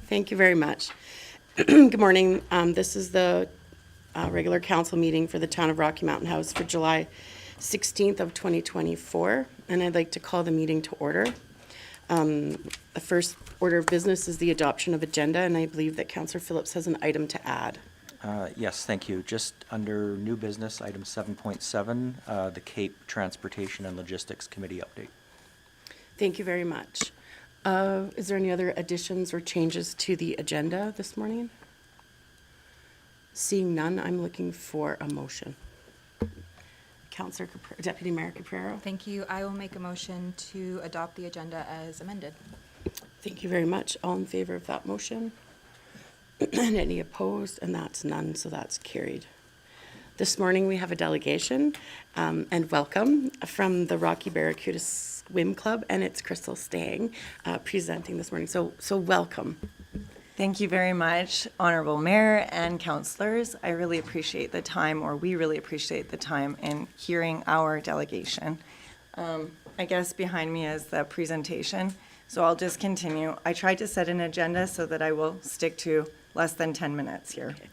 Thank you very much. Good morning. This is the regular council meeting for the Town of Rocky Mountain House for July 16th of 2024, and I'd like to call the meeting to order. The first order of business is the adoption of agenda, and I believe that Councillor Phillips has an item to add. Yes, thank you. Just under new business, item 7.7, the Cape Transportation and Logistics Committee update. Thank you very much. Is there any other additions or changes to the agenda this morning? Seeing none, I'm looking for a motion. Councillor Deputy Mayor Caprero. Thank you. I will make a motion to adopt the agenda as amended. Thank you very much. All in favor of that motion? And any opposed? And that's none, so that's carried. This morning we have a delegation and welcome from the Rocky Barracuda Swim Club, and it's Crystal Stang presenting this morning. So welcome. Thank you very much, Honorable Mayor and councillors. I really appreciate the time, or we really appreciate the time in hearing our delegation. I guess behind me is the presentation, so I'll just continue. I tried to set an agenda so that I will stick to less than 10 minutes here. Okay.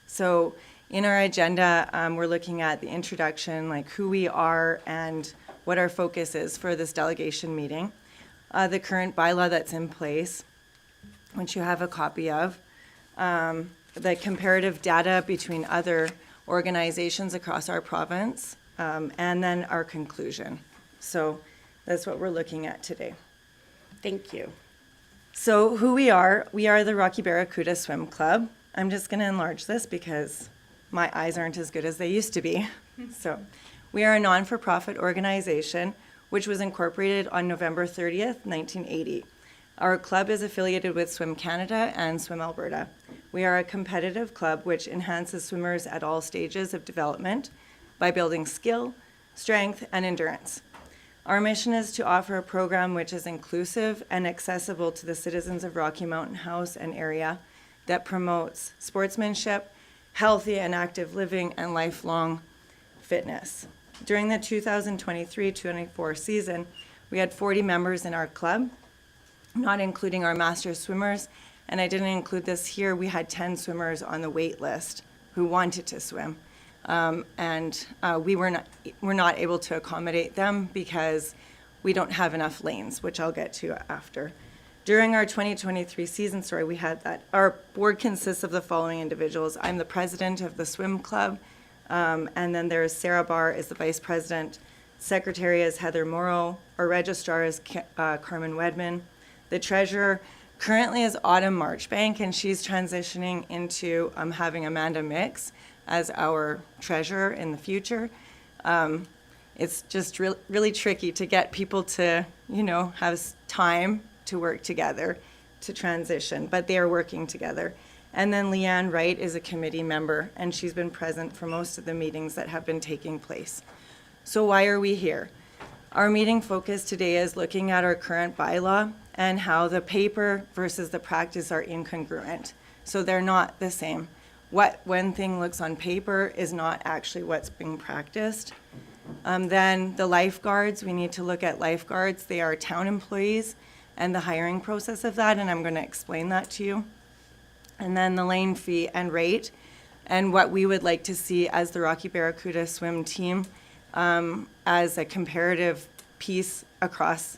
So in our agenda, we're looking at the introduction, like who we are and what our focus is for this delegation meeting. The current bylaw that's in place, which you have a copy of, the comparative data between other organizations across our province, and then our conclusion. So that's what we're looking at today. Thank you. So who we are the Rocky Barracuda Swim Club. I'm just going to enlarge this because my eyes aren't as good as they used to be. So we are a non-for-profit organization which was incorporated on November 30th, 1980. Our club is affiliated with Swim Canada and Swim Alberta. We are a competitive club which enhances swimmers at all stages of development by building skill, strength, and endurance. Our mission is to offer a program which is inclusive and accessible to the citizens of Rocky Mountain House and area that promotes sportsmanship, healthy and active living, and lifelong fitness. During the 2023-24 season, we had 40 members in our club, not including our master swimmers, and I didn't include this here. We had 10 swimmers on the wait list who wanted to swim, and we were not able to accommodate them because we don't have enough lanes, which I'll get to after. During our 2023 season, we had that. Our board consists of the following individuals. I'm the president of the swim club, and then there's Sarah Barr is the vice president. Secretary is Heather Morrow. Our registrar is Carmen Wedman. The treasurer currently is Autumn Marchbank, and she's transitioning into having Amanda Mix as our treasurer in the future. It's just really tricky to get people to, have time to work together to transition, but they are working together. And then Leanne Wright is a committee member, and she's been present for most of the meetings that have been taking place. So why are we here? Our meeting focus today is looking at our current bylaw and how the paper versus the practice are incongruent. So they're not the same. What one thing looks on paper is not actually what's being practiced. Then the lifeguards, we need to look at lifeguards. They are town employees and the hiring process of that, and I'm going to explain that to you. And then the lane fee and rate, and what we would like to see as the Rocky Barracuda swim team as a comparative piece across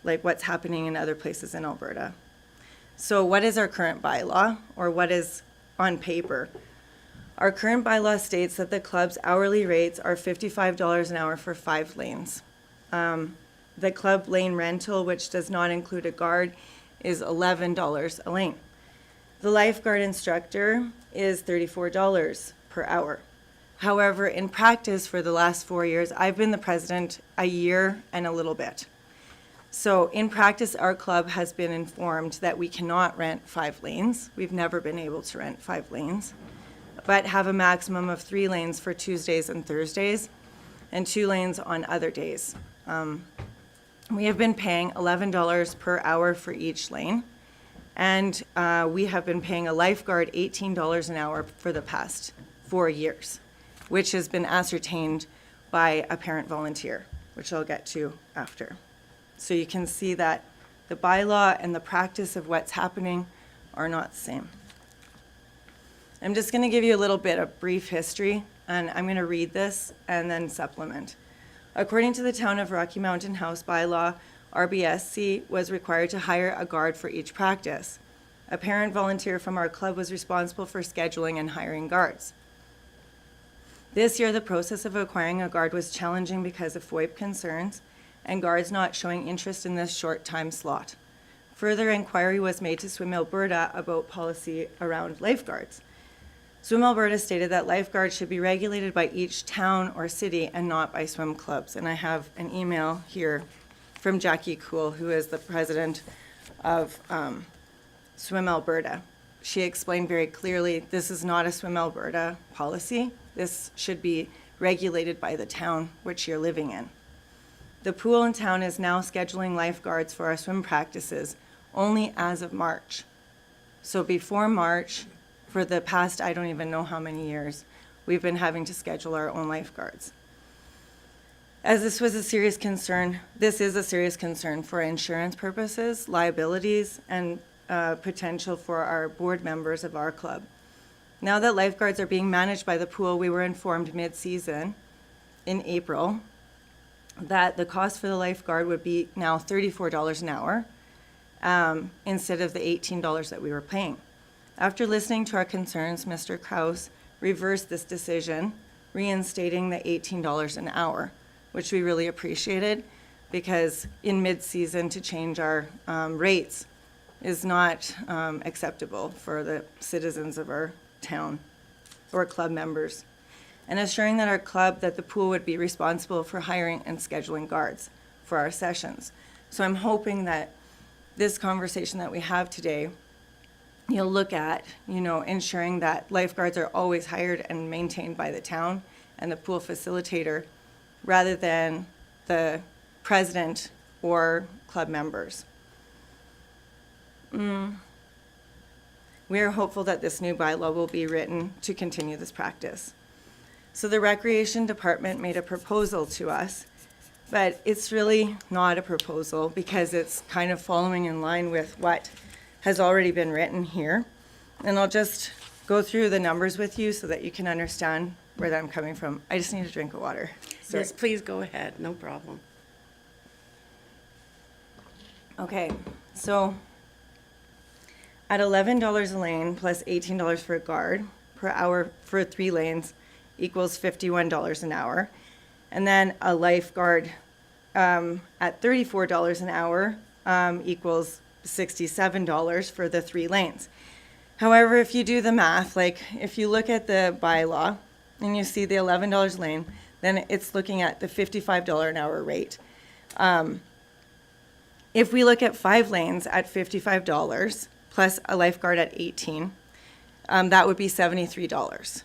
like what's happening in other places in Alberta. So what is our current bylaw, or what is on paper? Our current bylaw states that the club's hourly rates are $55 an hour for 5 lanes. The club lane rental, which does not include a guard, is $11 a lane. The lifeguard instructor is $34 per hour. However, in practice for the last 4 years, I've been the president a year and a little bit. So in practice, our club has been informed that we cannot rent 5 lanes. We've never been able to rent 5 lanes, but have a maximum of 3 lanes for Tuesdays and Thursdays and 2 lanes on other days. We have been paying $11 per hour for each lane, and we have been paying a lifeguard $18 an hour for the past 4 years, which has been ascertained by a parent volunteer, which I'll get to after. So you can see that the bylaw and the practice of what's happening are not the same. I'm just going to give you a little bit of brief history, and I'm going to read this and then supplement. According to the Town of Rocky Mountain House bylaw, RBSC was required to hire a guard for each practice. A parent volunteer from our club was responsible for scheduling and hiring guards. This year, the process of acquiring a guard was challenging because of FOIP concerns and guards not showing interest in this short time slot. Further inquiry was made to Swim Alberta about policy around lifeguards. Swim Alberta stated that lifeguards should be regulated by each town or city and not by swim clubs. And I have an email here from Jackie Cool, who is the president of Swim Alberta. She explained very clearly, this is not a Swim Alberta policy. This should be regulated by the town which you're living in. The pool in town is now scheduling lifeguards for our swim practices only as of March. So before March, for the past, I don't even know how many years, we've been having to schedule our own lifeguards. As this was a serious concern, this is a serious concern for insurance purposes, liabilities, and potential for our board members of our club. Now that lifeguards are being managed by the pool, we were informed mid-season in April that the cost for the lifeguard would be now $34 an hour instead of the $18 that we were paying. After listening to our concerns, Mr. Kraus reversed this decision, reinstating the $18 an hour, which we really appreciated because in mid-season to change our rates is not acceptable for the citizens of our town or club members. And assuring that our club, that the pool would be responsible for hiring and scheduling guards for our sessions. So I'm hoping that this conversation that we have today, you'll look at, ensuring that lifeguards are always hired and maintained by the town and the pool facilitator rather than the president or club members. We are hopeful that this new bylaw will be written to continue this practice. So the Recreation Department made a proposal to us, but it's really not a proposal because it's kind of following in line with what has already been written here. And I'll just go through the numbers with you so that you can understand where I'm coming from. I just need a drink of water. Sorry. Yes, please go ahead, no problem. Okay, so at $11 a lane plus $18 for a guard per hour for 3 lanes equals $51 an hour. And then a lifeguard at $34 an hour equals $67 for the 3 lanes. However, if you do the math, like if you look at the bylaw and you see the $11 lane, then it's looking at the $55 an hour rate. If we look at 5 lanes at $55 plus a lifeguard at $18, that would be $73,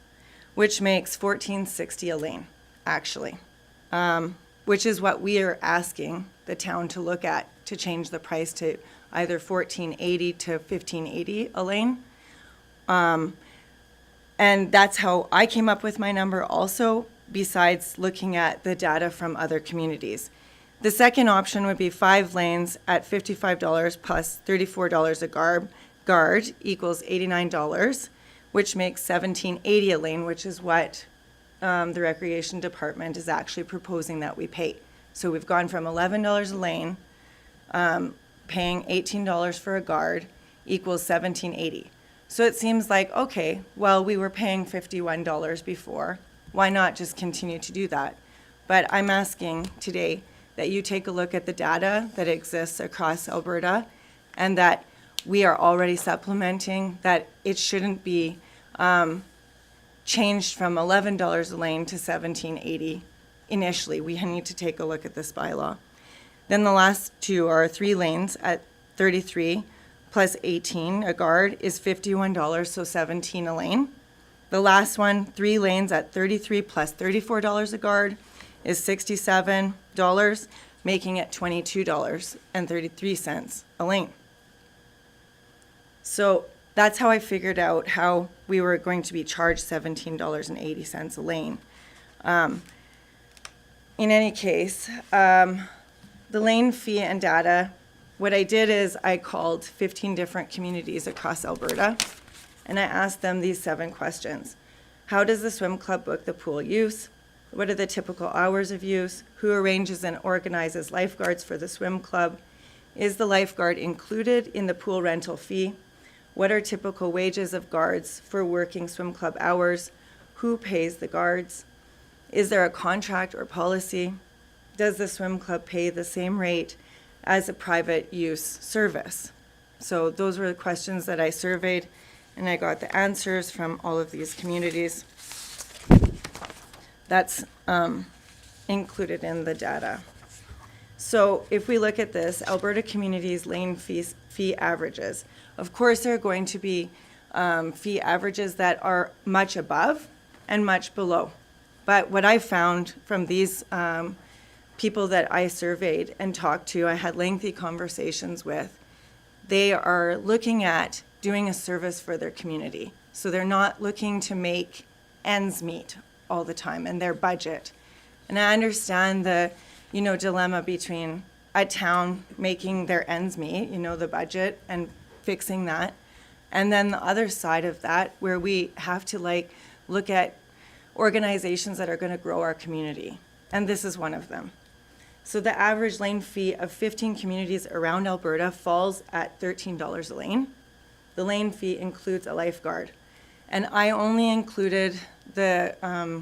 which makes $14.60 a lane, actually, which is what we are asking the town to look at to change the price to either $14.80 to $15.80 a lane. And that's how I came up with my number also, besides looking at the data from other communities. The second option would be 5 lanes at $55 plus $34 a guard equals $89, which makes $17.80 a lane, which is what the Recreation Department is actually proposing that we pay. So we've gone from $11 a lane, paying $18 for a guard equals $17.80. So it seems like, okay, well, we were paying $51 before. Why not just continue to do that? But I'm asking today that you take a look at the data that exists across Alberta and that we are already supplementing, that it shouldn't be changed from $11 a lane to $17.80 initially. We need to take a look at this bylaw. Then the last 2 are 3 lanes at $33 plus $18 a guard is $51, so $17 a lane. The last one, 3 lanes at $33 plus $34 a guard is $67, making it $22.33 a lane. So that's how I figured out how we were going to be charged $17.80 a lane. In any case, the lane fee and data what I did is I called 15 different communities across Alberta, and I asked them these 7 questions. How does the swim club book the pool use? What are the typical hours of use? Who arranges and organizes lifeguards for the swim club? Is the lifeguard included in the pool rental fee? What are typical wages of guards for working swim club hours? Who pays the guards? Is there a contract or policy? Does the swim club pay the same rate as a private use service? So those were the questions that I surveyed, and I got the answers from all of these communities. That's included in the data. So if we look at this, Alberta Communities lane fee averages. Of course, there are going to be fee averages that are much above and much below. But what I found from these people that I surveyed and talked to, I had lengthy conversations with, they are looking at doing a service for their community. So they're not looking to make ends meet all the time and their budget. And I understand the, dilemma between a town making their ends meet, the budget and fixing that. And then the other side of that, where we have to look at organizations that are going to grow our community. And this is one of them. So the average lane fee of 15 communities around Alberta falls at $13 a lane. The lane fee includes a lifeguard. And I only included the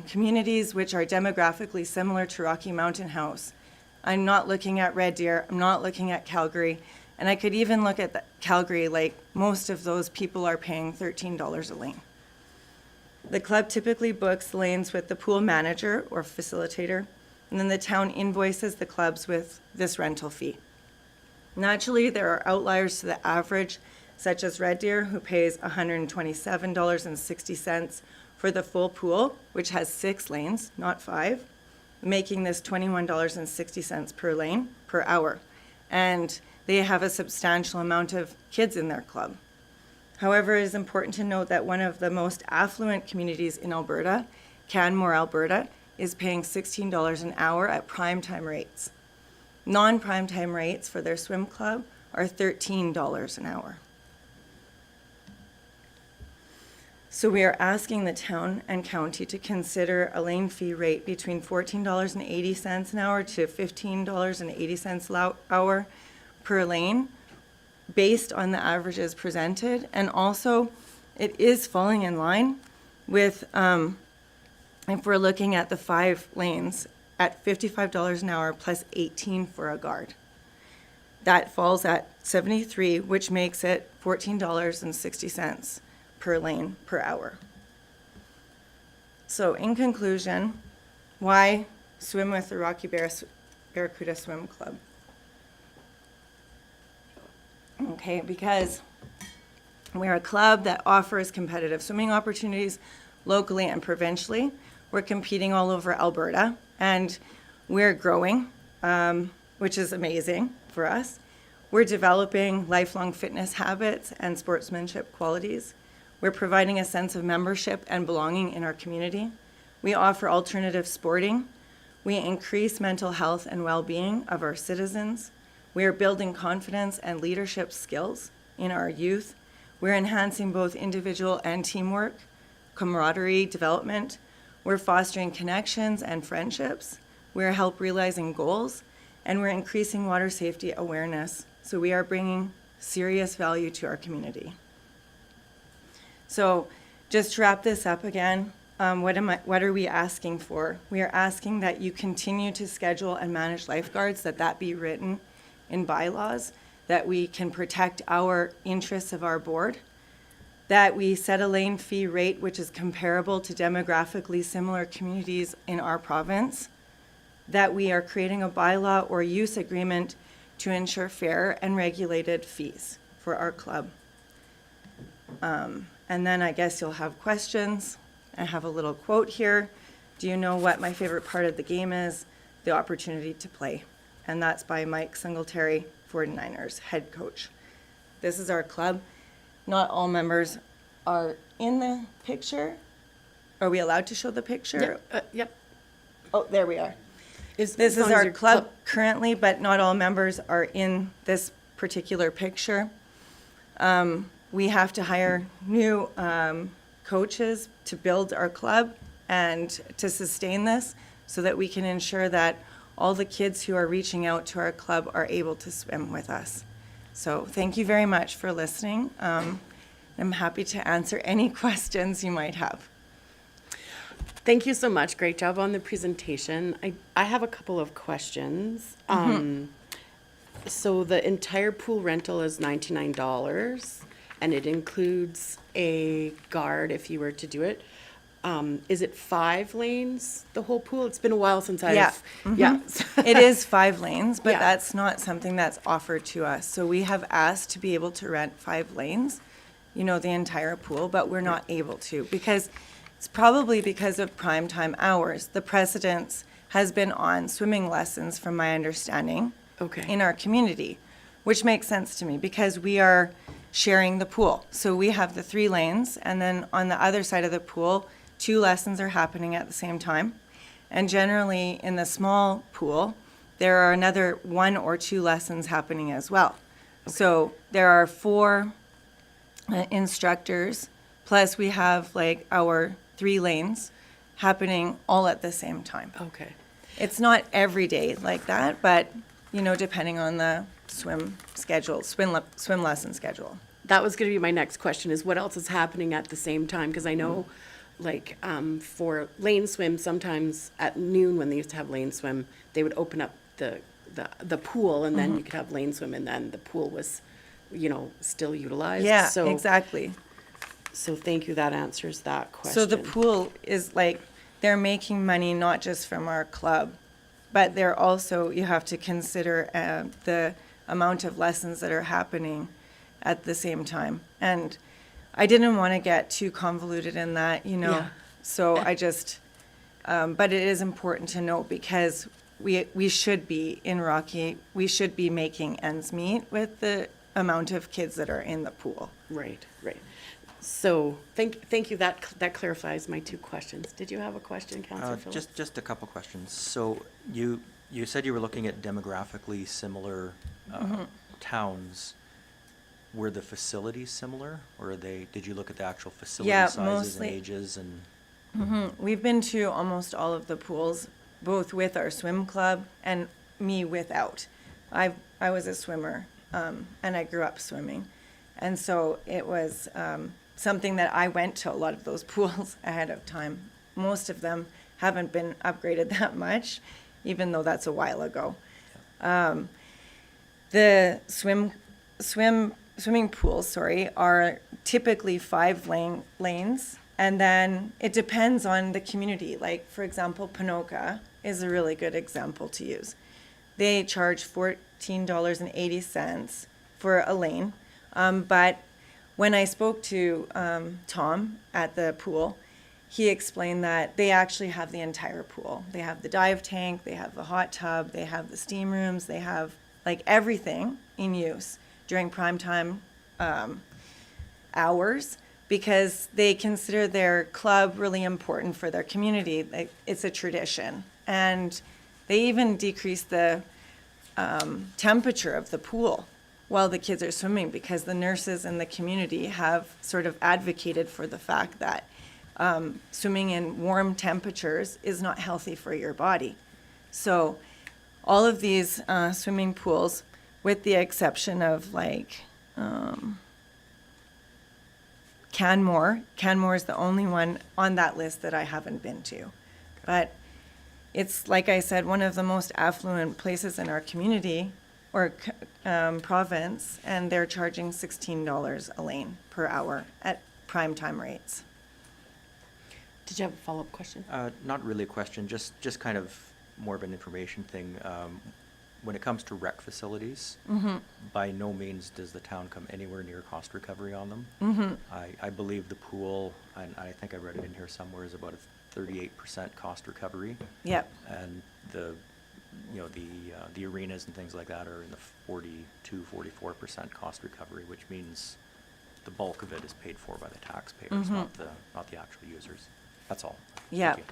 communities which are demographically similar to Rocky Mountain House. I'm not looking at Red Deer, I'm not looking at Calgary, and I could even look at Calgary, most of those people are paying $13 a lane. The club typically books lanes with the pool manager or facilitator, and then the town invoices the clubs with this rental fee. Naturally, there are outliers to the average, such as Red Deer, who pays $127.60 for the full pool, which has 6 lanes, not 5, making this $21.60 per lane per hour. And they have a substantial amount of kids in their club. However, it is important to note that one of the most affluent communities in Alberta, Canmore, Alberta, is paying $16 an hour at primetime rates. Non-primetime rates for their swim club are $13 an hour. So we are asking the town and county to consider a lane fee rate between $14.80 an hour to $15.80 an hour per lane based on the averages presented. And also, it is falling in line with, if we're looking at the 5 lanes, at $55 an hour plus 18 for a guard. That falls at 73, which makes it $14.60 per lane per hour. So in conclusion, why swim with the Rocky Barracuda Swim Club? Okay, because we're a club that offers competitive swimming opportunities locally and provincially. We're competing all over Alberta, and we're growing, which is amazing for us. We're developing lifelong fitness habits and sportsmanship qualities. We're providing a sense of membership and belonging in our community. We offer alternative sporting. We increase mental health and well-being of our citizens. We are building confidence and leadership skills in our youth. We're enhancing both individual and teamwork, camaraderie development. We're fostering connections and friendships. We're help realizing goals, and we're increasing water safety awareness. So we are bringing serious value to our community. So just to wrap this up again, what are we asking for? We are asking that you continue to schedule and manage lifeguards, that be written in bylaws, that we can protect our interests of our board, that we set a lane fee rate which is comparable to demographically similar communities in our province, that we are creating a bylaw or use agreement to ensure fair and regulated fees for our club. And then I guess you'll have questions. I have a little quote here. Do you know what my favorite part of the game is? The opportunity to play. And that's by Mike Singletary, 49ers head coach. This is our club. Not all members are in the picture. Are we allowed to show the picture? Yep. Oh, there we are. This This is our club currently, but not all members are in this particular picture. We have to hire new coaches to build our club and to sustain this so that we can ensure that all the kids who are reaching out to our club are able to swim with us. So thank you very much for listening. I'm happy to answer any questions you might have. Thank you so much. Great job on the presentation. I have a couple of questions. So the entire pool rental is $99, and it includes a guard if you were to do it. Is it 5 lanes, the whole pool? It's been a while since I've... Yeah. Yeah. It is 5 lanes, but Yeah. that's not something that's offered to us. So we have asked to be able to rent 5 lanes, the entire pool, but we're not able to because it's probably because of prime time hours. The precedence has been on swimming lessons, from my understanding, Okay. in our community, which makes sense to me because we are sharing the pool. So we have the 3 lanes, and then on the other side of the pool, 2 lessons are happening at the same time. And generally, in the small pool, there are another 1 or 2 lessons happening as well. So there are 4 instructors, plus we have like our 3 lanes happening all at the same time. Okay. It's not every day like that, but, depending on the swim schedule, swim lesson schedule. That was going to be my next question, is what else is happening at the same time? Because I know, for lane swim, sometimes at noon when they used to have lane swim, they would open up the pool, and then you could have lane swim, and then the pool was, still utilized. Yeah, So, exactly. So thank you, that answers that question. So the pool is they're making money not just from our club, but they're also, you have to consider the amount of lessons that are happening at the same time. And I didn't want to get too convoluted in that, Yeah. So I just, but it is important to note because we should be in Rocky, we should be making ends meet with the amount of kids that are in the pool. Right. So thank you, that clarifies my 2 questions. Did you have a question, Councillor Phillips? Just a couple questions. So you said you were looking at demographically similar towns. Were the facilities similar, or did you look at the actual facility Yeah, sizes mostly. and ages and? We've been to almost all of the pools, both with our swim club and me without. I was a swimmer, and I grew up swimming. And so it was something that I went to a lot of those pools ahead of time. Most of them haven't been upgraded that much, even though that's a while ago. The swimming pools, are typically 5 lanes, and then it depends on the community. Like, for example, Ponoka is a really good example to use. They charge $14.80 for a lane, but when I spoke to Tom at the pool, he explained that they actually have the entire pool. They have the dive tank, they have the hot tub, they have the steam rooms, they have everything in use during prime time hours because they consider their club really important for their community. It's a tradition. And they even decrease the temperature of the pool while the kids are swimming because the nurses in the community have sort of advocated for the fact that swimming in warm temperatures is not healthy for your body. So all of these swimming pools, with the exception of Canmore is the only one on that list that I haven't been to. But it's, like I said, one of the most affluent places in our community or province, and they're charging $16 a lane per hour at prime time rates. Did you have a follow-up question? Not really a question, just kind of more of an information thing. When it comes to rec facilities, by no means does the town come anywhere near cost recovery on them. I believe the pool, and I think I read it in here somewhere, is about a 38% cost recovery. Yep. And the arenas and things like that are in the 44% cost recovery, which means the bulk of it is paid for by the taxpayers, not the actual users. That's all. Thank Yeah. you.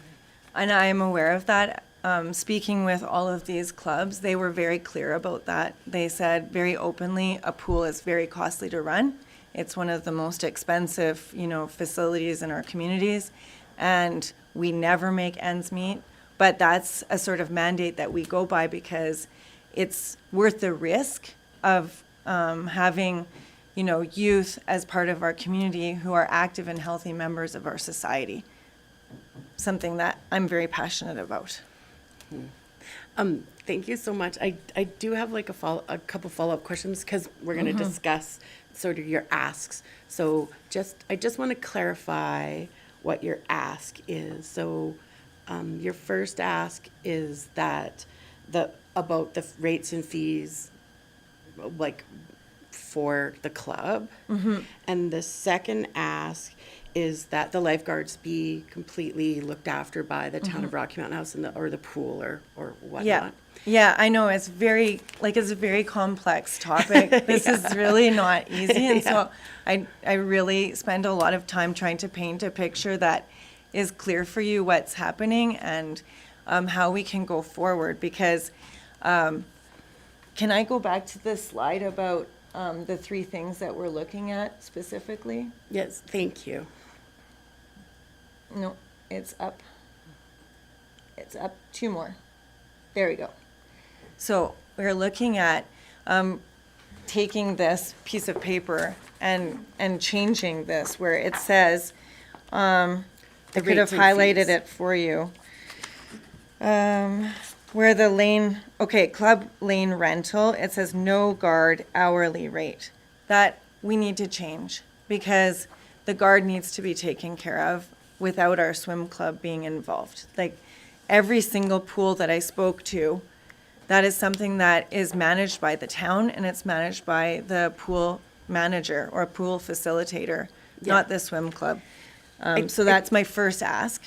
And I am aware of that. speaking with all of these clubs, they were very clear about that. They said very openly, a pool is very costly to run. It's one of the most expensive, facilities in our communities, and we never make ends meet. But that's a sort of mandate that we go by because it's worth the risk of having, youth as part of our community who are active and healthy members of our society. Something that I'm very passionate about. Thank you so much. I do have like a couple follow-up questions because we're going to discuss sort of your asks. So I just want to clarify what your ask is. So your first ask is that about the rates and fees, like for the club. And the second ask is that the lifeguards be completely looked after by the town of Rocky Mountain House or the pool or whatnot. Yeah, I know it's it's a very complex topic. This is really not easy, and so I really spend a lot of time trying to paint a picture that is clear for you what's happening and how we can go forward. Because can I go back to the slide about the three things that we're looking at specifically? Yes, thank you. No, it's up. It's up two more. There we go. So we're looking at taking this piece of paper and changing this where it says, I could have rates and highlighted fees. it for you. Where the club lane rental, it says no guard hourly rate. That we need to change because the guard needs to be taken care of without our swim club being involved. Like every single pool that I spoke to, that is something that is managed by the town and it's managed by the pool manager or pool facilitator, not the swim club. So that's my first ask.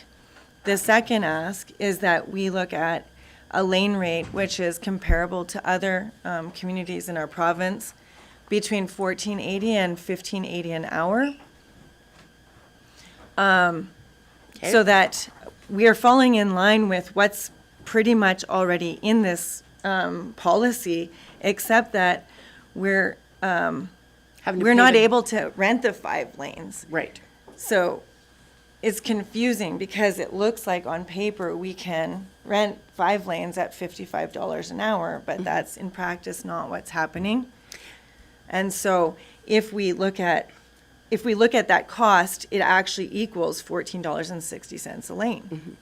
The second ask is that we look at a lane rate which is comparable to other communities in our province, between $14.80 and $15.80 an hour. So that we are falling in line with what's pretty much already in this policy, except that we're Having to we're pay not them. able to rent the 5 lanes. Right. So it's confusing because it looks like on paper we can rent 5 lanes at $55 an hour, but that's in practice not what's happening. And so if we look at that cost, it actually equals $14.60 a lane.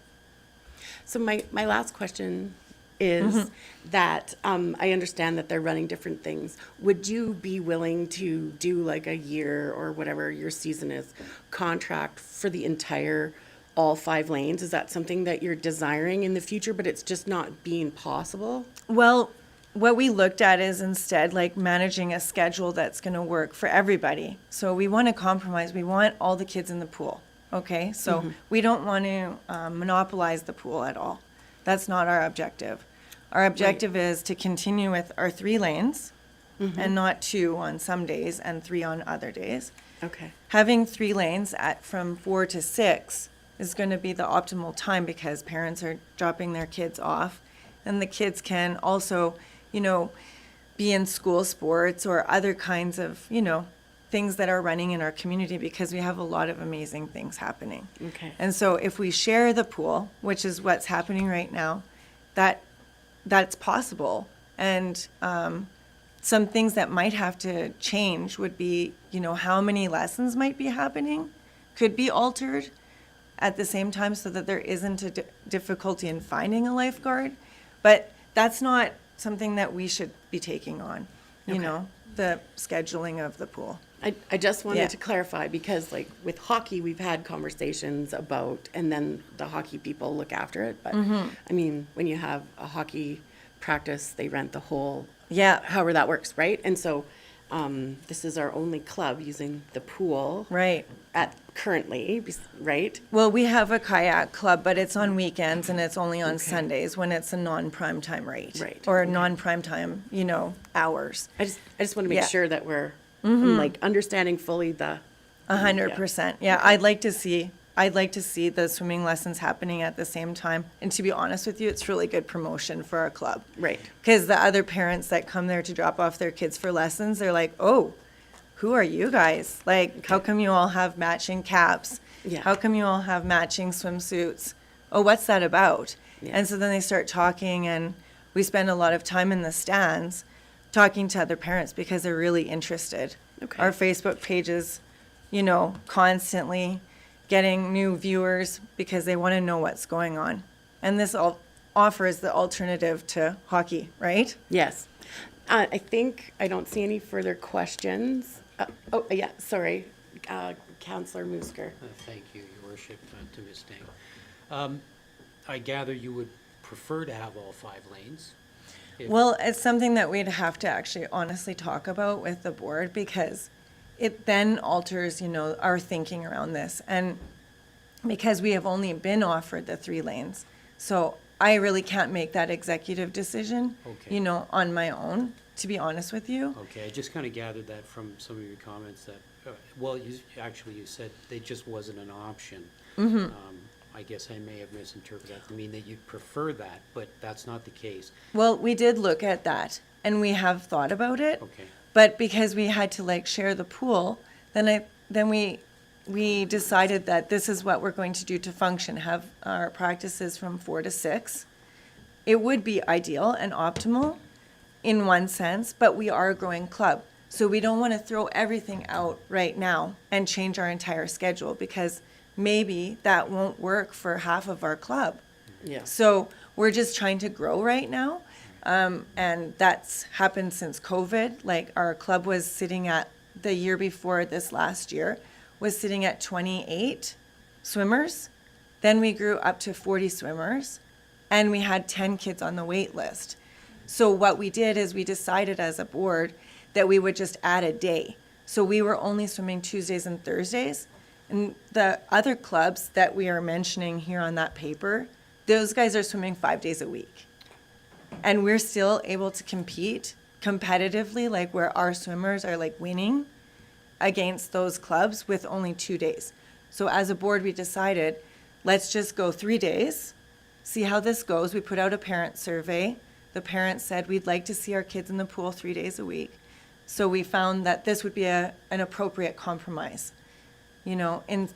So my last question is that I understand that they're running different things. Would you be willing to do like a year or whatever your season is contract for the entire all 5 lanes? Is that something that you're desiring in the future, but it's just not being possible? Well, what we looked at is instead like managing a schedule that's going to work for everybody. So we want to compromise. We want all the kids in the pool. Okay, so we don't want to monopolize the pool at all. That's not our objective. Our objective is to continue with our 3 lanes and not 2 on some days and 3 on other days. Okay. Having 3 lanes from 4 to 6 is going to be the optimal time because parents are dropping their kids off, and the kids can also, be in school sports or other kinds of, things that are running in our community because we have a lot of amazing things happening. Okay. And so if we share the pool, which is what's happening right now, that's possible. And some things that might have to change would be, how many lessons might be happening could be altered at the same time so that there isn't a difficulty in finding a lifeguard. But that's not something that we should be taking on, the scheduling of the pool. I just wanted Yeah. to clarify because like with hockey, we've had conversations about, and then the hockey people look after it. But I mean, when you have a hockey practice, they rent the whole, Yeah. however that works, right? And so this is our only club using the pool Right. currently, right? Well, we have a kayak club, but it's on weekends and it's only on Sundays when it's a non-prime time rate. Right, Or okay. non-prime time, hours. I just want to make Yeah. sure that we're I'm, like understanding fully the 100%. Yeah, I'd like to see I'd like to see the swimming lessons happening at the same time. And to be honest with you, it's really good promotion for our club. Right. Because the other parents that come there to drop off their kids for lessons, they're like, oh, who are you guys? Like, how come you all have matching caps? Yeah. How come you all have matching swimsuits? Oh, what's that about? Yeah. And so then they start talking, and we spend a lot of time in the stands talking to other parents because they're really interested. Okay. Our Facebook pages, you know, constantly getting new viewers because they want to know what's going on. And this all offers the alternative to hockey, right? Yes. I think I don't see any further questions. Yeah, sorry. Councillor Musker. Thank you, Your Worship, to Ms. Dang. I gather you would prefer to have all 5 lanes? If- Well, it's something that we'd have to actually honestly talk about with the board because it then alters, you know, our thinking around this. And because we have only been offered the 3 lanes, so I really can't make that executive decision, Okay. you know, on my own, to be honest with you. Okay, I just kind of gathered that from some of your comments that, well, you said they just wasn't an option. I guess I may have misinterpreted that to mean that you'd prefer that, but that's not the case. Well, we did look at that and we have thought about it. Okay. But because we had to like share the pool, then we decided that this is what we're going to do to function, have our practices from 4 to 6. It would be ideal and optimal in one sense, but we are a growing club. So we don't want to throw everything out right now and change our entire schedule because maybe that won't work for half of our club. Yeah. So we're just trying to grow right now. And that's happened since COVID. Like our club was sitting at, the year before this last year, was sitting at 28 swimmers. Then we grew up to 40 swimmers and we had 10 kids on the wait list. So what we did is we decided as a board that we would just add a day. So we were only swimming Tuesdays and Thursdays. And the other clubs that we are mentioning here on that paper, those guys are swimming 5 days a week. And we're still able to compete competitively, like where our swimmers are like winning against those clubs with only 2 days. So as a board, we decided, let's just go 3 days, see how this goes. We put out a parent survey. The parents said, we'd like to see our kids in the pool 3 days a week. So we found that this would be an appropriate compromise, you know, in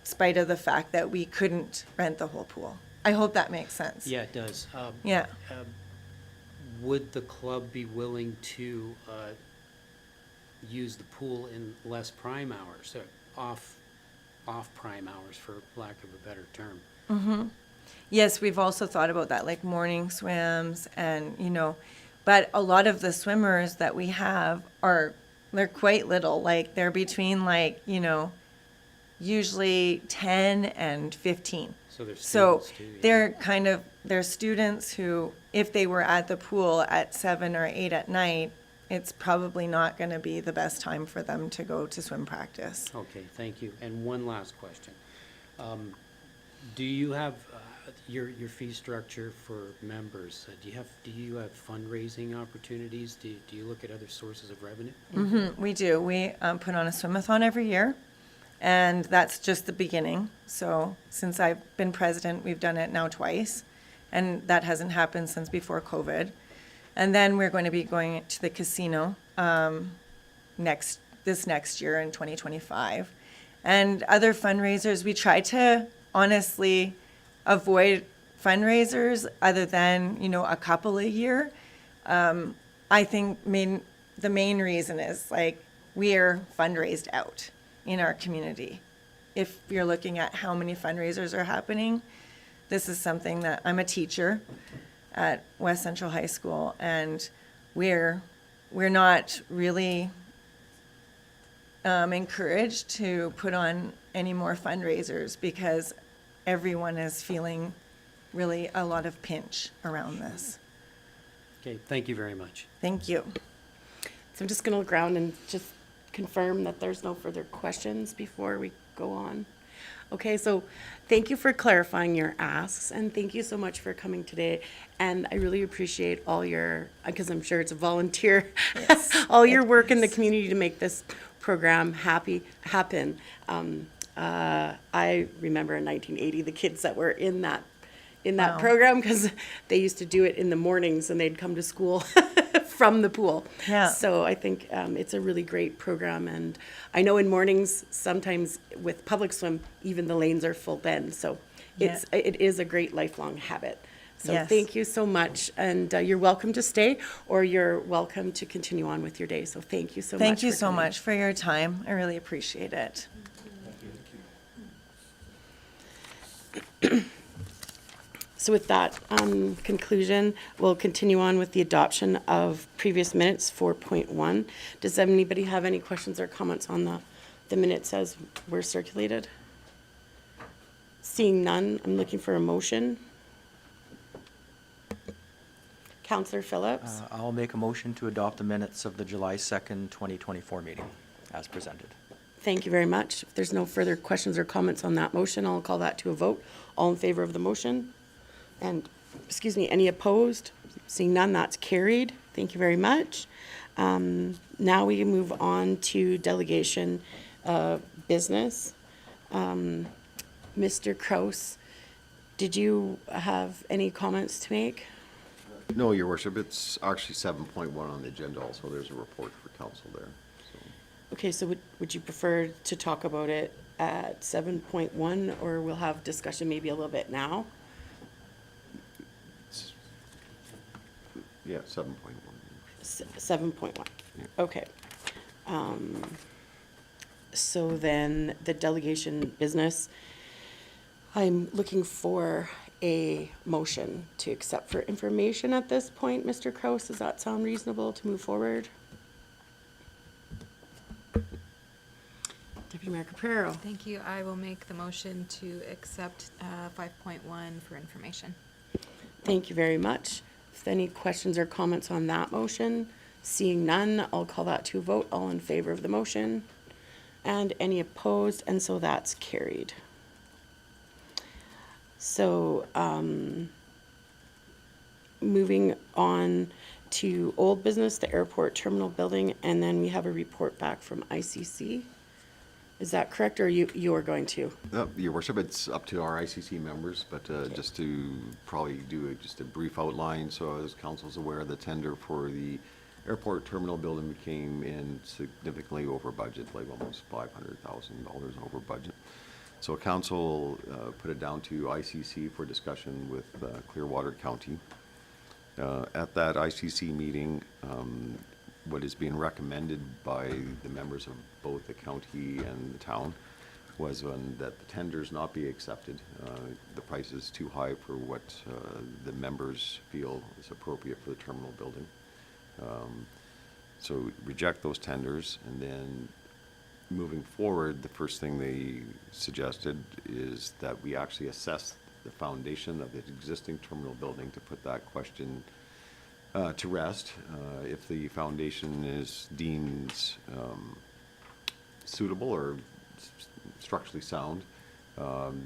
spite of the fact that we couldn't rent the whole pool. I hope that makes sense. Yeah, it does. Yeah. Would the club be willing to use the pool in less prime hours, off prime hours, for lack of a better term? Yes, we've also thought about that, like morning swims and, you know, but a lot of the swimmers that we have they're quite little, like they're between like, you know, usually 10 and 15. So they're So students too. Yeah. they're students who, if they were at the pool at 7 or 8 at night, it's probably not going to be the best time for them to go to swim practice. Okay, thank you. And one last question. Do you have your fee structure for members? Do you have fundraising opportunities? Do you look at other sources of revenue? We do. We put on a swimathon every year, and that's just the beginning. So since I've been president, we've done it now twice, and that hasn't happened since before COVID. And then we're going to be going to the casino this next year in 2025. And other fundraisers, we try to honestly avoid fundraisers other than, you know, a couple a year. I think the main reason is like we are fundraised out in our community. If you're looking at how many fundraisers are happening, this is something that I'm a teacher at West Central High School, and we're not really encouraged to put on any more fundraisers because everyone is feeling really a lot of pinch around this. Okay, thank you very much. Thank you. So I'm just going to look around and just confirm that there's no further questions before we go on. Okay, so thank you for clarifying your asks, and thank you so much for coming today. And I really appreciate all your, because I'm sure it's a volunteer, all your work in the community to make this program happen. I remember in 1980, the kids that were in that Wow. program, because they used to do it in the mornings and they'd come to school from the pool. Yeah. So I think it's a really great program. And I know in mornings, sometimes with public swim, even the lanes are full then. So it is a great lifelong habit. So Yes. thank you so much. And you're welcome to stay, or you're welcome to continue on with your day. So thank you so much. Thank you for so coming. much for your time. I really appreciate it. So with that conclusion, we'll continue on with the adoption of previous minutes, 4.1. Does anybody have any questions or comments on the minutes as were circulated? Seeing none, I'm looking for a motion. Counselor Phillips? I'll make a motion to adopt the minutes of the July 2nd, 2024 meeting as presented. Thank you very much. If there's no further questions or comments on that motion, I'll call that to a vote. All in favor of the motion? And, excuse me, any opposed? Seeing none, that's carried. Thank you very much. Now we move on to delegation business. Mr. Kraus, did you have any comments to make? No, Your Worship, it's actually 7.1 on the agenda also. There's a report for council there. So, Okay, so would you prefer to talk about it at 7.1, or we'll have discussion maybe a little bit now? yeah, 7.1. 7.1, Yeah. okay. So then the delegation business, I'm looking for a motion to accept for information at this point. Mr. Kraus, does that sound reasonable to move forward? Deputy Mayor Caprero. Thank you. I will make the motion to accept 5.1 for information. Thank you very much. If any questions or comments on that motion, seeing none, I'll call that to a vote. All in favor of the motion? And any opposed? And so that's carried. So, moving on to old business, the airport terminal building, and then we have a report back from ICC. Is that correct, or you are going to? Your Worship, it's up to our ICC members, but just to probably do just a brief outline, so as council's aware, the tender for the airport terminal building came in significantly over budget, like almost $500,000 over budget. So council put it down to ICC for discussion with Clearwater County. At that ICC meeting, what is being recommended by the members of both the county and the town was that the tenders not be accepted. The price is too high for what the members feel is appropriate for the terminal building. So reject those tenders, and then moving forward, the first thing they suggested is that we actually assess the foundation of the existing terminal building to put that question to rest. If the foundation is deemed suitable or structurally sound,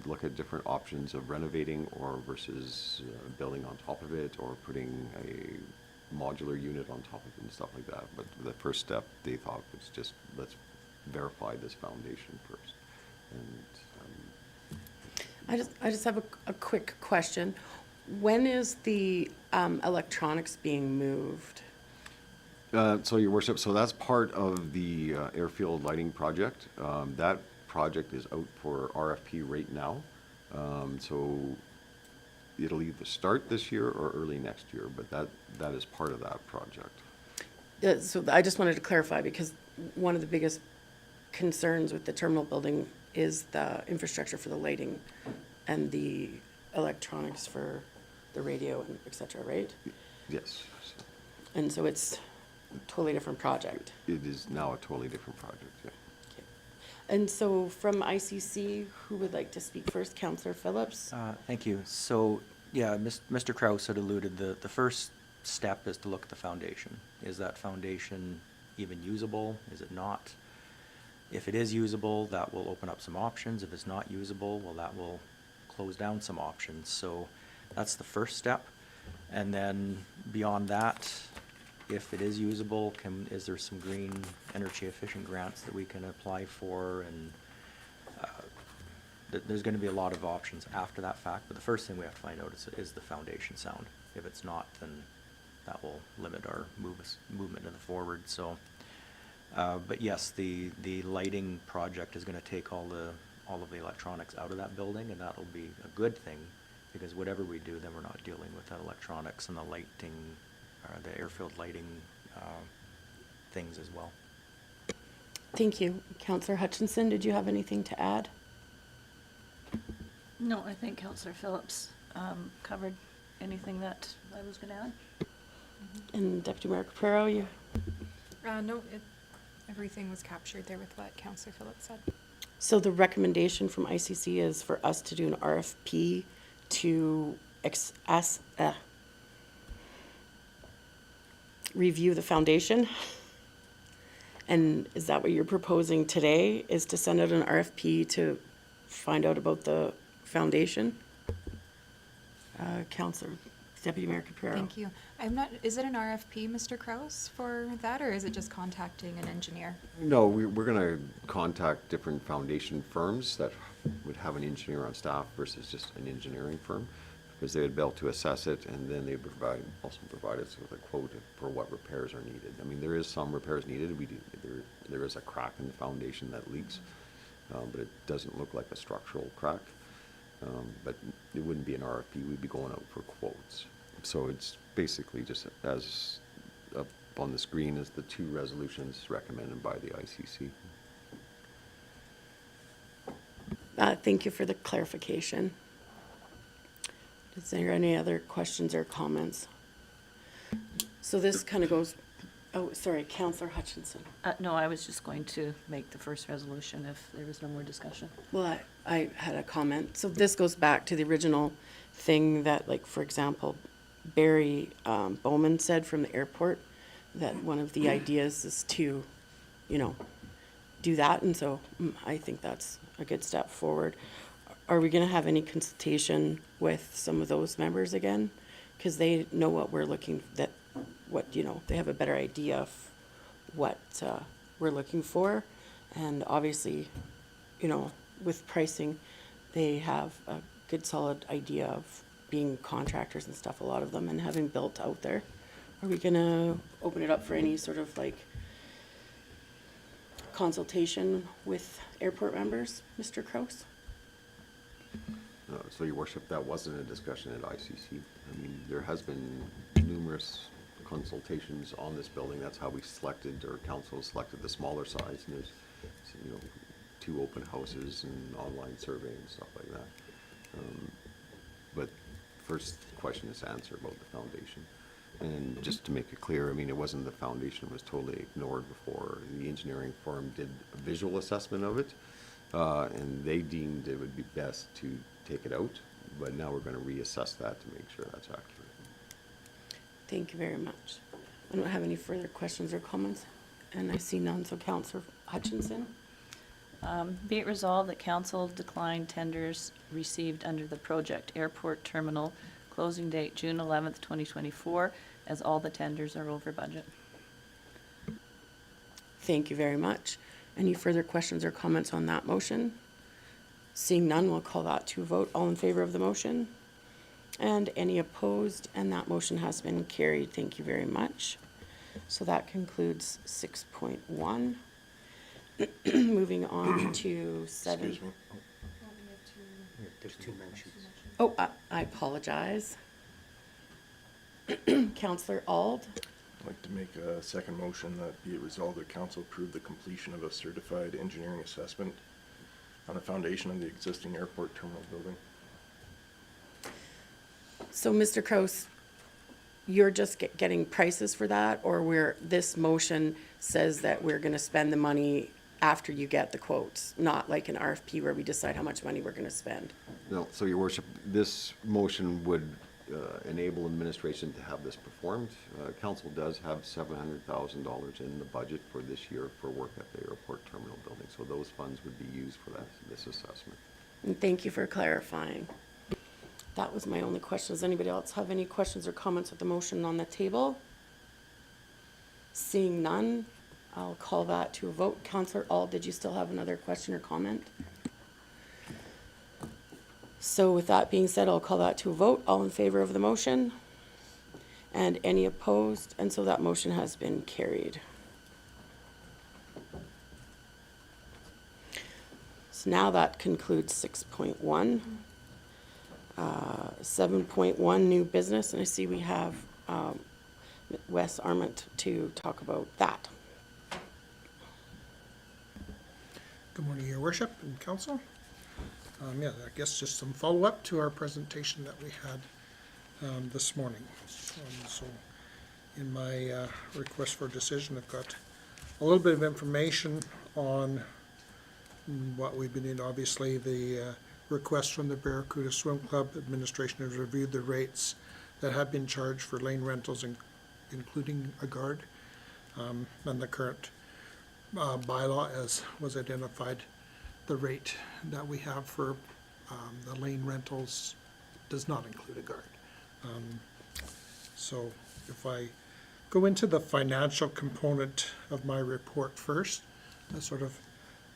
look at different options of renovating or versus building on top of it, or putting a modular unit on top of it and stuff like that. But the first step they thought was just, let's verify this foundation first. And I just have a quick question. When is the electronics being moved? So, Your Worship, so that's part of the airfield lighting project. That project is out for RFP right now. So it'll either start this year or early next year, but that is part of that project. So I just wanted to clarify, because one of the biggest concerns with the terminal building is the infrastructure for the lighting and the electronics for the radio and et cetera, right? Yes. And so it's a totally different project. It is now a totally different project, yeah. Okay. And so from ICC, who would like to speak first? Councillor Phillips? Thank you. So, yeah, Mr. Kraus had alluded, the first step is to look at the foundation. Is that foundation even usable? Is it not? If it is usable, that will open up some options. If it's not usable, well, that will close down some options. So that's the first step. And then beyond that, if it is usable, is there some green energy efficient grants that we can apply for? And there's gonna be a lot of options after that fact, but the first thing we have to find out is the foundation sound. If it's not, then that will limit our movement in the forward, so. But yes, the lighting project is gonna take all of the electronics out of that building, and that'll be a good thing, because whatever we do, then we're not dealing with that electronics and the lighting, or the air-filled lighting, things as well. Thank you. Counselor Hutchinson, did you have anything to add? No, I think Counselor Phillips covered anything that I was going to add. And Deputy Mayor Caprero, you? No, everything was captured there with what Councillor Phillips said. So the recommendation from ICC is for us to do an RFP to review the foundation? And is that what you're proposing today, is to send out an RFP to find out about the foundation? Counselor, Deputy Mayor Caprero. Thank you. I'm not, is it an RFP, Mr. Kraus, for that, or is it just contacting an engineer? No, we're gonna contact different foundation firms that would have an engineer on staff versus just an engineering firm, because they would be able to assess it, and then they would also provide us with a quote for what repairs are needed. I mean, there is some repairs needed. There is a crack in the foundation that leaks, but it doesn't look like a structural crack. But it wouldn't be an RFP. We'd be going out for quotes. So it's basically just as up on the screen as the two resolutions recommended by the ICC. Thank you for the clarification. Is there any other questions or comments? So this kind of goes, oh, sorry, Counselor Hutchinson. No, I was just going to make the first resolution if there was no more discussion. Well, I had a comment. So this goes back to the original thing that, like, for example, Barry Bowman said from the airport, that one of the ideas is to, do that. And so I think that's a good step forward. Are we going to have any consultation with some of those members again? Because they know what we're looking, they have a better idea of what we're looking for. And obviously, with pricing, they have a good solid idea of being contractors and stuff, a lot of them, and having built out there. Are we gonna open it up for any sort of consultation with airport members, Mr. Kraus? So, Your Worship, that wasn't a discussion at ICC. I mean, there has been numerous consultations on this building. That's how we selected, or council selected the smaller size, and there's, 2 open houses and online survey and stuff like that. But first question is to answer about the foundation. And just to make it clear, I mean, it wasn't the foundation was totally ignored before. The engineering firm did a visual assessment of it, and they deemed it would be best to take it out, but now we're going to reassess that to make sure that's accurate. Thank you very much. I don't have any further questions or comments, and I see none, so Councillor Hutchinson. Be it resolved that council decline tenders received under the project Airport Terminal, closing date June 11th, 2024, as all the tenders are over budget. Thank you very much. Any further questions or comments on that motion? Seeing none, we'll call that to a vote. All in favor of the motion? And any opposed? And that motion has been carried. Thank you very much. So that concludes 6.1. Moving on to 7. Excuse me. There's 2 motions. Oh, I apologize. Counselor Ald. I'd like to make a second motion that be it resolved that council approve the completion of a certified engineering assessment on the foundation of the existing airport terminal building. So, Mr. Kraus, you're just getting prices for that, or this motion says that we're gonna spend the money after you get the quotes, not like an RFP where we decide how much money we're gonna spend? No, so Your Worship, this motion would enable administration to have this performed. Council does have $700,000 in the budget for this year for work at the airport terminal building, so those funds would be used for this assessment. And thank you for clarifying. That was my only question. Does anybody else have any questions or comments with the motion on the table? Seeing none, I'll call that to a vote. Councillor Ald, did you still have another question or comment? So with that being said, I'll call that to a vote. All in favor of the motion? And any opposed? And so that motion has been carried. So now that concludes 6.1. 7.1, new business, and I see we have Wes Arment to talk about that. Good morning, Your Worship and Council. Yeah, I guess just some follow-up to our presentation that we had this morning. So in my request for decision, I've got a little bit of information on what we've been in. Obviously, the request from the Barracuda Swim Club administration has reviewed the rates that have been charged for lane rentals, including a guard, and the current bylaw as was identified. The rate that we have for the lane rentals does not include a guard. So if I go into the financial component of my report first, I sort of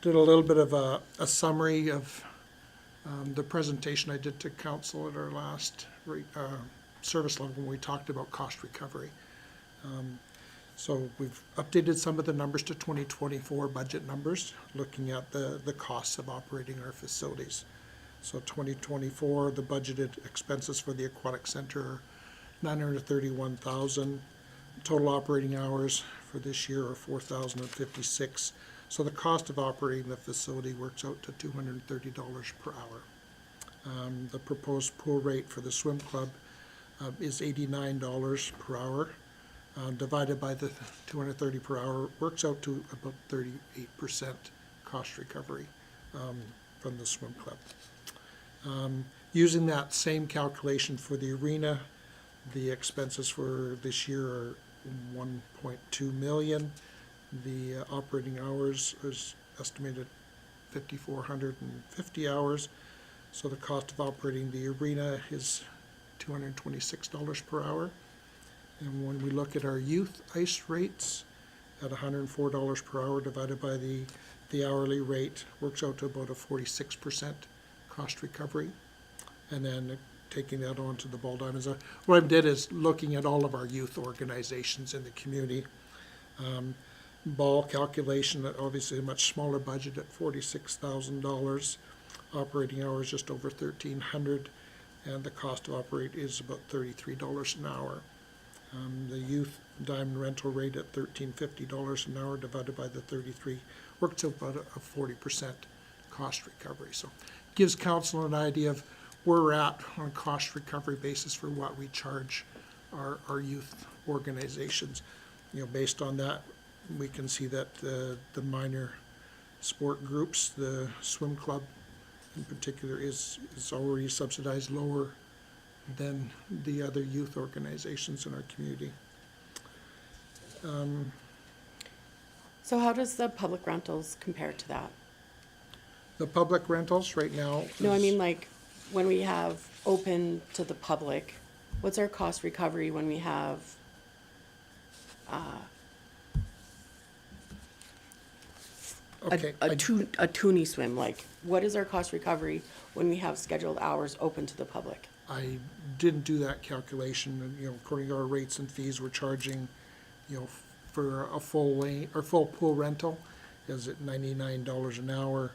did a little bit of a summary of the presentation I did to council at our last service level when we talked about cost recovery. So we've updated some of the numbers to 2024 budget numbers, looking at the costs of operating our facilities. So 2024, the budgeted expenses for the aquatic center are $931,000. Total operating hours for this year are 4,056. So the cost of operating the facility works out to $230 per hour. The proposed pool rate for the swim club is $89 per hour. Divided by the $230 per hour works out to about 38% cost recovery from the swim club. Using that same calculation for the arena, the expenses for this year are $1.2 million. The operating hours is estimated 5,450 hours. So the cost of operating the arena is $226 per hour. And when we look at our youth ice rates at $104 per hour divided by the hourly rate, works out to about a 46% cost recovery. And then taking that on to the ball diamonds. What I did is looking at all of our youth organizations in the community. Ball calculation, obviously a much smaller budget at $46,000. Operating hours just over 1,300, and the cost to operate is about $33 an hour. The youth diamond rental rate at $1,350 an hour divided by the 33 works out about a 40% cost recovery. So gives council an idea of where we're at on cost recovery basis for what we charge our youth organizations. Based on that, we can see that the minor sport groups, the swim club in particular, is already subsidized lower than the other youth organizations in our community. So how does the public rentals compare to that? The public rentals right now. No, I mean like when we have open to the public, what's our cost recovery when we have Okay, a toonie swim? Like, what is our cost recovery when we have scheduled hours open to the public? I didn't do that calculation, and, according to our rates and fees, we're charging, for a full lane, or full pool rental is at $99 an hour.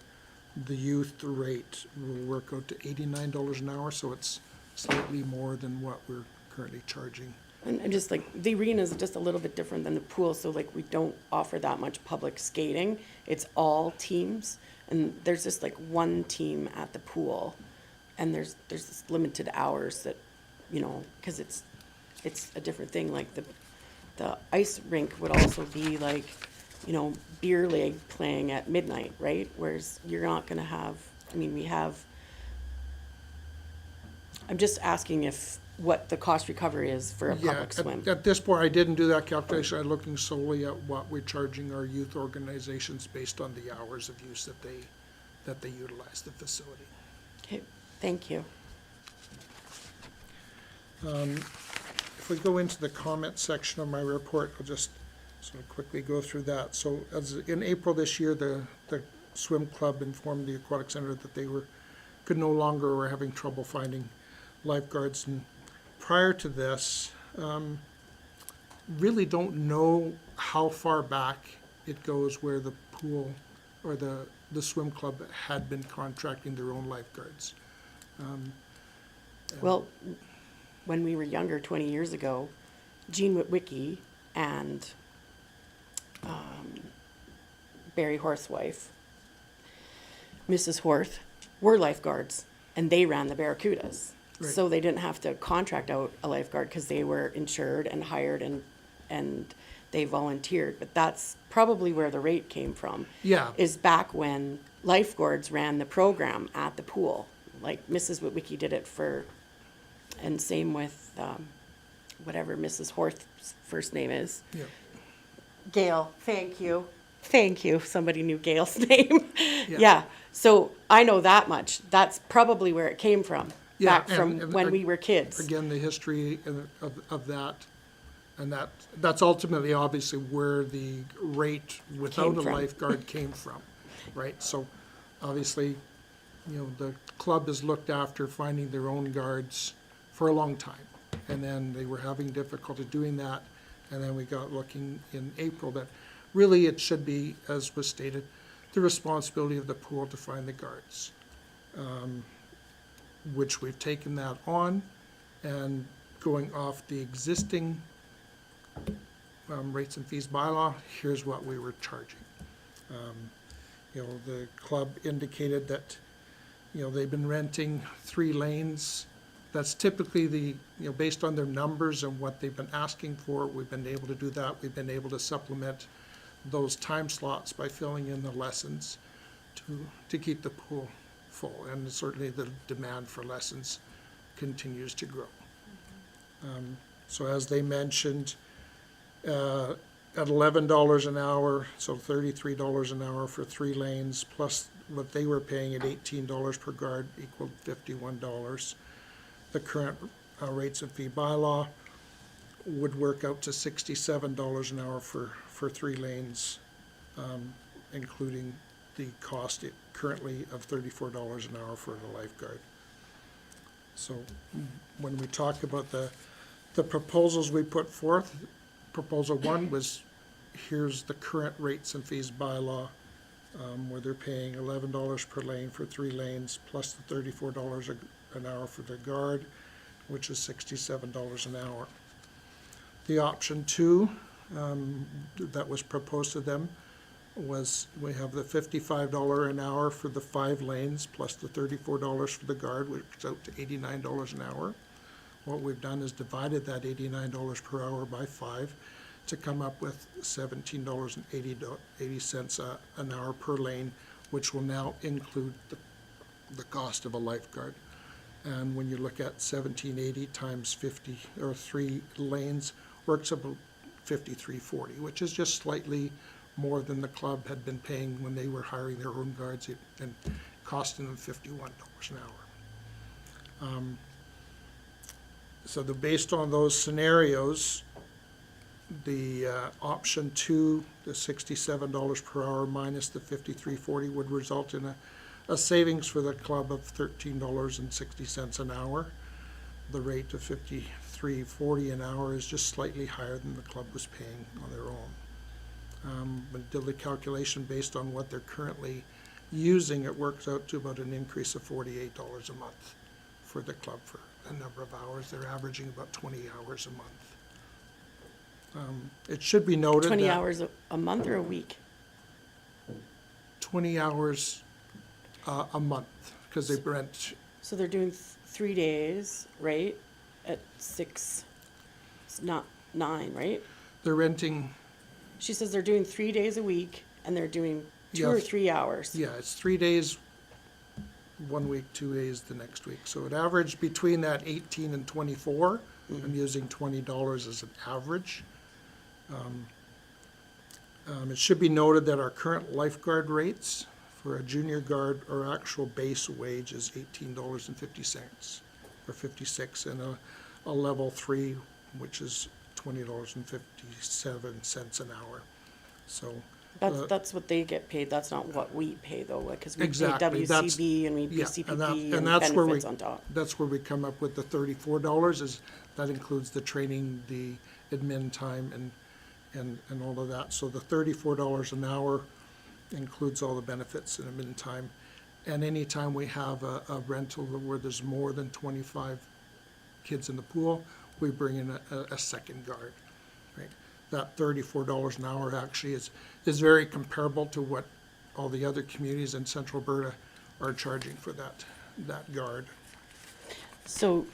The youth rate will work out to $89 an hour, so it's slightly more than what we're currently charging. And just like, the arena is just a little bit different than the pool, so like, we don't offer that much public skating. It's all teams, and there's just like one team at the pool, and there's this limited hours that, because it's a different thing. Like the ice rink would also be like, beer league playing at midnight, right? Whereas you're not gonna have, I'm just asking what the cost recovery is for a public swim. At this point, I didn't do that calculation. I'm looking solely at what we're charging our youth organizations based on the hours of use that they utilize the facility. Okay, thank you. If we go into the comment section of my report, I'll just sort of quickly go through that. So in April this year, the swim club informed the aquatic center that they were could no longer, were having trouble finding lifeguards. And prior to this, really don't know how far back it goes where the pool or the swim club had been contracting their own lifeguards. Well, when we were younger, 20 years ago, Gene Witwicky and Barry Horsewife, Mrs. Horth, were lifeguards, and they ran the Barracudas. Right. So they didn't have to contract out a lifeguard because they were insured and hired and they volunteered. But that's probably where the rate came from. Yeah. Is back when lifeguards ran the program at the pool. Like Mrs. Witwicky did it for, and same with whatever Mrs. Horth's first name is. Yeah. Gail, thank you. Thank you. Somebody knew Gail's name. Yeah. Yeah. So I know that much. That's probably where it came from. Yeah, Back from and when we were kids. Again, the history of that, and that's ultimately obviously where the rate without Came a from. lifeguard came from, right? So obviously, the club has looked after finding their own guards for a long time. And then they were having difficulty doing that. And then we got looking in April that really it should be, as was stated, the responsibility of the pool to find the guards. Which we've taken that on, and going off the existing rates and fees bylaw, here's what we were charging. The club indicated that, they've been renting 3 lanes. That's typically based on their numbers and what they've been asking for, we've been able to do that. We've been able to supplement those time slots by filling in the lessons to keep the pool full. And certainly the demand for lessons continues to grow. So as they mentioned, at $11 an hour, so $33 an hour for 3 lanes, plus what they were paying at $18 per guard equaled $51. The current rates and fee bylaw would work out to $67 an hour for 3 lanes, including the cost currently of $34 an hour for the lifeguard. So when we talk about the proposals we put forth, proposal 1 was, here's the current rates and fees bylaw, where they're paying $11 per lane for 3 lanes, plus the $34 an hour for the guard, which is $67 an hour. The option 2 that was proposed to them was, we have the $55 an hour for the 5 lanes, plus the $34 for the guard, which is out to $89 an hour. What we've done is divided that $89 per hour by 5 to come up with $17.80 an hour per lane, which will now include the cost of a lifeguard. And when you look at $17.80 times 50, or 3 lanes, works about $53.40, which is just slightly more than the club had been paying when they were hiring their own guards, and costing them $51 an hour. So based on those scenarios, the option 2, the $67 per hour minus the $53.40 would result in a savings for the club of $13.60 an hour. The rate of $53.40 an hour is just slightly higher than the club was paying on their own. But did the calculation based on what they're currently using, it works out to about an increase of $48 a month for the club for a number of hours. They're averaging about 20 hours a month. It should be noted 20 that hours a month or a week? 20 hours a month, because they rent, So they're doing 3 days, right? At 6, it's not 9, right? they're renting, She says they're doing 3 days a week and they're doing 2 Yeah. or 3 hours. yeah, it's 3 days one week, 2 days the next week. So it averaged between that 18 and 24. I'm using $20 as an average. It should be noted that our current lifeguard rates for a junior guard, our actual base wage is $18.50, or 56, and a level 3, which is $20.57 an hour. So That's what they get paid, that's not what we pay though, because we pay Exactly, that's- WCB and we Yeah, pay and that- CPP and and that's where we- benefits on top. That's where we come up with the $34, is that includes the training, the admin time, and all of that. So the $34 an hour includes all the benefits and admin time. And anytime we have a rental where there's more than 25 kids in the pool, we bring in a second guard, right? That $34 an hour actually is very comparable to what all the other communities in Central Alberta are charging for that guard. So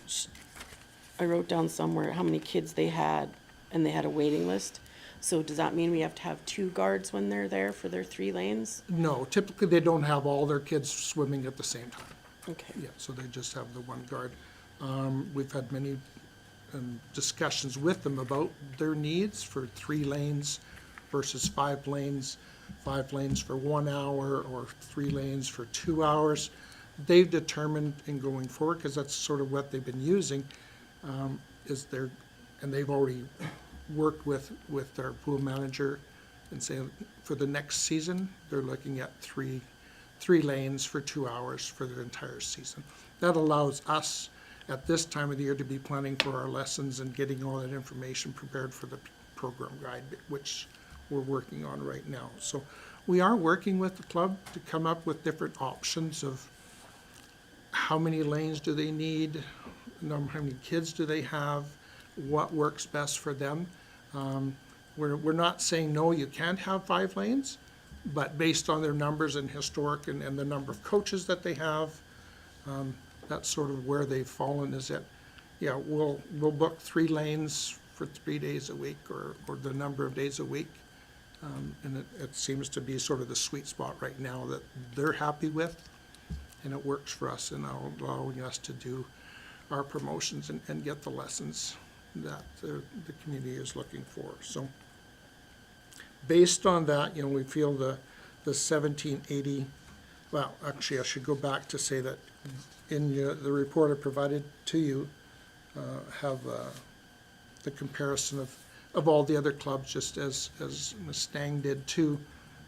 I wrote down somewhere how many kids they had, and they had a waiting list. So does that mean we have to have 2 guards when they're there for their 3 lanes? No, typically they don't have all their kids swimming at the same time. Okay. Yeah, so they just have the one guard. We've had many discussions with them about their needs for 3 lanes versus 5 lanes, 5 lanes for 1 hour or 3 lanes for 2 hours. They've determined in going forward, because that's sort of what they've been using, and they've already worked with their pool manager and saying for the next season, they're looking at 3 lanes for 2 hours for the entire season. That allows us at this time of the year to be planning for our lessons and getting all that information prepared for the program guide, which we're working on right now. So we are working with the club to come up with different options of how many lanes do they need, how many kids do they have, what works best for them. We're not saying, no, you can't have 5 lanes, but based on their numbers and historic and the number of coaches that they have, that's sort of where they've fallen, is that, yeah, we'll book 3 lanes for 3 days a week or the number of days a week. And it seems to be sort of the sweet spot right now that they're happy with, and it works for us in allowing us to do our promotions and get the lessons that the community is looking for. So based on that, we feel the 1780, well, actually, I should go back to say that in the report I provided to you, have the comparison of all the other clubs, just as Mustang did too.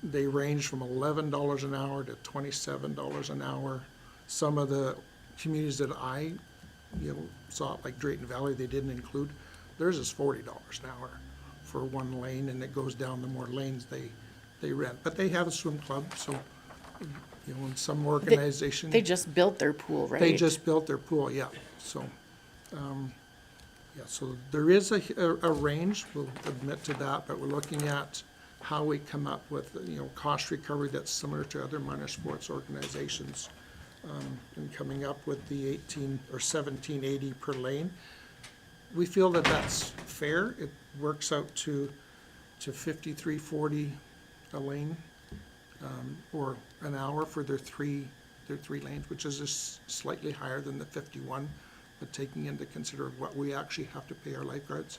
They range from $11 an hour to $27 an hour. Some of the communities that I saw, like Drayton Valley, they didn't include, theirs is $40 an hour for 1 lane, and it goes down the more lanes they rent. But they have a swim club, so, in some organization. They just built their pool, right? They just built their pool, yeah. So, so there is a range, we'll admit to that, but we're looking at how we come up with, cost recovery that's similar to other minor sports organizations, and coming up with the 18 or 1780 per lane. We feel that that's fair. It works out to $53.40 a lane, or an hour for their three lanes, which is just slightly higher than the 51, but taking into consider what we actually have to pay our lifeguards.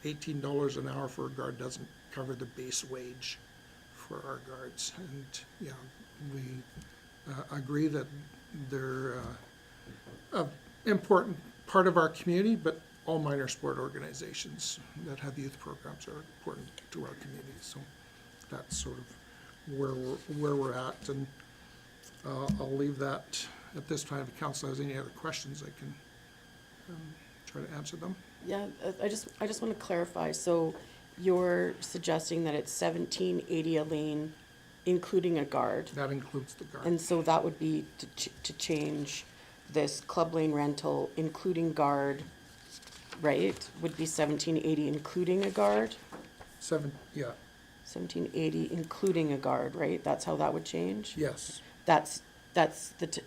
$18 an hour for a guard doesn't cover the base wage for our guards. And, we agree that they're an important part of our community, but all minor sport organizations that have youth programs are important to our community. So that's sort of where we're at, and I'll leave that at this time. If the council has any other questions, I can try to answer them. Yeah, I just want to clarify, so you're suggesting that it's $17.80 a lane, including a guard? That includes the guard. And so that would be to change this club lane rental, including guard, right? Would be $17.80 including a guard? Yeah, $17.80 including a guard, right? That's how that would change? yes. That's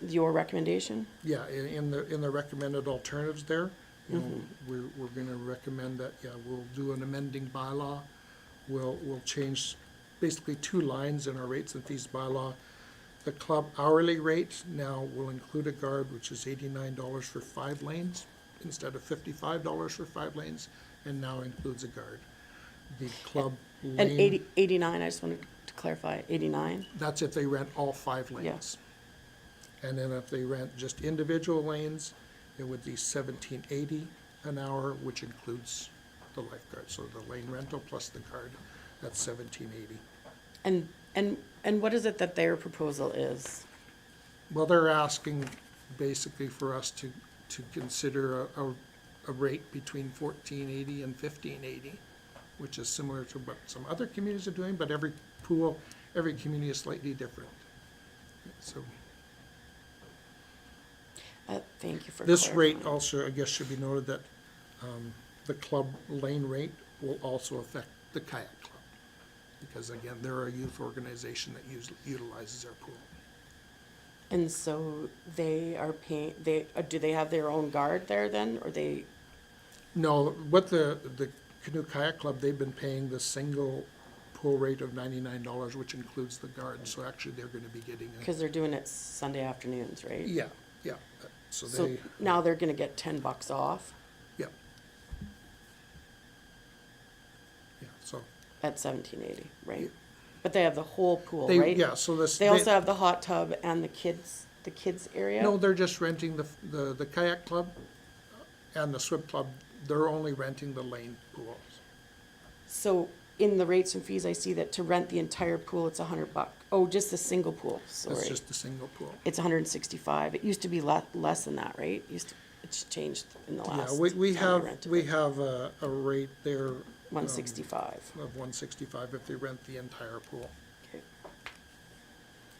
your recommendation? Yeah, in the recommended alternatives there, we're gonna recommend that, we'll do an amending bylaw. We'll change basically 2 lines in our rates and fees bylaw. The club hourly rate now will include a guard, which is $89 for 5 lanes instead of $55 for 5 lanes, and now includes a guard. The club lane. And 89, I just wanted to clarify, 89? That's if they rent all 5 lanes. And then if they rent just individual lanes, it would be $17.80 an hour, which includes the lifeguard. So the lane rental plus the guard, that's $17.80. And what is it that their proposal is? Well, they're asking basically for us to consider a rate between $14.80 and $15.80, which is similar to what some other communities are doing, but every community is slightly different. So Thank you for this rate clarifying. also, I guess, should be noted that the club lane rate will also affect the kayak club. Because again, they're a youth organization that utilizes our pool. And so they are paying, do they have their own guard there then, or they, No, what the Canoe Kayak Club, they've been paying the single pool rate of $99, which includes the guard, so actually they're gonna be getting a, because they're doing it Sunday afternoons, right? yeah, so So they, now they're gonna get $10 off yeah. Yeah, so, at $17.80, right? Yeah. But they have the whole pool, they, right? yeah, so this. They also have the hot tub and the kids area? No, they're just renting the kayak club and the swim club, they're only renting the lane pools. So in the rates and fees, I see that to rent the entire pool, it's $100. Oh, just the single pool, sorry. That's just the single pool. It's 165. It used to be less than that, right? It's changed in the Yeah, last. we time I have, rented we it. have a rate there. 165. Of 165 if they rent the entire pool. Okay.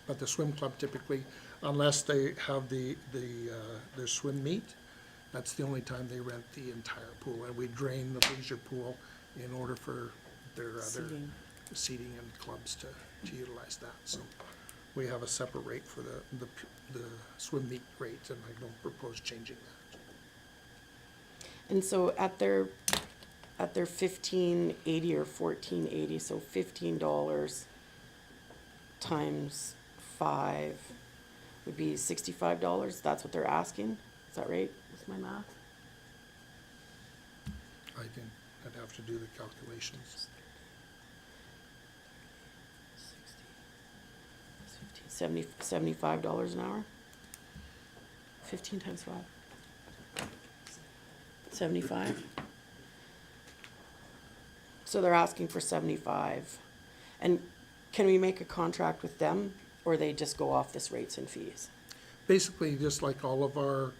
But the swim club typically, unless they have their swim meet, that's the only time they rent the entire pool. And we drain the leisure pool in order for their other Seating. seating and clubs to utilize that. So we have a separate rate for the swim meet rate, and I don't propose changing that. And so at their $15.80 or $14.80, so $15 times 5 would be $65. That's what they're asking. Is that right? Is my math? I think I'd have to do the calculations. 75 an hour? 15 times 5. 75? So they're asking for 75. And can we make a contract with them, or they just go off this rates and fees? Basically, just like all of our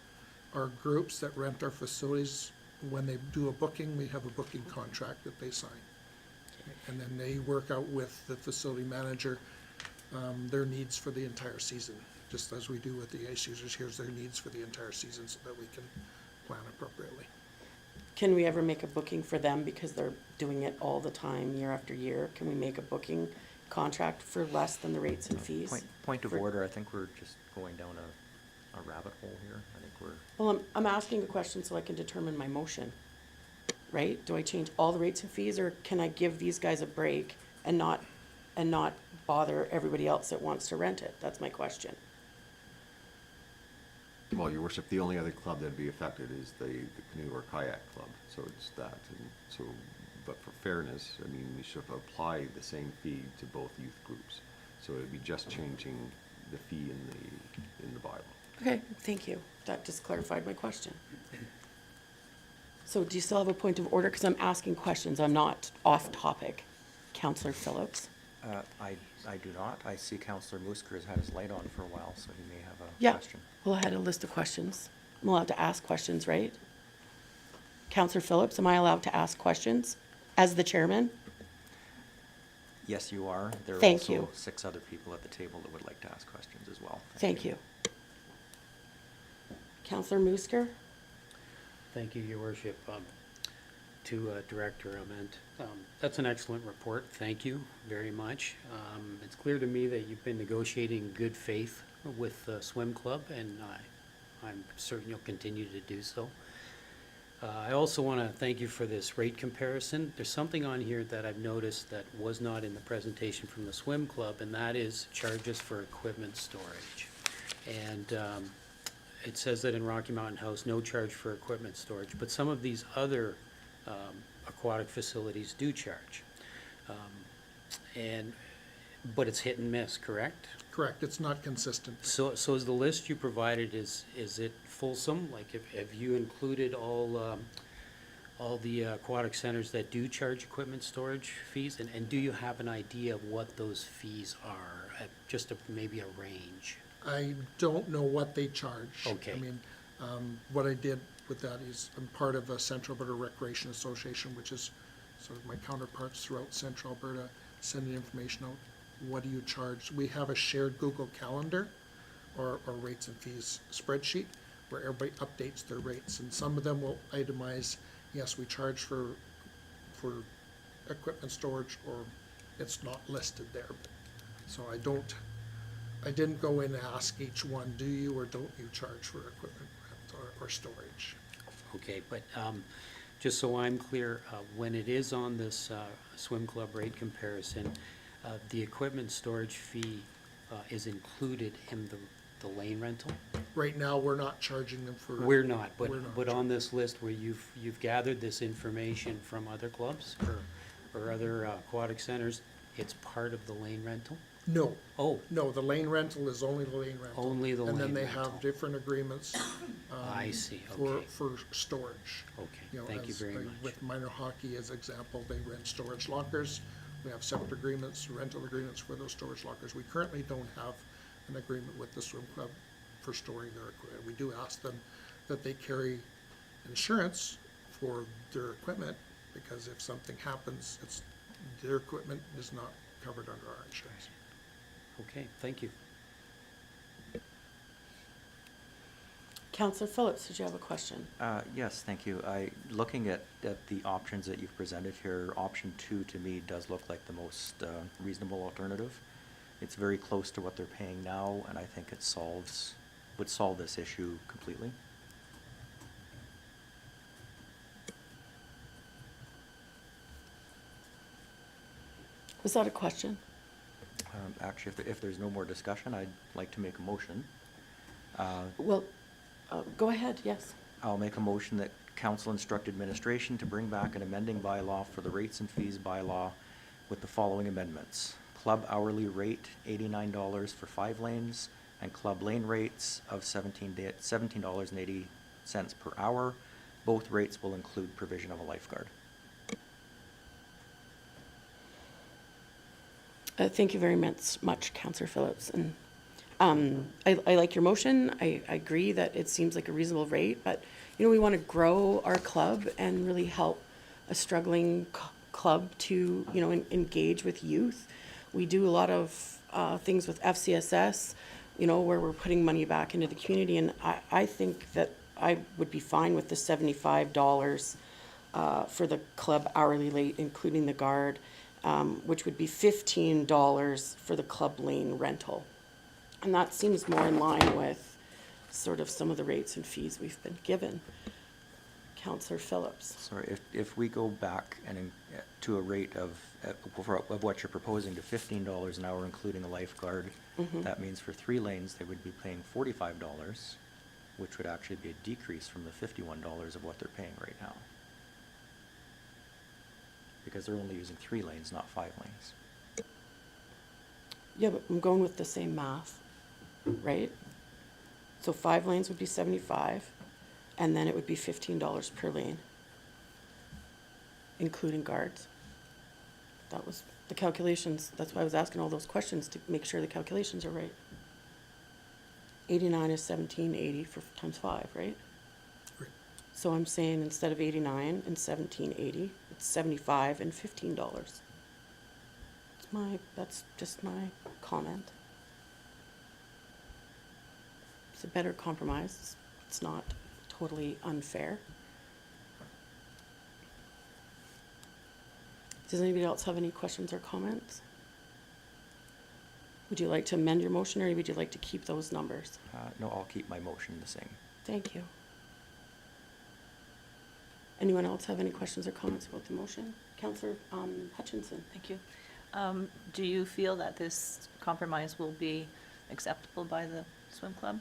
groups that rent our facilities, when they do a booking, we have a booking contract that they sign. And then they work out with the facility manager, their needs for the entire season, just as we do with the ice users. Here's their needs for the entire season so that we can plan appropriately. Can we ever make a booking for them because they're doing it all the time, year after year? Can we make a booking contract for less than the rates and fees? Point of For- order, I think we're just going down a rabbit hole here. I think we're, Well, I'm asking a question so I can determine my motion, right? Do I change all the rates and fees, or can I give these guys a break and not bother everybody else that wants to rent it? That's my question. Well, your worship, the only other club that'd be affected is the canoe or kayak club, so it's that. And so, but for fairness, I mean, we should apply the same fee to both youth groups. So it'd be just changing the fee in the Bible. Okay, thank you. That just clarified my question. So do you still have a point of order? Because I'm asking questions. I'm not off topic. Counselor Phillips? I do not. I see Counselor Musker has had his light on for a while, so he may have a Yeah. question. Well, I had a list of questions. I'm allowed to ask questions, right? Counselor Phillips, am I allowed to ask questions as the chairman? Yes, you are. There are Thank also you. 6 other people at the table that would like to ask questions as well. Thank you. Counselor Musker? Thank you, Your Worship. To Director Ament, that's an excellent report. Thank you very much. It's clear to me that you've been negotiating in good faith with the swim club, and I'm certain you'll continue to do so. I also want to thank you for this rate comparison. There's something on here that I've noticed that was not in the presentation from the swim club, and that is charges for equipment storage. And it says that in Rocky Mountain House, no charge for equipment storage, but some of these other aquatic facilities do charge. But it's hit and miss, correct? Correct, it's not consistent. So is the list you provided, is it fulsome? Like, have you included all all the aquatic centers that do charge equipment storage fees? And do you have an idea of what those fees are, just maybe a range? I don't know what they charge. Okay. I mean, what I did with that is I'm part of a Central Alberta Recreation Association, which is sort of my counterparts throughout Central Alberta, sending information out. What do you charge? We have a shared Google Calendar or rates and fees spreadsheet where everybody updates their rates, and some of them will itemize, yes, we charge for equipment storage, or it's not listed there. So I didn't go in and ask each one, do you or don't you charge for equipment rent or storage? Okay, but just so I'm clear, when it is on this swim club rate comparison, the equipment storage fee is included in the lane rental? Right now, we're not charging them for. We're not, but, We're not but on this list where you've gathered this information from other clubs or other aquatic centers, it's part of the lane rental? No, Oh, no, the lane rental is only the lane rental. Only the And then lane they rental. have different agreements. I see, For, okay. for storage. Okay, You know, thank you as, very like, much. With minor hockey as example, they rent storage lockers. We have separate agreements, rental agreements for those storage lockers. We currently don't have an agreement with the swim club for storing their equipment. We do ask them that they carry insurance for their equipment, because if something happens, their equipment is not covered under our insurance. Okay, thank you. Councillor Phillips, did you have a question? Yes, thank you. Looking at the options that you've presented here, option 2 to me does look like the most reasonable alternative. It's very close to what they're paying now, and I think it would solve this issue completely. Was that a question? Actually, if there's no more discussion, I'd like to make a motion. Well, go ahead, yes. I'll make a motion that council instruct administration to bring back an amending bylaw for the rates and fees bylaw with the following amendments. Club hourly rate, $89 for 5 lanes, and club lane rates of $17.80 per hour. Both rates will include provision of a lifeguard. Thank you very much, Councillor Phillips. And I like your motion. I agree that it seems like a reasonable rate, but, you know, we want to grow our club and really help a struggling club to, you know, engage with youth. We do a lot of things with FCSS, you know, where we're putting money back into the community, and I think that I would be fine with the $75 for the club hourly rate, including the guard, which would be $15 for the club lane rental. And that seems more in line with sort of some of the rates and fees we've been given. Councillor Phillips. Sorry, if we go back to a rate of what you're proposing to $15 an hour, including a lifeguard, that means for 3 lanes, they would be paying $45, which would actually be a decrease from the $51 of what they're paying right now. Because they're only using 3 lanes, not 5 lanes. Yeah, but I'm going with the same math, right? So 5 lanes would be 75, and then it would be $15 per lane, including guards. That was the calculations. That's why I was asking all those questions, to make sure the calculations are right. 89 is 1780 for times 5, right? Right. So I'm saying instead of 89 and 1780, it's 75 and $15. That's just my comment. It's a better compromise. It's not totally unfair. Does anybody else have any questions or comments? Would you like to amend your motion, or would you like to keep those numbers? No, I'll keep my motion the same. Thank you. Anyone else have any questions or comments about the motion? Councillor Hutchinson. Thank you. Do you feel that this compromise will be acceptable by the swim club?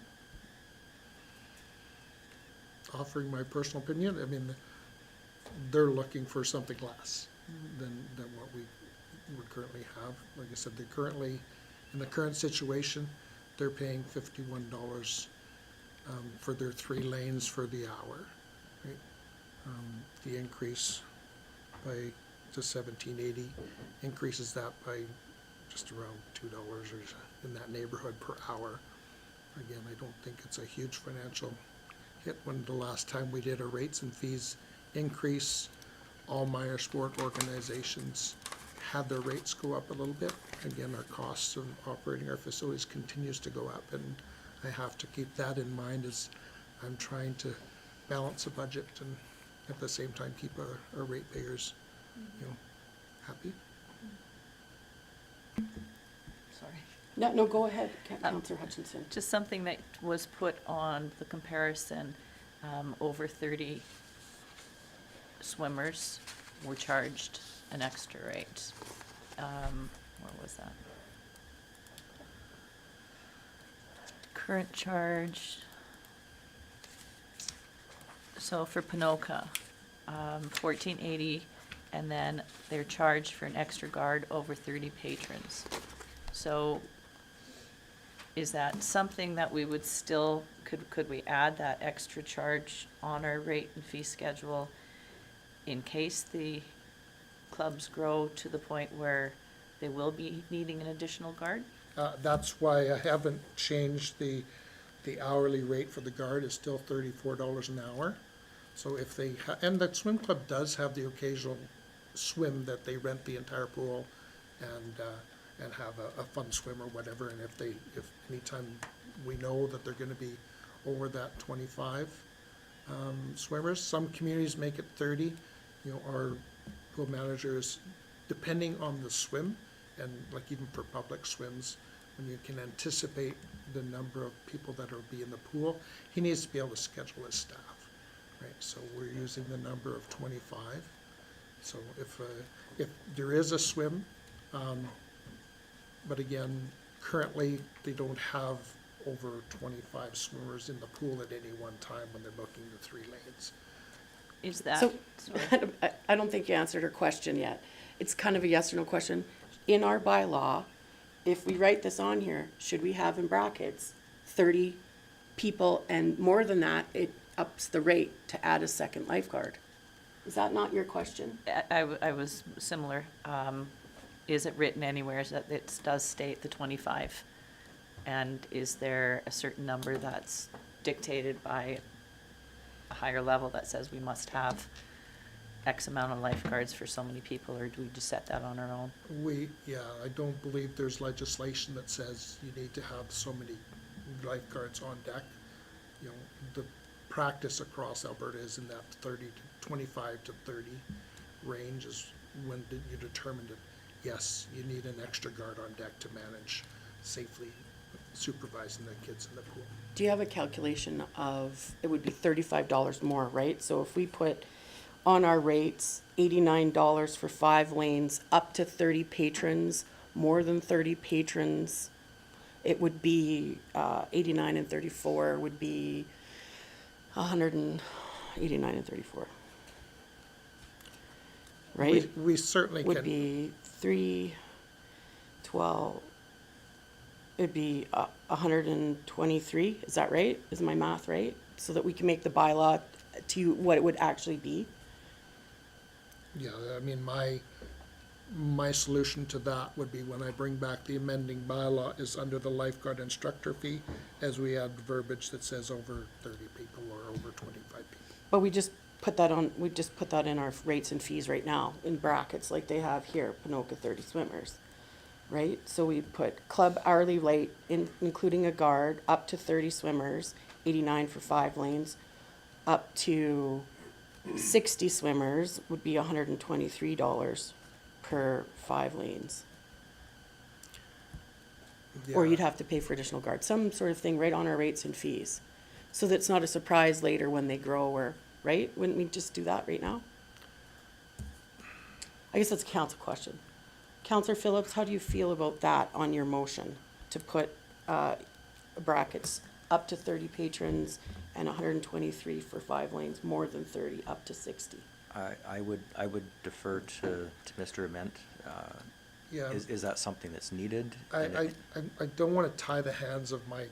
Offering my personal opinion, I mean, they're looking for something less than what we would currently have. Like I said, they're currently, in the current situation, they're paying $51 for their 3 lanes for the hour, right? The increase by to $17.80 increases that by just around $2 or in that neighborhood per hour. Again, I don't think it's a huge financial hit. When the last time we did a rates and fees increase, all Meyer sport organizations had their rates go up a little bit. Again, our costs of operating our facilities continues to go up, and I have to keep that in mind as I'm trying to balance a budget and at the same time keep our ratepayers, happy. Sorry. No, go ahead, Councillor Hutchinson. Just something that was put on the comparison, over 30 swimmers were charged an extra rate. Where was that? Current charge. So for Pinoca, 1480, and then they're charged for an extra guard over 30 patrons. So is that something that we would still, could we add that extra charge on our rate and fee schedule in case the clubs grow to the point where they will be needing an additional guard? That's why I haven't changed the hourly rate for the guard. Is still $34 an hour. So if they, and the swim club does have the occasional swim that they rent the entire pool and have a fun swim or whatever. And if anytime we know that they're gonna be over that 25 swimmers, some communities make it 30. Our pool managers, depending on the swim, and like even for public swims, when you can anticipate the number of people that will be in the pool, he needs to be able to schedule his staff, right? So we're using the number of 25. So if there is a swim, but again, currently they don't have over 25 swimmers in the pool at any one time when they're booking the 3 lanes. Is that? So, sorry. I don't think you answered her question yet. It's kind of a yes or no question. In our bylaw, if we write this on here, should we have in brackets 30 people, and more than that, it ups the rate to add a second lifeguard? Is that not your question? I was similar. Is it written anywhere that it does state the 25? And is there a certain number that's dictated by a higher level that says we must have X amount of lifeguards for so many people, or do we just set that on our own? I don't believe there's legislation that says you need to have so many lifeguards on deck. The practice across Alberta is in that 25 to 30 range is when you determine that, yes, you need an extra guard on deck to manage safely supervising the kids in the pool. Do you have a calculation of, it would be $35 more, right? So if we put on our rates, $89 for 5 lanes, up to 30 patrons, more than 30 patrons, it would be 89 and 34 would be 189 and 34. Right? We certainly Would can. be 312, it'd be 123, is that right? Is my math right? So that we can make the bylaw to what it would actually be? Yeah, I mean, my solution to that would be when I bring back the amending bylaw is under the lifeguard instructor fee, as we add verbiage that says over 30 people or over 25 people. But we just put that in our rates and fees right now, in brackets, like they have here, Pinoca 30 swimmers, right? So we put club hourly rate, including a guard, up to 30 swimmers, 89 for 5 lanes, up to 60 swimmers would be $123 per 5 lanes. Or Yeah. you'd have to pay for additional guards, some sort of thing right on our rates and fees. So that's not a surprise later when they grow, or, right? Wouldn't we just do that right now? I guess that's a council question. Councillor Phillips, how do you feel about that on your motion to put brackets up to 30 patrons and 123 for 5 lanes, more than 30, up to 60? I would defer to Mr. Ament. Yeah. Is that something that's needed? I don't want to tie the hands of my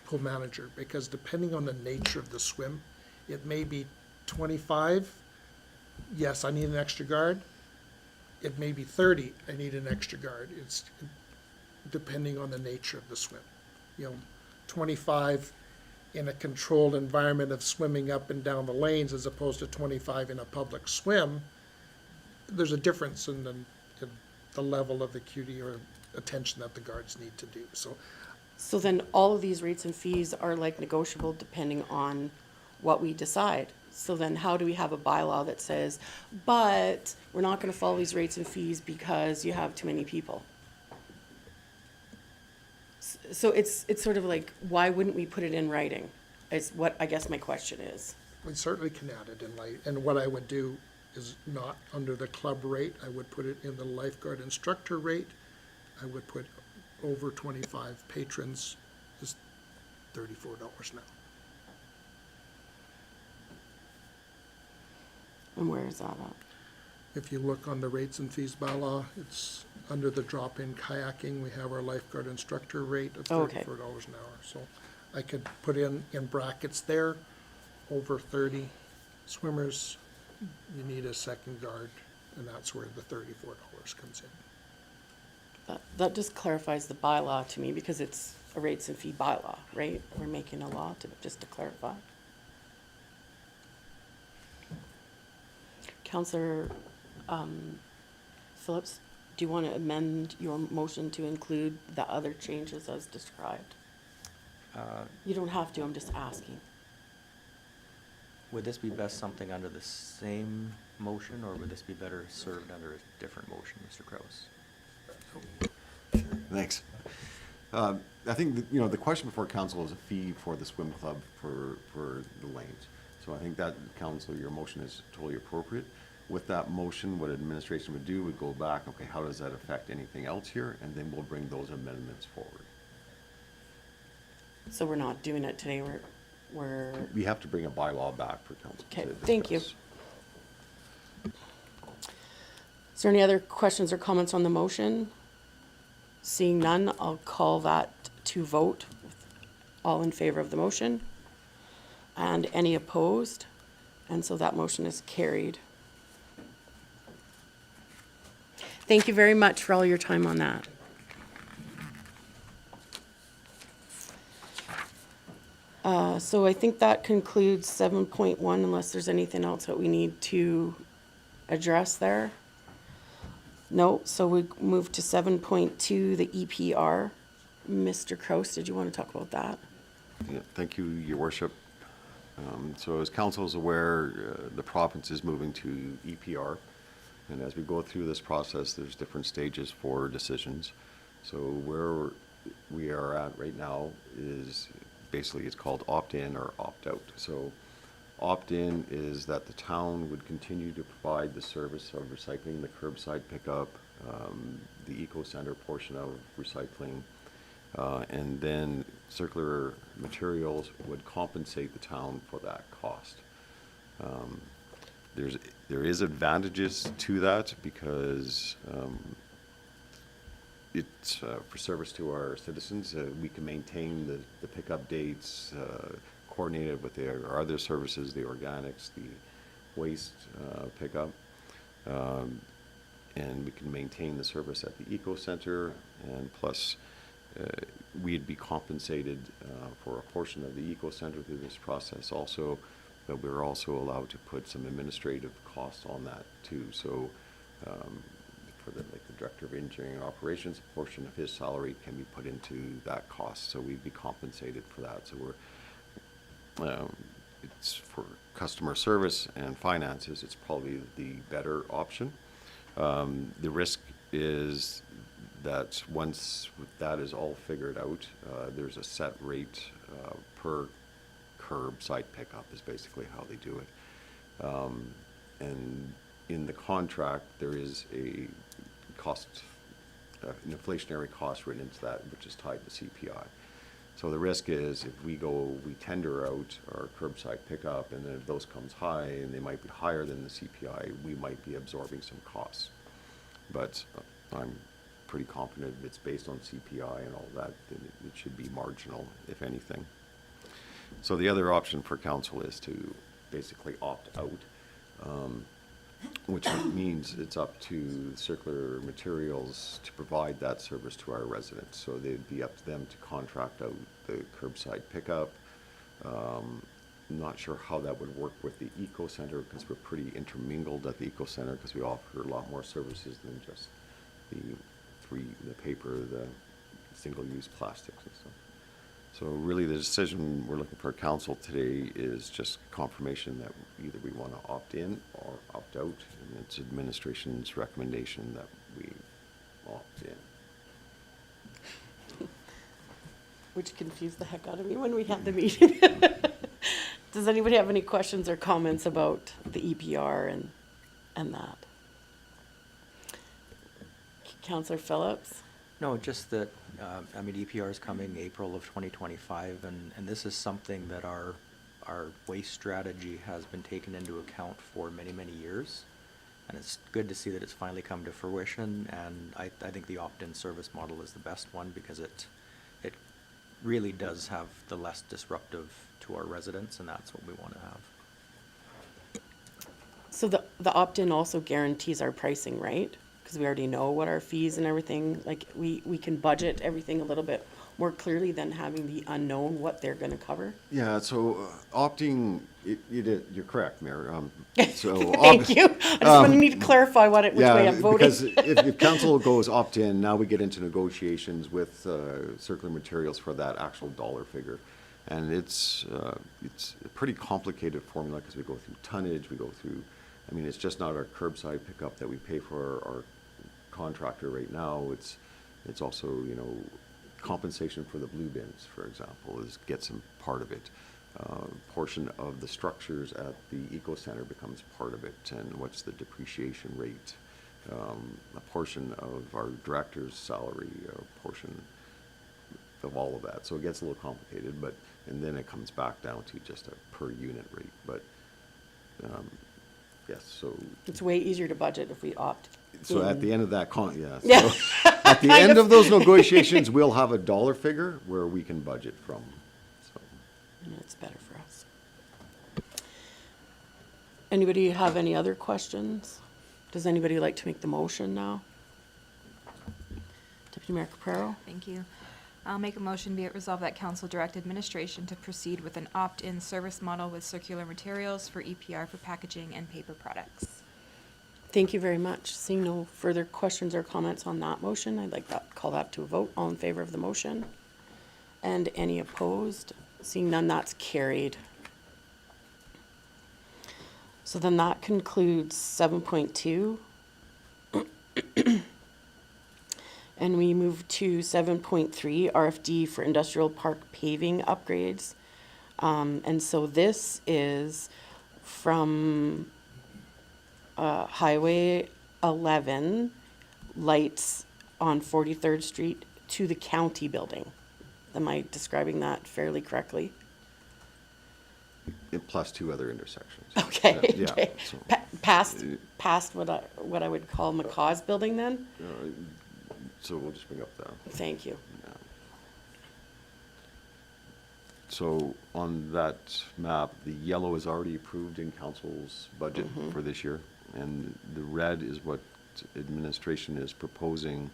pool manager, because depending on the nature of the swim, it may be 25, yes, I need an extra guard. It may be 30, I need an extra guard. It's depending on the nature of the swim. 25 in a controlled environment of swimming up and down the lanes as opposed to 25 in a public swim, there's a difference in the level of acuity or attention that the guards need to do. So then all of these rates and fees are like negotiable depending on what we decide. So then how do we have a bylaw that says, but we're not gonna follow these rates and fees because you have too many people? So it's sort of like, why wouldn't we put it in writing? Is what I guess my question is. We certainly can add it in light, and what I would do is not under the club rate, I would put it in the lifeguard instructor rate. I would put over 25 patrons is $34 now. And where is that at? If you look on the rates and fees bylaw, it's under the drop-in kayaking, we have our lifeguard instructor rate of Okay. $34 an hour. So I could put in brackets there, over 30 swimmers, you need a second guard, and that's where the $34 comes in. That just clarifies the bylaw to me because it's a rates and fee bylaw, right? We're making a law just to clarify. Counselor Phillips, do you want to amend your motion to include the other changes as described? You don't have to, I'm just asking. Would this be best something under the same motion, or would this be better served under a different motion, Mr. Kraus? Thanks. I think, the question before council is a fee for the swim club for the lanes. So I think that, council, your motion is totally appropriate. With that motion, what administration would do would go back, okay, how does that affect anything else here? And then we'll bring those amendments forward. So we're not doing it today, we're, We have to bring a bylaw back for council to Okay, discuss. thank you. Is there any other questions or comments on the motion? Seeing none, I'll call that to vote. All in favor of the motion? And any opposed? And so that motion is carried. Thank you very much for all your time on that. So I think that concludes 7.1 unless there's anything else that we need to address there. No, so we move to 7.2, the EPR. Mr. Kraus, did you want to talk about that? Yeah, thank you, your worship. So as council is aware, the province is moving to EPR. And as we go through this process, there's different stages for decisions. So where we are at right now is basically it's called opt-in or opt-out. So opt-in is that the town would continue to provide the service of recycling, the curbside pickup, the eco-center portion of recycling, and then circular materials would compensate the town for that cost. There is advantages to that because it's for service to our citizens. We can maintain the pickup dates, coordinated with our other services, the organics, the waste pickup. And we can maintain the service at the Eco Center, and plus we'd be compensated for a portion of the Eco Center through this process also, but we're also allowed to put some administrative costs on that too. So for the director of engineering and operations, a portion of his salary can be put into that cost, so we'd be compensated for that. So it's for customer service and finances, it's probably the better option. The risk is that once that is all figured out, there's a set rate per curbside pickup is basically how they do it. And in the contract, there is a cost, an inflationary cost written into that, which is tied to CPI. So the risk is if we tender out our curbside pickup, and then if those comes high, and they might be higher than the CPI, we might be absorbing some costs. But I'm pretty confident if it's based on CPI and all that, then it should be marginal, if anything. So the other option for council is to basically opt out, which means it's up to Circular Materials to provide that service to our residents. So they'd be up to them to contract out the curbside pickup. Not sure how that would work with the Eco Center, because we're pretty intermingled at the Eco Center, because we offer a lot more services than just the paper, the single-use plastics and stuff. So really, the decision we're looking for council today is just confirmation that either we want to opt in or opt out, and it's administration's recommendation that we opt in. Which confused the heck out of me when we had the meeting. Does anybody have any questions or comments about the EPR and that? Counselor Phillips? No, just that, I mean, EPR is coming April of 2025, and this is something that our waste strategy has been taken into account for many, many years. And it's good to see that it's finally come to fruition, and I think the opt-in service model is the best one, because it really does have the less disruptive to our residents, and that's what we want to have. So the opt-in also guarantees our pricing, right? Because we already know what our fees and everything, like, we can budget everything a little bit more clearly than having the unknown what they're gonna cover. Yeah, so opting, you're correct, Mayor. So Thank you. I just need to clarify which way I'm voting. Because if council goes opt-in, now we get into negotiations with Circular Materials for that actual dollar figure. And it's a pretty complicated formula, because we go through tonnage, we go through, I mean, it's just not our curbside pickup that we pay for our contractor right now. It's also, you know, compensation for the blue bins, for example, gets some part of it. Portion of the structures at the Eco Center becomes part of it, and what's the depreciation rate? A portion of our director's salary, a portion of all of that. So it gets a little complicated, and then it comes back down to just a per unit rate. But yes, so. It's way easier to budget if we opt So in. at the end of that, Yeah. so at the end of those negotiations, we'll have a dollar figure where we can budget from. So. And it's better for us. Anybody have any other questions? Does anybody like to make the motion now? Deputy Mayor Caprero? Thank you. I'll make a motion, be it resolved that council direct administration to proceed with an opt-in service model with Circular Materials for EPR for packaging and paper products. Thank you very much. Seeing no further questions or comments on that motion, I'd like to call that to a vote. All in favor of the motion? And any opposed? Seeing none, that's carried. So then that concludes 7.2. And we move to 7.3, RFD for industrial park paving upgrades. And so this is from Highway 11, lights on 43rd Street to the county building. Am I describing that fairly correctly? Plus two other intersections. Okay. Yeah, Okay. so, Past what I would call McCaw's building then? so we'll just bring up the. Thank you. Yeah. So on that map, the yellow is already approved in council's budget for this year, and the red is what administration is proposing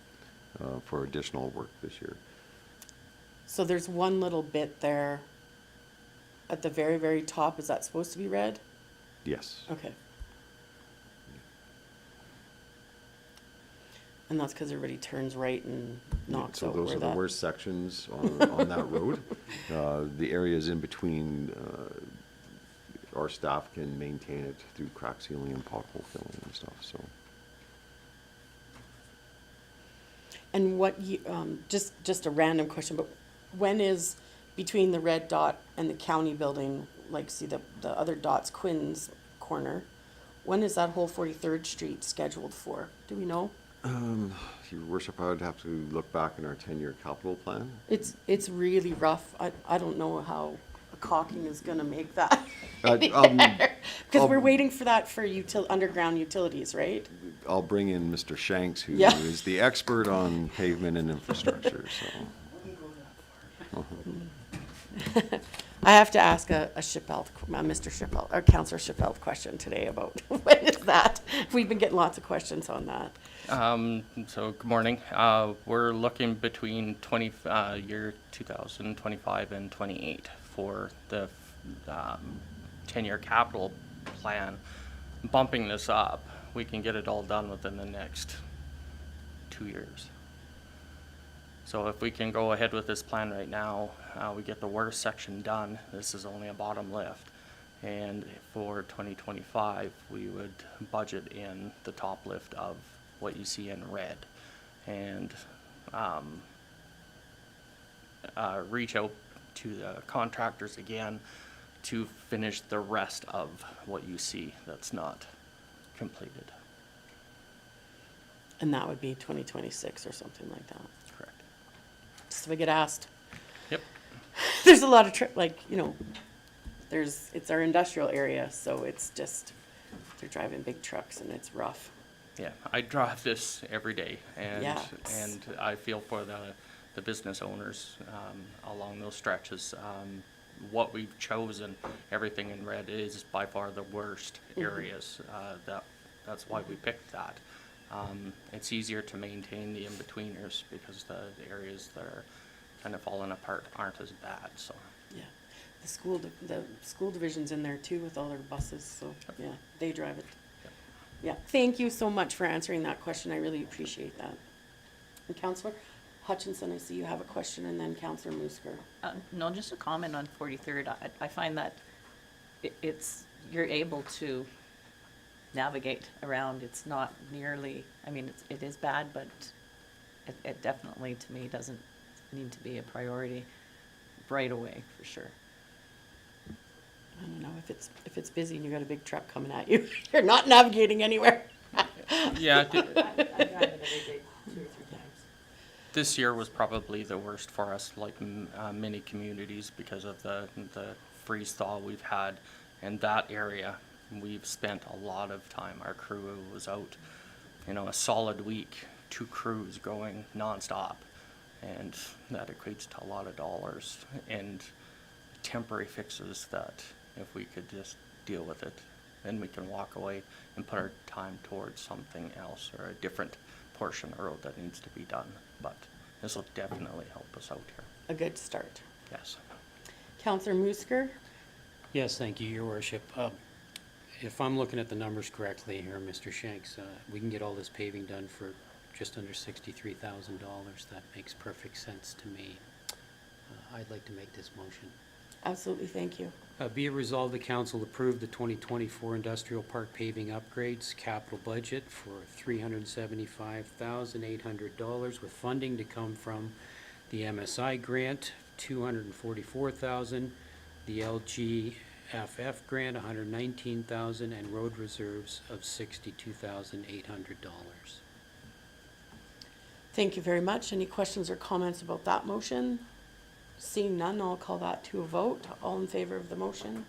for additional work this year. So there's one little bit there at the very, very top. Is that supposed to be red? Yes. Okay. And that's because everybody turns right and knocks So out those where are the that. worst sections on that road. The areas in between, our staff can maintain it through crack sealing and pothole filling and stuff, so. And just a random question, but when is between the red dot and the county building, like see the other dot's Quinn's corner, when is that whole 43rd Street scheduled for? Do we know? Your worship, I would have to look back in our 10-year capital plan. It's really rough. I don't know how caulking is gonna make that. Because we're waiting for that for underground utilities, right? I'll bring in Mr. Shanks, who Yeah. is the expert on pavement and infrastructure, so. I have to ask a Mr. Schippel, or Councillor Schippel question today about when is that? We've been getting lots of questions on that. So good morning. We're looking between year 2025 and 28 for the 10-year capital plan. Bumping this up, we can get it all done within the next 2 years. So if we can go ahead with this plan right now, we get the worst section done. This is only a bottom lift. And for 2025, we would budget in the top lift of what you see in red. And reach out to the contractors again to finish the rest of what you see that's not completed. And that would be 2026 or something like that. Correct. Just if I get asked. Yep. There's a lot of, it's our industrial area, so it's just, they're driving big trucks and it's rough. Yeah, I drive this every day, and Yeah. and I feel for the business owners along those stretches. What we've chosen, everything in red, is by far the worst areas. That's why we picked that. It's easier to maintain the in-betweeners because the areas that are kind of falling apart aren't as bad. So Yeah. The school division's in there too with all their buses, so yeah, they drive it. Yep. Yeah, thank you so much for answering that question. I really appreciate that. And Councillor Hutchinson, I see you have a question, and then Councillor Musker. No, just a comment on 43rd. I find that you're able to navigate around. It's not nearly, I mean, it is bad, but it definitely, to me, doesn't need to be a priority right away, for sure. I don't know, if it's busy and you got a big truck coming at you, you're not navigating anywhere. yeah, this year was probably the worst for us, like many communities, because of the freeze thaw we've had in that area. We've spent a lot of time. Our crew was out, a solid week, 2 crews going nonstop, and that equates to a lot of dollars and temporary fixes that if we could just deal with it, then we can walk away and put our time towards something else or a different portion of the road that needs to be done. But this will definitely help us out here. A good start. Yes. Councillor Musker? Yes, thank you, Your Worship. If I'm looking at the numbers correctly here, Mr. Shanks, we can get all this paving done for just under $63,000. That makes perfect sense to me. I'd like to make this motion. Absolutely, thank you. Be it resolved, the council approved the 2024 industrial park paving upgrades capital budget for $375,800 with funding to come from the MSI grant, $244,000, the LGFF grant, $119,000, and road reserves of $62,800. Thank you very much. Any questions or comments about that motion? Seeing none, I'll call that to a vote. All in favor of the motion?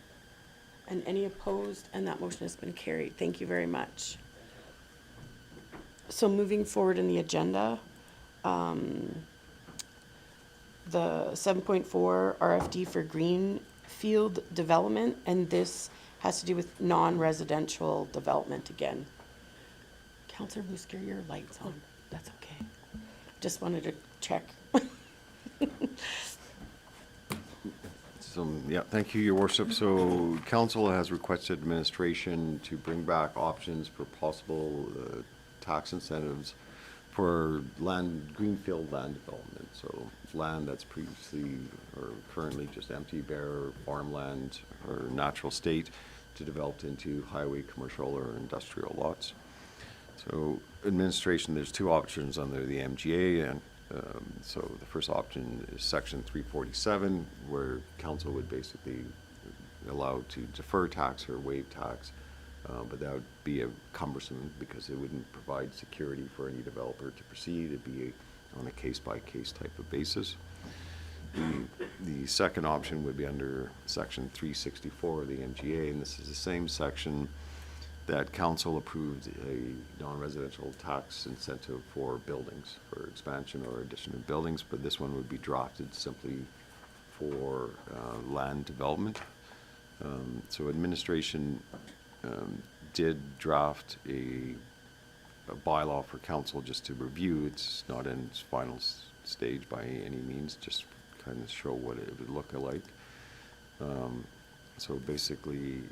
And any opposed? And that motion has been carried. Thank you very much. So moving forward in the agenda, the 7.4 RFD for Greenfield development, and this has to do with non-residential development again. Councillor Musker, your light's on. That's okay. Just wanted to check. So, yeah, thank you, Your Worship. So council has requested administration to bring back options for possible tax incentives for greenfield land development. So land that's previously or currently just empty, bare farmland or natural state to develop into highway, commercial, or industrial lots. So administration, there's 2 options under the MGA, and so the first option is section 347, where council would basically allow to defer tax or waive tax, but that would be cumbersome because it wouldn't provide security for any developer to proceed. It'd be on a case-by-case type of basis. The second option would be under section 364 of the MGA, and this is the same section that council approved a non-residential tax incentive for buildings, for expansion or addition of buildings, but this one would be drafted simply for land development. So administration did draft a bylaw for council just to review. It's not in its final stage by any means, just kind of show what it would look like. So basically,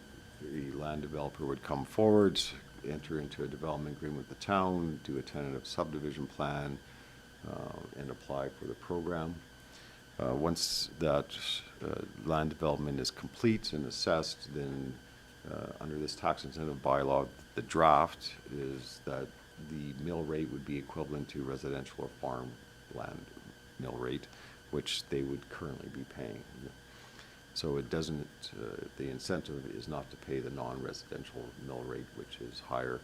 the land developer would come forward, enter into a development agreement with the town, do a tentative subdivision plan, and apply for the program. Once that land development is complete and assessed, then under this tax incentive bylaw, the draft is that the mill rate would be equivalent to residential or farm land mill rate, which they would currently be paying. So it doesn't, the incentive is not to pay the non-residential mill rate, which is higher,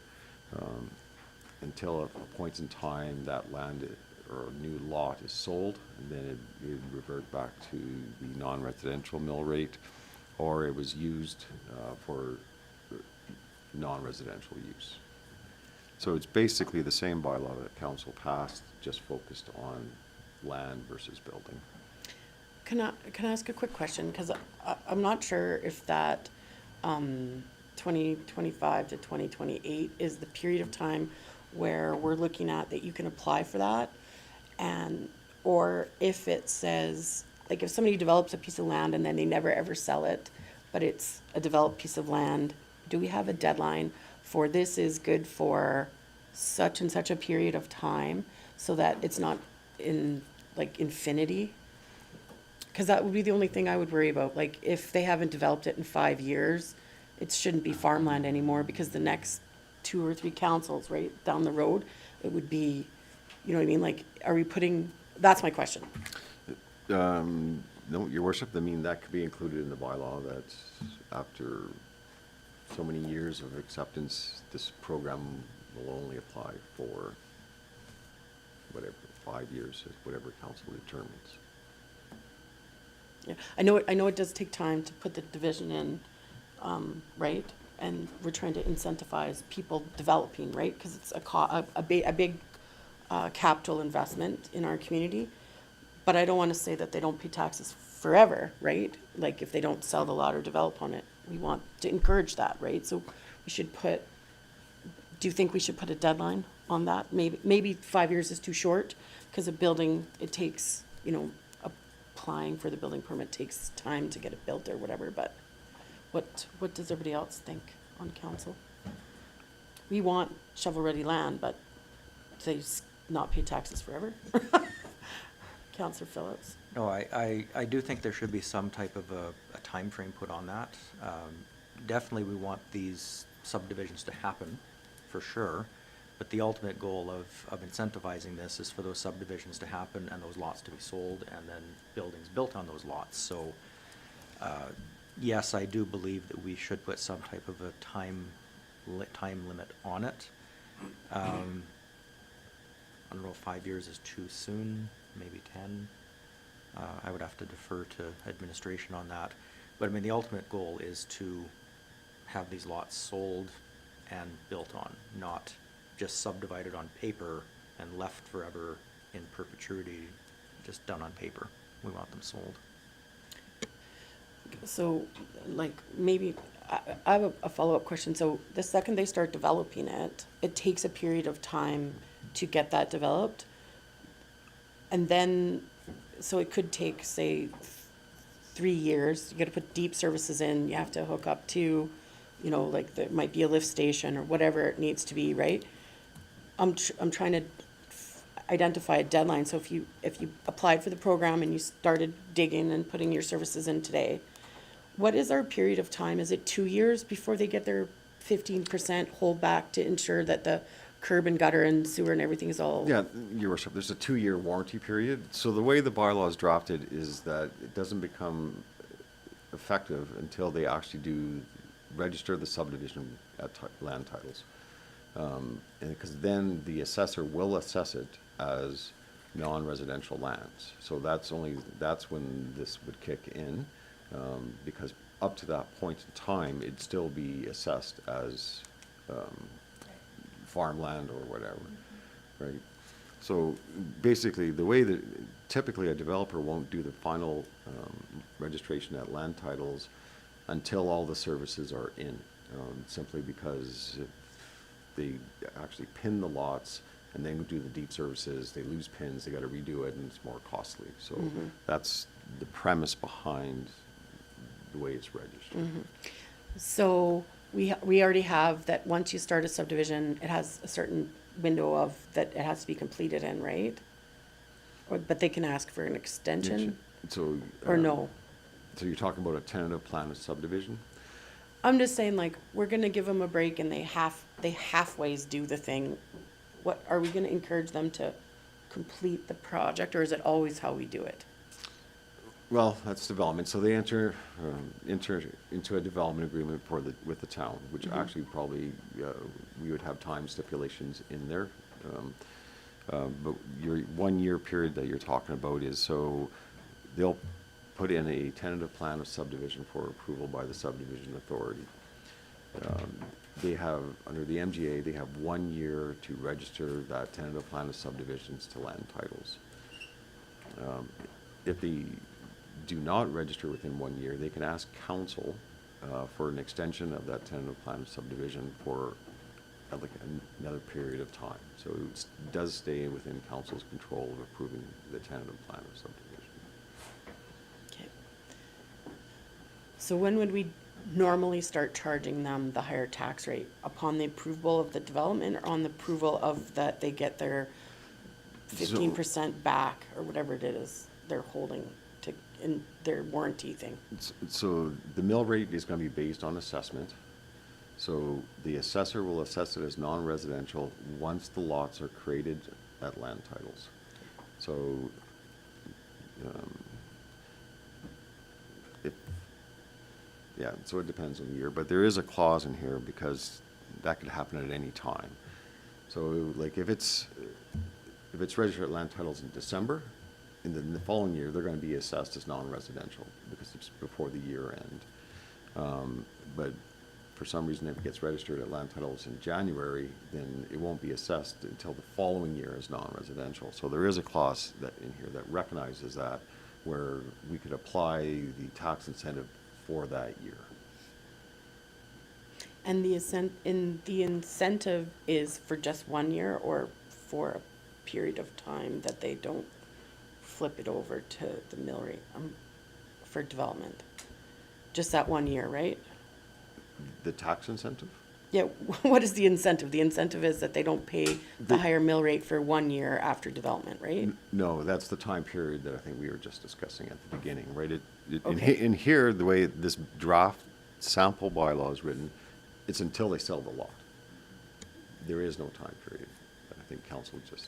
until a point in time that land or a new lot is sold, and then it would revert back to the non-residential mill rate, or it was used for non-residential use. So it's basically the same bylaw that council passed, just focused on land versus building. Can I ask a quick question? Because I'm not sure if that 2025 to 2028 is the period of time where we're looking at that you can apply for that, and or if it says, like, if somebody develops a piece of land and then they never ever sell it, but it's a developed piece of land, do we have a deadline for this is good for such and such a period of time, so that it's not in like infinity? Because that would be the only thing I would worry about. Like, if they haven't developed it in 5 years, it shouldn't be farmland anymore, because the next 2 or 3 councils right down the road, it would be, you know what I mean? Like, are we putting, that's my question. No, your worship, I mean, that could be included in the bylaw, that after so many years of acceptance, this program will only apply for whatever, 5 years, whatever council determines. Yeah, I know it does take time to put the division in, right? And we're trying to incentivize people developing, right? Because it's a big capital investment in our community. But I don't want to say that they don't pay taxes forever, right? Like, if they don't sell the lot or develop on it, we want to encourage that, right? So we should put, do you think we should put a deadline on that? Maybe 5 years is too short, because a building, it takes, you know, applying for the building permit takes time to get it built or whatever, but what does everybody else think on council? We want shovel-ready land, but they not pay taxes forever? Councillor Phillips? No, I do think there should be some type of a timeframe put on that. Definitely we want these subdivisions to happen, for sure, but the ultimate goal of incentivizing this is for those subdivisions to happen and those lots to be sold and then buildings built on those lots. So, yes, I do believe that we should put some type of a time limit on it. I don't know if 5 years is too soon, maybe 10. I would have to defer to administration on that. But I mean, the ultimate goal is to have these lots sold and built on, not just subdivided on paper and left forever in perpetuity, just done on paper. We want them sold. So, like, maybe, I have a follow-up question. So the second they start developing it, it takes a period of time to get that developed. And then, so it could take, say, 3 years. You gotta put deep services in, you have to hook up to, you know, like, there might be a lift station or whatever it needs to be, right? I'm trying to identify a deadline. So if you applied for the program and you started digging and putting your services in today, what is our period of time? Is it 2 years before they get their 15% holdback to ensure that the curb and gutter and sewer and everything is all? Yeah, your worship, there's a 2-year warranty period. So the way the bylaw is drafted is that it doesn't become effective until they actually do register the subdivision at land titles. And because then the assessor will assess it as non-residential lands. So that's when this would kick in, because up to that point in time, it'd still be assessed as farmland or whatever, right? So basically, the way that typically a developer won't do the final registration at land titles until all the services are in, simply because if they actually pin the lots and then do the deep services, they lose pins, they got to redo it, and it's more costly. So that's the premise behind the way it's registered. So we already have that once you start a subdivision, it has a certain window of that it has to be completed in, right? Or, but they can ask for an extension So. or no? So you're talking about a tentative plan of subdivision? I'm just saying, like, we're gonna give them a break and they halfways do the thing. What, are we gonna encourage them to complete the project, or is it always how we do it? Well, that's development. So they enter into a development agreement with the town, which actually probably, we would have time stipulations in there. But your 1 year period that you're talking about is, so they'll put in a tentative plan of subdivision for approval by the subdivision authority. They have, under the MGA, they have 1 year to register that tentative plan of subdivisions to land titles. If they do not register within 1 year, they can ask council for an extension of that tentative plan of subdivision for like another period of time. So it does stay within council's control of approving the tentative plan of subdivision. Okay. So when would we normally start charging them the higher tax rate? Upon the approval of the development, or on the approval of that they get their 15% back, or whatever it is they're holding to, in their warranty thing? So the mill rate is going to be based on assessment. So the assessor will assess it as non-residential once the lots are created at land titles. So so it depends on the year, but there is a clause in here because that could happen at any time. So like if it's registered at land titles in December, and then the following year, they're going to be assessed as non-residential because it's before the year end. But for some reason, if it gets registered at land titles in January, then it won't be assessed until the following year as non-residential. So there is a clause that in here that recognizes that, where we could apply the tax incentive for that year. And the incentive is for just 1 year, or for a period of time that they don't flip it over to the mill rate for development? Just that 1 year, right? The tax incentive? Yeah, what is the incentive? The incentive is that they don't pay the higher mill rate for 1 year after development, right? No, that's the time period that I think we were just discussing at the beginning, right? Okay. In here, the way this draft sample bylaw is written, it's until they sell the lot. There is no time period. I think council just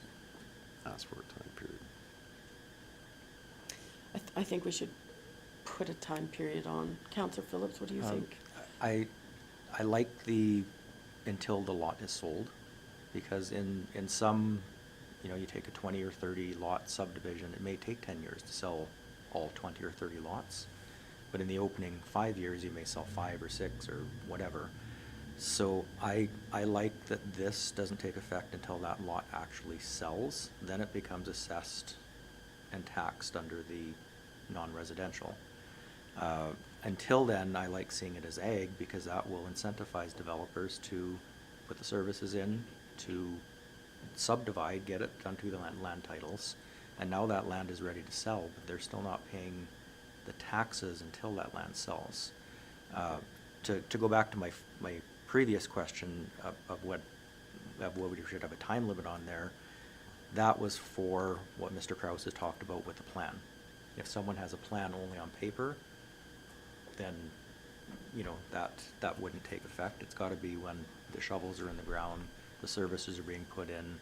asked for a time period. I think we should put a time period on. Councillor Phillips, what do you think? I like the until the lot is sold, because in some, you take a 20 or 30 lot subdivision, it may take 10 years to sell all 20 or 30 lots. But in the opening 5 years, you may sell 5 or 6 or whatever. So I like that this doesn't take effect until that lot actually sells. Then it becomes assessed and taxed under the non-residential. Until then, I like seeing it as ag, because that will incentivize developers to put the services in, to subdivide, get it onto the land titles, and now that land is ready to sell, but they're still not paying the taxes until that land sells. To go back to my previous question of what we should have a time limit on there, that was for what Mr. Kraus has talked about with the plan. If someone has a plan only on paper, then, that wouldn't take effect. It's gotta be when the shovels are in the ground, the services are being put in,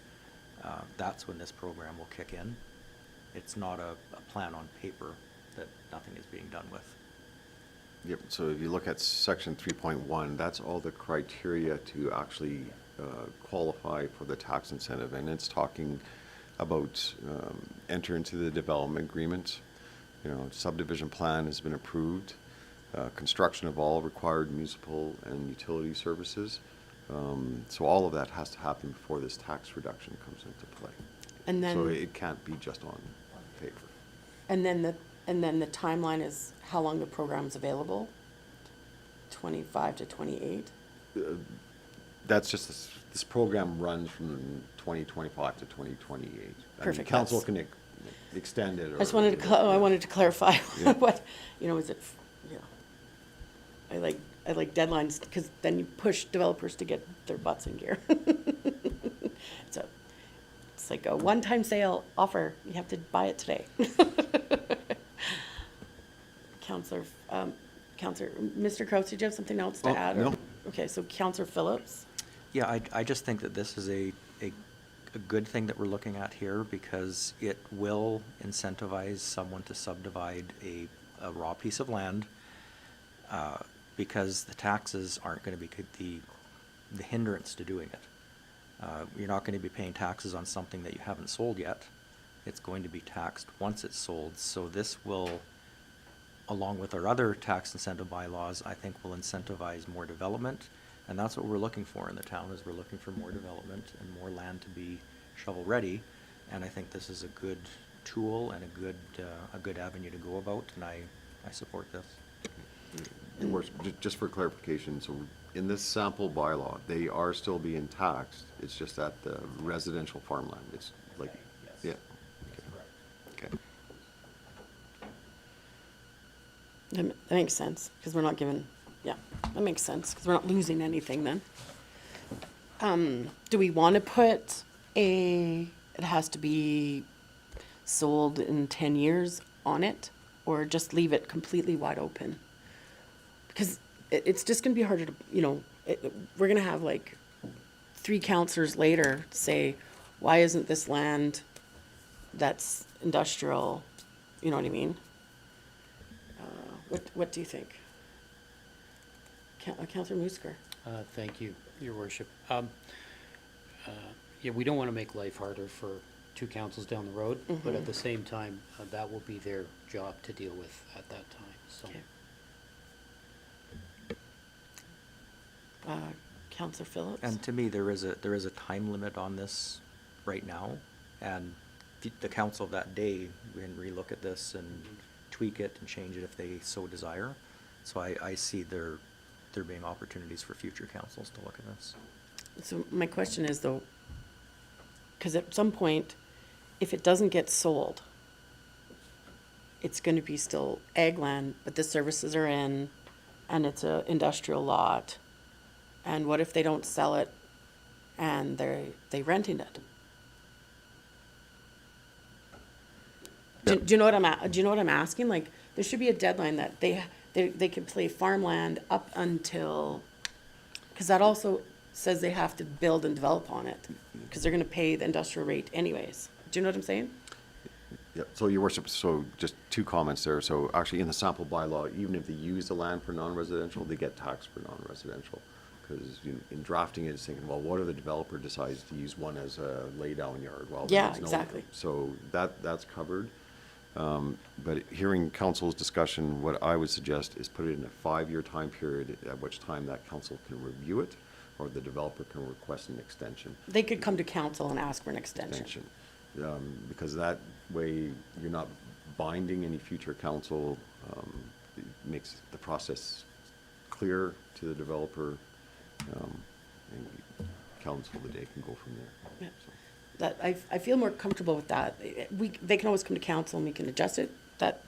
that's when this program will kick in. It's not a plan on paper that nothing is being done with. Yep, so if you look at section 3.1, that's all the criteria to actually qualify for the tax incentive, and it's talking about enter into the development agreement. Subdivision plan has been approved, construction of all required municipal and utility services. So all of that has to happen before this tax reduction comes into play. And then. So it can't be just on paper. And then the timeline is how long the program's available? 25 to 28? That's just, this program runs from 2025 to 2028. I mean, Perfect, council that's- can extend it or. I just wanted to, I wanted to clarify Yeah. what, is it, I like deadlines, because then you push developers to get their butts in gear. It's like a one-time sale offer, you have to buy it today. Counselor, Mr. Kraus, did you have something else to Oh, add? or- no. Okay, so Counselor Phillips? Yeah, I just think that this is a good thing that we're looking at here, because it will incentivize someone to subdivide a raw piece of land, because the taxes aren't gonna be the hindrance to doing it. You're not gonna be paying taxes on something that you haven't sold yet. It's going to be taxed once it's sold, so this will, along with our other tax incentive bylaws, I think will incentivize more development. And that's what we're looking for in the town, is we're looking for more development and more land to be shovel-ready. And I think this is a good tool and a good avenue to go about, and I support this. Your worship, just for clarification, so in this sample bylaw, they are still being taxed, it's just at the residential farmland, it's like, yeah. Okay. Okay. That makes sense, because we're not giving, yeah, that makes sense, because we're not losing anything then. Do we want to put it has to be sold in 10 years on it, or just leave it completely wide open? Because it's just going to be harder to, we're going to have like 3 counselors later say, why isn't this land that's industrial, you know what I mean? What do you think? Counselor Musker? Thank you, Your Worship. Yeah, we don't want to make life harder for 2 councils down the road, but at the same time, that will be their job to deal with at that time, so. Okay. Counselor Phillips? And to me, there is a time limit on this right now, and the council of that day can relook at this and tweak it and change it if they so desire. So I see there being opportunities for future councils to look at this. So my question is though, because at some point, if it doesn't get sold, it's going to be still ag land, but the services are in, and it's a industrial lot. And what if they don't sell it and they renting it? Do you know what I'm asking? Like, there should be a deadline that they can play farmland up until, because that also says they have to build and develop on it, because they're going to pay the industrial rate anyways. Do you know what I'm saying? Yeah, so Your Worship, so just 2 comments there. So actually in the sample bylaw, even if they use the land for non-residential, they get taxed for non-residential. Because in drafting it, it's thinking, well, what if the developer decides to use one as a lay-down yard? Well, Yeah, there's no- exactly. So that's covered. But hearing council's discussion, what I would suggest is put it in a 5-year time period, at which time that council can review it, or the developer can request an extension. They could come to council and ask for an extension. Because that way you're not binding any future council, it makes the process clear to the developer, and council the day can go from there. Yeah. So, That, I feel more comfortable with that. They can always come to council and we can adjust it, but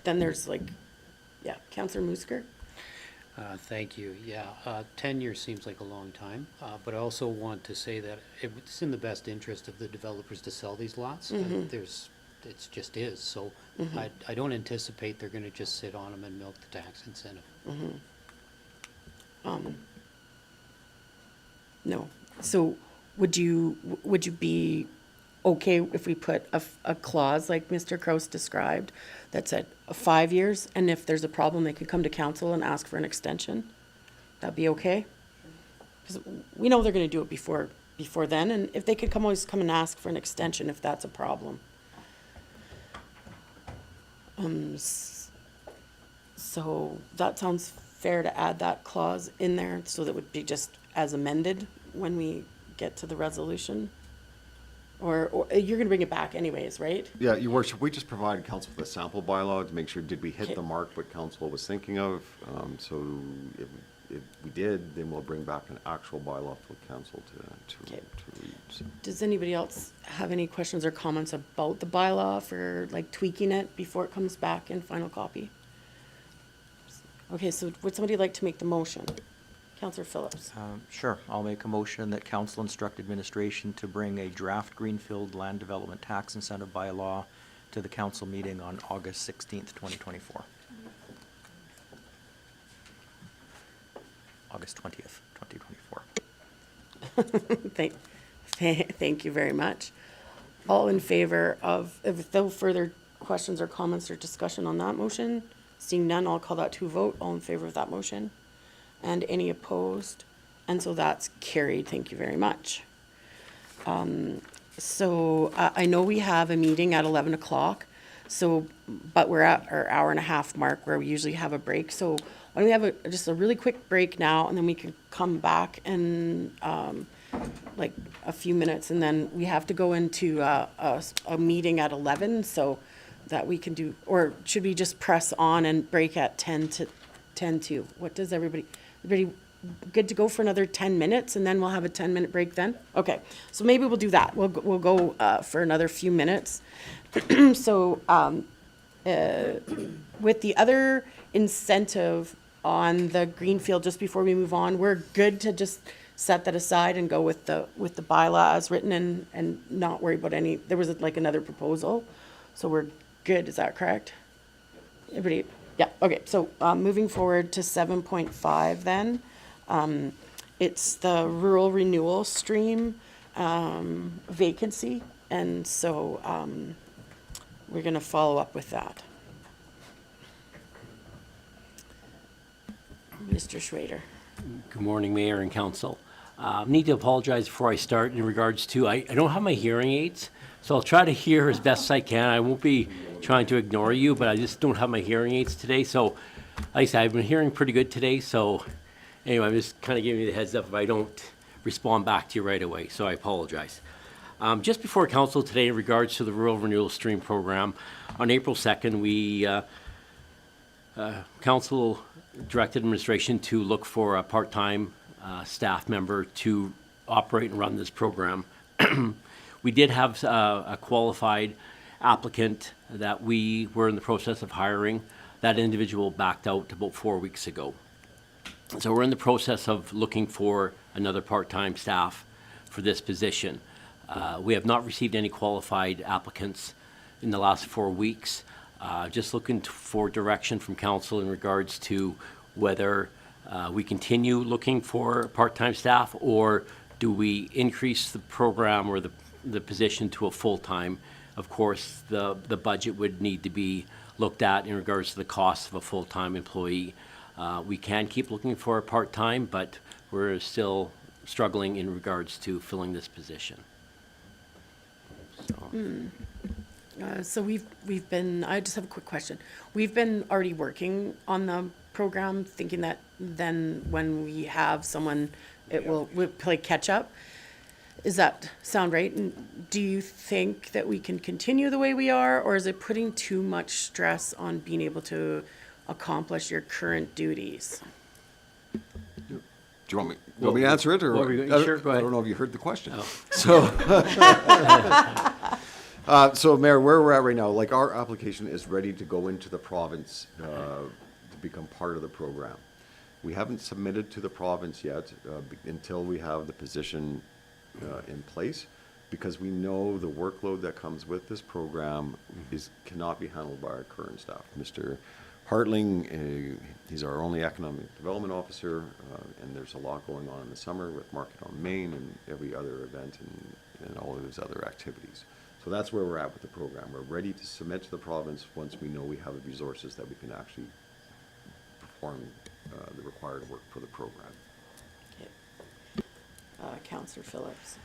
then there's like, yeah, Counselor Musker? Thank you. Yeah, 10 years seems like a long time, but I also want to say that it's in the best interest of the developers to sell these lots. It just is. So I don't anticipate they're going to just sit on them and milk the tax incentive. No. So would you be okay if we put a clause like Mr. Kraus described that said 5 years, and if there's a problem, they could come to council and ask for an extension? That'd be okay? Because we know they're gonna do it before then, and if they could always come and ask for an extension if that's a problem. So that sounds fair to add that clause in there, so that would be just as amended when we get to the resolution. Or you're gonna bring it back anyways, right? Yeah, Your Worship, we just provided council with a sample bylaw to make sure, did we hit Okay. the mark what council was thinking of? So if we did, then we'll bring back an actual bylaw for council to Okay. read. So. Does anybody else have any questions or comments about the bylaw for like tweaking it before it comes back in final copy? Okay, so would somebody like to make the motion? Counselor Phillips. Sure, I'll make a motion that council instruct administration to bring a draft Greenfield Land Development Tax Incentive bylaw to the council meeting on August 16th, 2024. August 20th, 2024. Thank you very much. All in favor of, if no further questions or comments or discussion on that motion, seeing none, I'll call that to a vote. All in favor of that motion? And any opposed? And so that's carried. Thank you very much. So I know we have a meeting at 11 o'clock, so, but we're at our hour and a half mark where we usually have a break. So why don't we have just a really quick break now, and then we can come back in like a few minutes, and then we have to go into a meeting at 11, so that we can do, or should we just press on and break at 10 to? What does everybody good to go for another 10 minutes, and then we'll have a 10-minute break then? Okay, so maybe we'll do that. We'll go for another few minutes. So with the other incentive on the Greenfield, just before we move on, we're good to just set that aside and go with the bylaw as written and not worry about any, there was like another proposal, so we're good, is that correct? Everybody, yeah, okay, so moving forward to 7.5 then. It's the rural renewal stream vacancy, and so we're gonna follow up with that. Mr. Schrader. Good morning, Mayor and Council. Need to apologize before I start in regards to, I don't have my hearing aids, so I'll try to hear as best I can. I won't be trying to ignore you, but I just don't have my hearing aids today. So, like I said, I've been hearing pretty good today. So, anyway, I'm just kind of giving you the heads up if I don't respond back to you right away. So I apologize. Just before Council today, in regards to the Rural Renewal Stream Program, on April 2nd, we Council directed administration to look for a part-time staff member to operate and run this program. We did have a qualified applicant that we were in the process of hiring. That individual backed out about 4 weeks ago. So we're in the process of looking for another part-time staff for this position. We have not received any qualified applicants in the last 4 weeks. Just looking for direction from council in regards to whether we continue looking for part-time staff, or do we increase the program or the position to a full-time. Of course, the budget would need to be looked at in regards to the cost of a full-time employee. We can keep looking for a part-time, but we're still struggling in regards to filling this position. So we've been, I just have a quick question. We've been already working on the program, thinking that then when we have someone, we'll play catch up. Does that sound right? And do you think that we can continue the way we are, or is it putting too much stress on being able to accomplish your current duties? Do you want me to answer it, or? What were you- sure, go I ahead. don't know if you heard the question. Oh. So, Mayor, where we're at right now, like, our application is ready to go into the province to become part of the program. We haven't submitted to the province yet until we have the position in place, because we know the workload that comes with this program cannot be handled by our current staff. Mr. Hartling, he's our only economic development officer, and there's a lot going on in the summer with Market on Main and every other event and all of his other activities. So that's where we're at with the program. We're ready to submit to the province once we know we have the resources that we can actually perform the required work for the program. Councillor Phillips.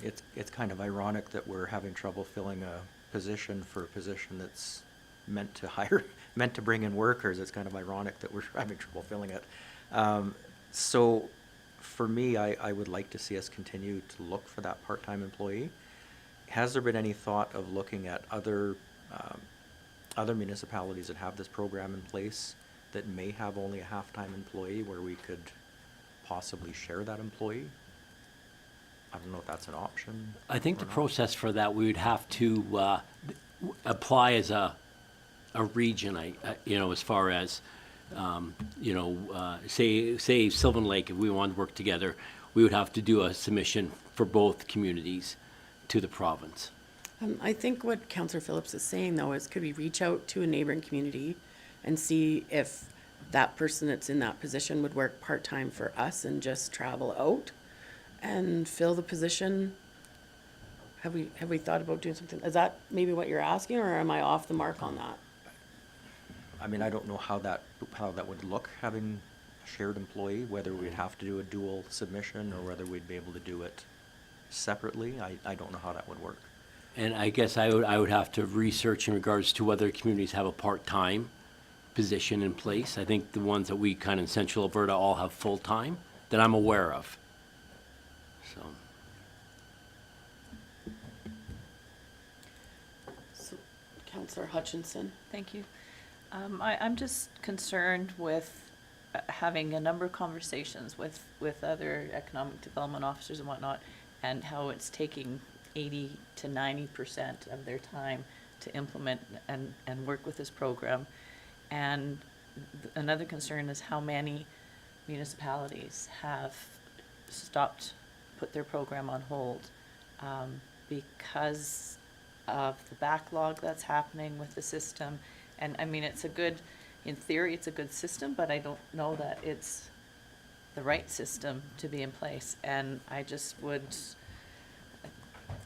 It's kind of ironic that we're having trouble filling a position for a position that's meant to bring in workers. It's kind of ironic that we're having trouble filling it. So for me, I would like to see us continue to look for that part-time employee. Has there been any thought of looking at other municipalities that have this program in place that may have only a half-time employee where we could possibly share that employee? I don't know if that's an option. I think the or not. process for that, we would have to apply as a region, as far as, say Sylvan Lake, if we wanted to work together, we would have to do a submission for both communities to the province. I think what Councillor Phillips is saying, though, is could we reach out to a neighboring community and see if that person that's in that position would work part-time for us and just travel out and fill the position? Have we thought about doing something? Is that maybe what you're asking, or am I off the mark on that? I mean, I don't know how that would look, having a shared employee, whether we'd have to do a dual submission or whether we'd be able to do it separately. I don't know how that would work. And I guess I would have to research in regards to whether communities have a part-time position in place. I think the ones that we kind of in Central Alberta all have full-time that I'm aware of. So, So, Councillor Hutchinson? Thank you. I'm just concerned with having a number of conversations with other economic development officers and whatnot, and how it's taking 80 to 90% of their time to implement and work with this program. And another concern is how many municipalities have put their program on hold because of the backlog that's happening with the system. And I mean, in theory, it's a good system, but I don't know that it's the right system to be in place. And I just would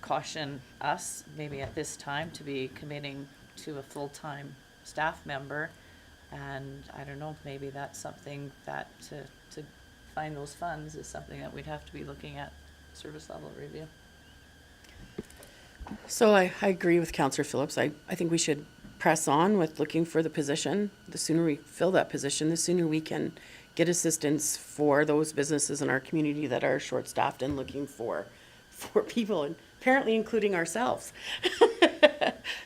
caution us, maybe at this time, to be committing to a full-time staff member. And I don't know, maybe that's something that to find those funds is something that we'd have to be looking at service level review. So I agree with Councillor Phillips. I think we should press on with looking for the position. The sooner we fill that position, the sooner we can get assistance for those businesses in our community that are short-staffed and looking for people, and apparently including ourselves.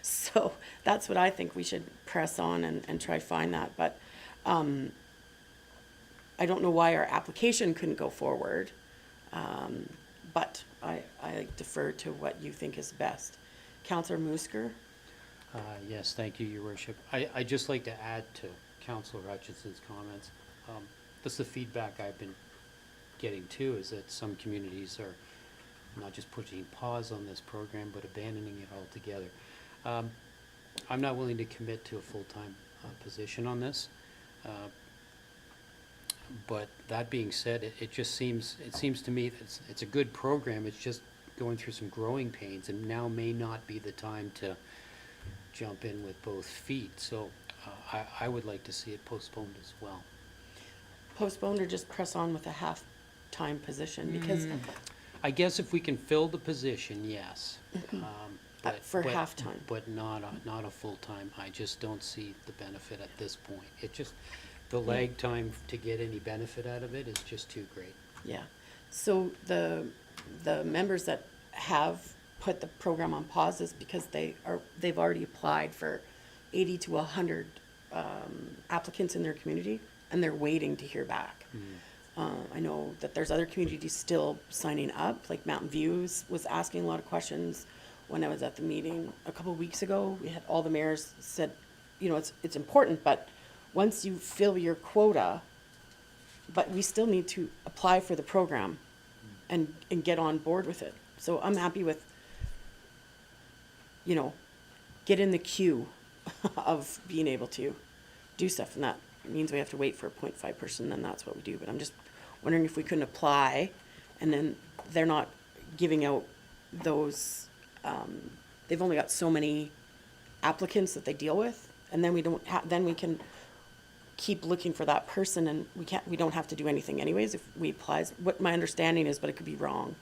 So that's what I think we should press on and try find that. But I don't know why our application couldn't go forward. But I defer to what you think is best. Councillor Musker? Yes, thank you, Your Worship. I'd just like to add to Councillor Hutchinson's comments. That's the feedback I've been getting too, is that some communities are not just putting pause on this program, but abandoning it altogether. I'm not willing to commit to a full-time position on this. But that being said, it seems to me that it's a good program. It's just going through some growing pains, and now may not be the time to jump in with both feet. So I would like to see it postponed as well. Postponed or just press on with a half-time position? Because I guess if we can fill the position, yes. for half-time. But not a full-time. I just don't see the benefit at this point. It just, the lag time to get any benefit out of it is just too great. Yeah. So the members that have put the program on pause is because they've already applied for 80 to 100 applicants in their community, and they're waiting to hear back. I know that there's other communities still signing up, like Mountain Views was asking a lot of questions. When I was at the meeting a couple of weeks ago, we had all the mayors said, it's important, but once you fill your quota, but we still need to apply for the program and get on board with it. So I'm happy with, get in the queue of being able to do stuff. And that means we have to wait for a 0.5 person, then that's what we do. But I'm just wondering if we couldn't apply, and then they're not giving out those, they've only got so many applicants that they deal with, and then then we can keep looking for that person, and we don't have to do anything anyways if we apply. What my understanding is, but it could be wrong.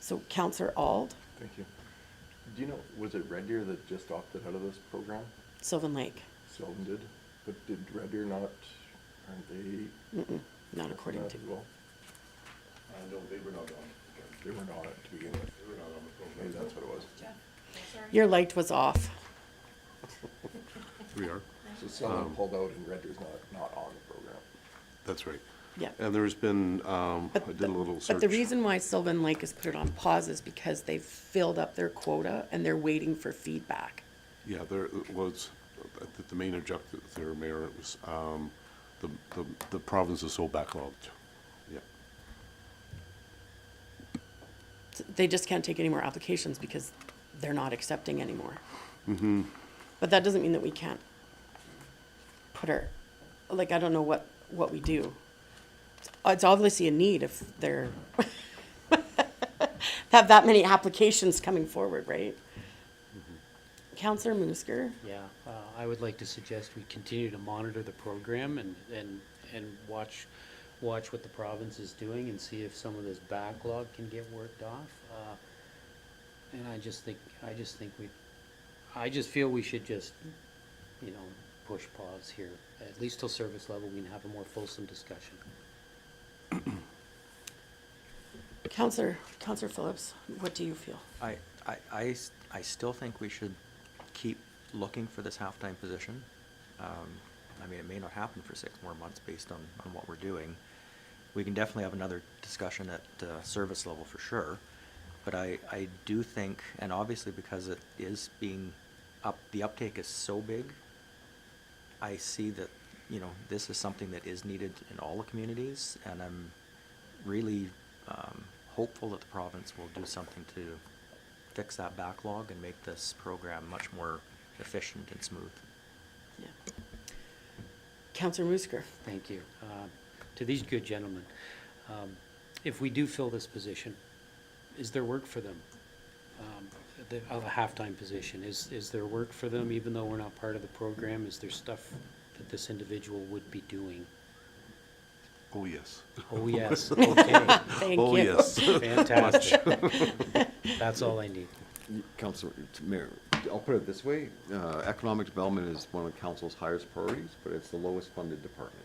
So Councillor Auld? Thank you. Do you know, was it Red Deer that just opted out of this program? Sylvan Lake. Sylvan did, but did Red Deer not, aren't they? Not according to. as well? No, they were not on. They weren't on it to begin with. Maybe that's what it was. Your light was off. We are, So someone pulled out and Redder's not on the program. that's right. Yeah. And there's been, I But did a little But search. the reason why Sylvan Lake has put it on pause is because they've filled up their quota and they're waiting for feedback. Yeah, there was, the main objective there, Mayor, was, the province is so backlogged. Yeah, They just can't take any more applications because they're not accepting anymore. But that doesn't mean that we can't put our, like, I don't know what we do. It's obviously a need if they're, have that many applications coming forward, right? Counselor Moosker? Yeah, I would like to suggest we continue to monitor the program and watch what the province is doing and see if some of this backlog can get worked off. And I just feel we should just, push pause here, at least till service level, we can have a more fulsome discussion. Counselor Phillips, what do you feel? I still think we should keep looking for this half-time position. I mean, it may not happen for 6 more months based on what we're doing. We can definitely have another discussion at service level for sure. But I do think, and obviously because it is being the uptake is so big, I see that, this is something that is needed in all the communities, and I'm really hopeful that the province will do something to fix that backlog and make this program much more efficient and smooth. Yeah. Counselor Moosker? Thank you. To these good gentlemen, if we do fill this position, is there work for them? Of a half-time position, is there work for them even though we're not part of the program? Is there stuff that this individual would be doing? oh, yes. Oh, yes, okay, Thank Oh, you. yes. fantastic. That's all I need. Councilor, Mayor, I'll put it this way, economic development is one of council's highest priorities, but it's the lowest funded department.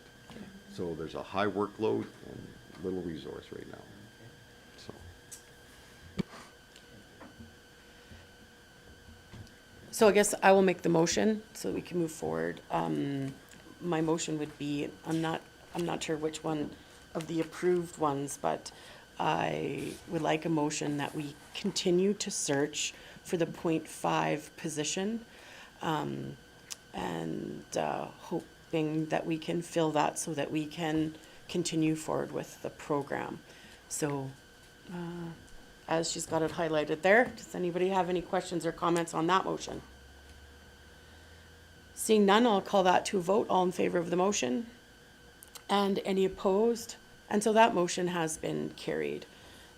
So there's a high workload and little resource right now, so. So I guess I will make the motion so that we can move forward. My motion would be, I'm not sure which one of the approved ones, but I would like a motion that we continue to search for the .5 position, and hoping that we can fill that so that we can continue forward with the program. So, as she's got it highlighted there, does anybody have any questions or comments on that motion? Seeing none, I'll call that to a vote. All in favor of the motion? And any opposed? And so that motion has been carried.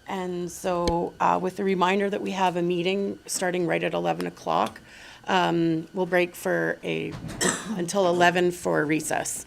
And so with the reminder that we have a meeting starting right at 11 o'clock, we'll break for until 11 for recess.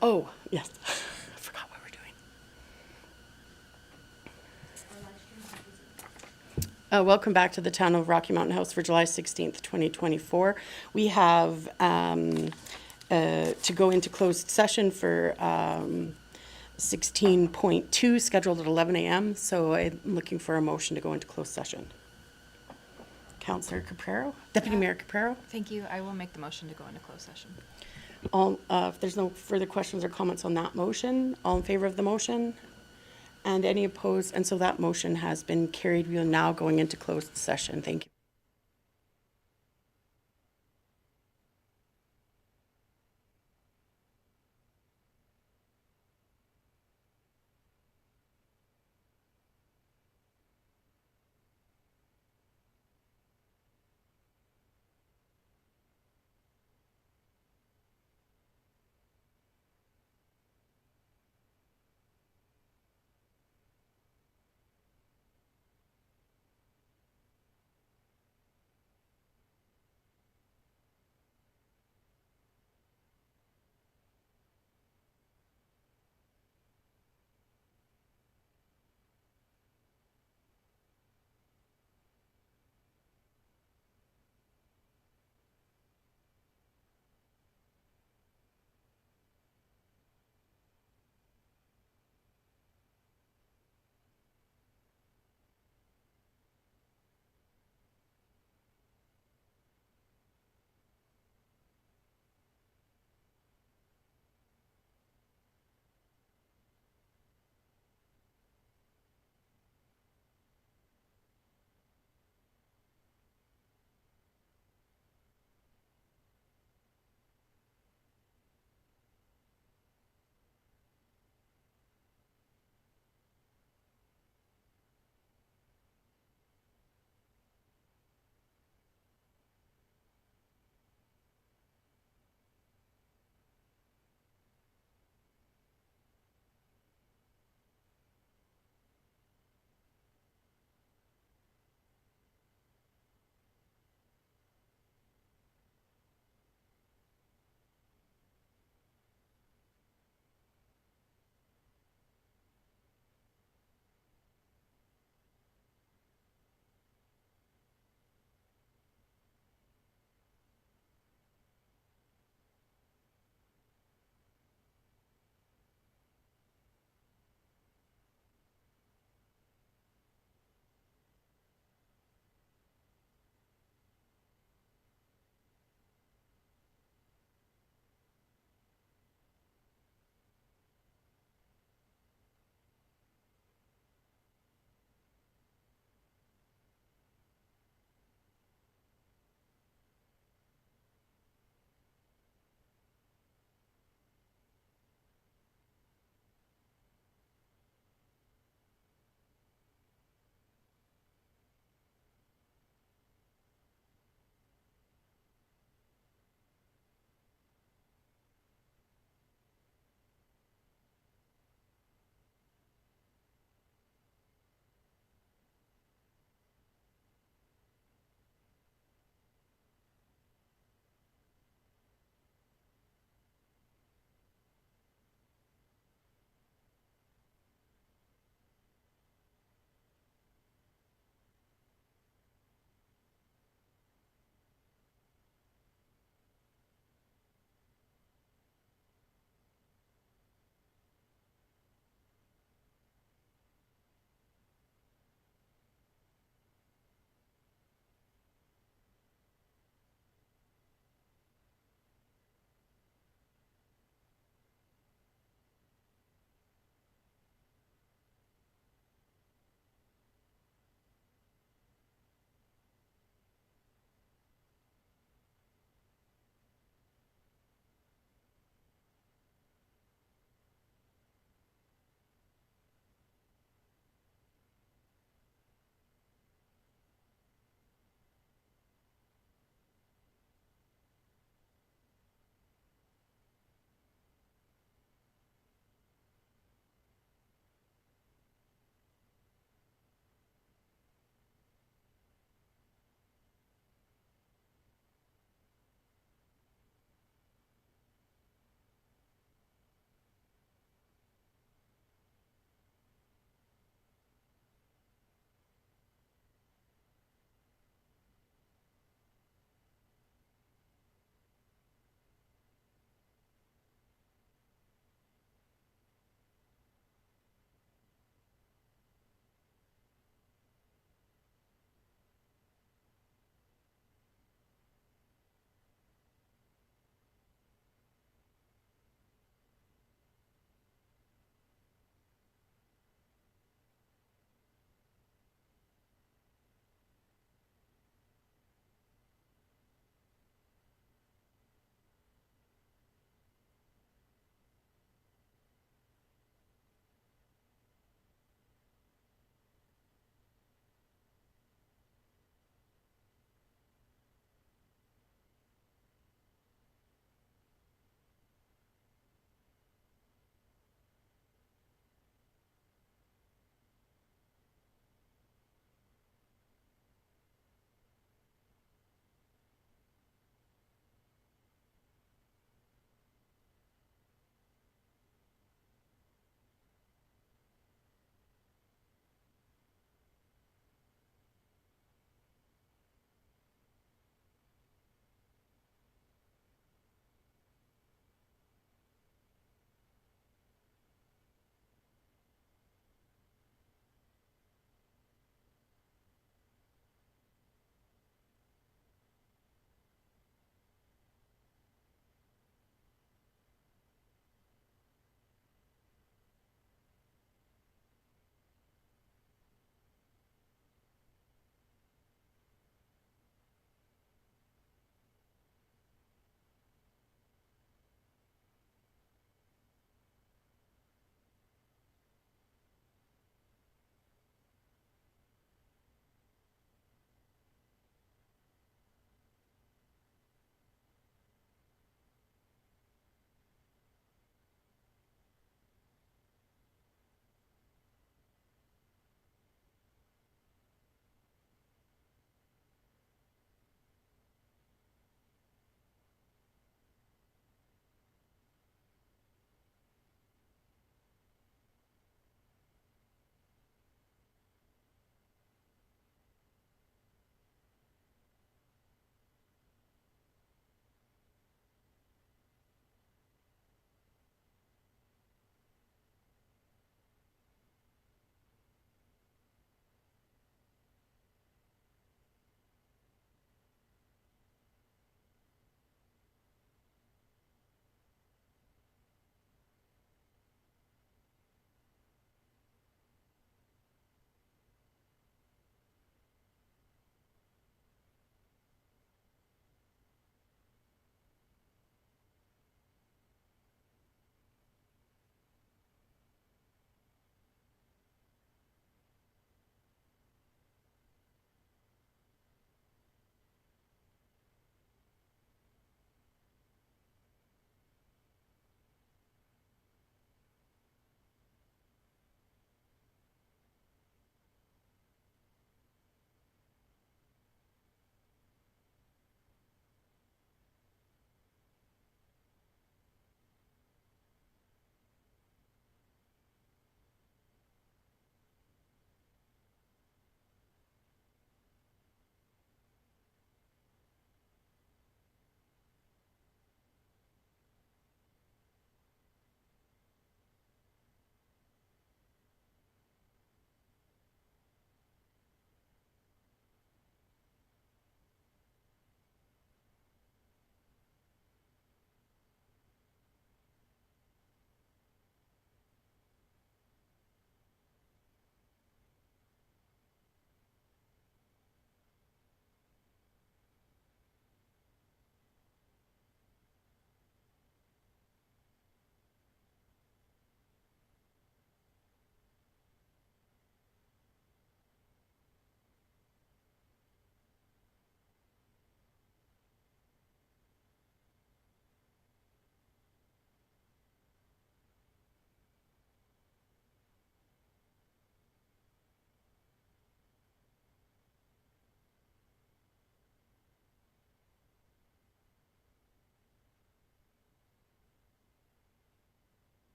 Oh, yes. I forgot what we're doing. Welcome back to the Town of Rocky Mountain House for July 16th, 2024. We have to go into closed session for 16.2, scheduled at 11 a.m. So I'm looking for a motion to go into closed session. Councillor Caprero, Deputy Mayor Caprero. Thank you. I will make the motion to go into closed session. All, if there's no further questions or comments on that motion, all in favor of the motion? And any opposed? And so that motion has been carried. We are now going into closed session. Thank you.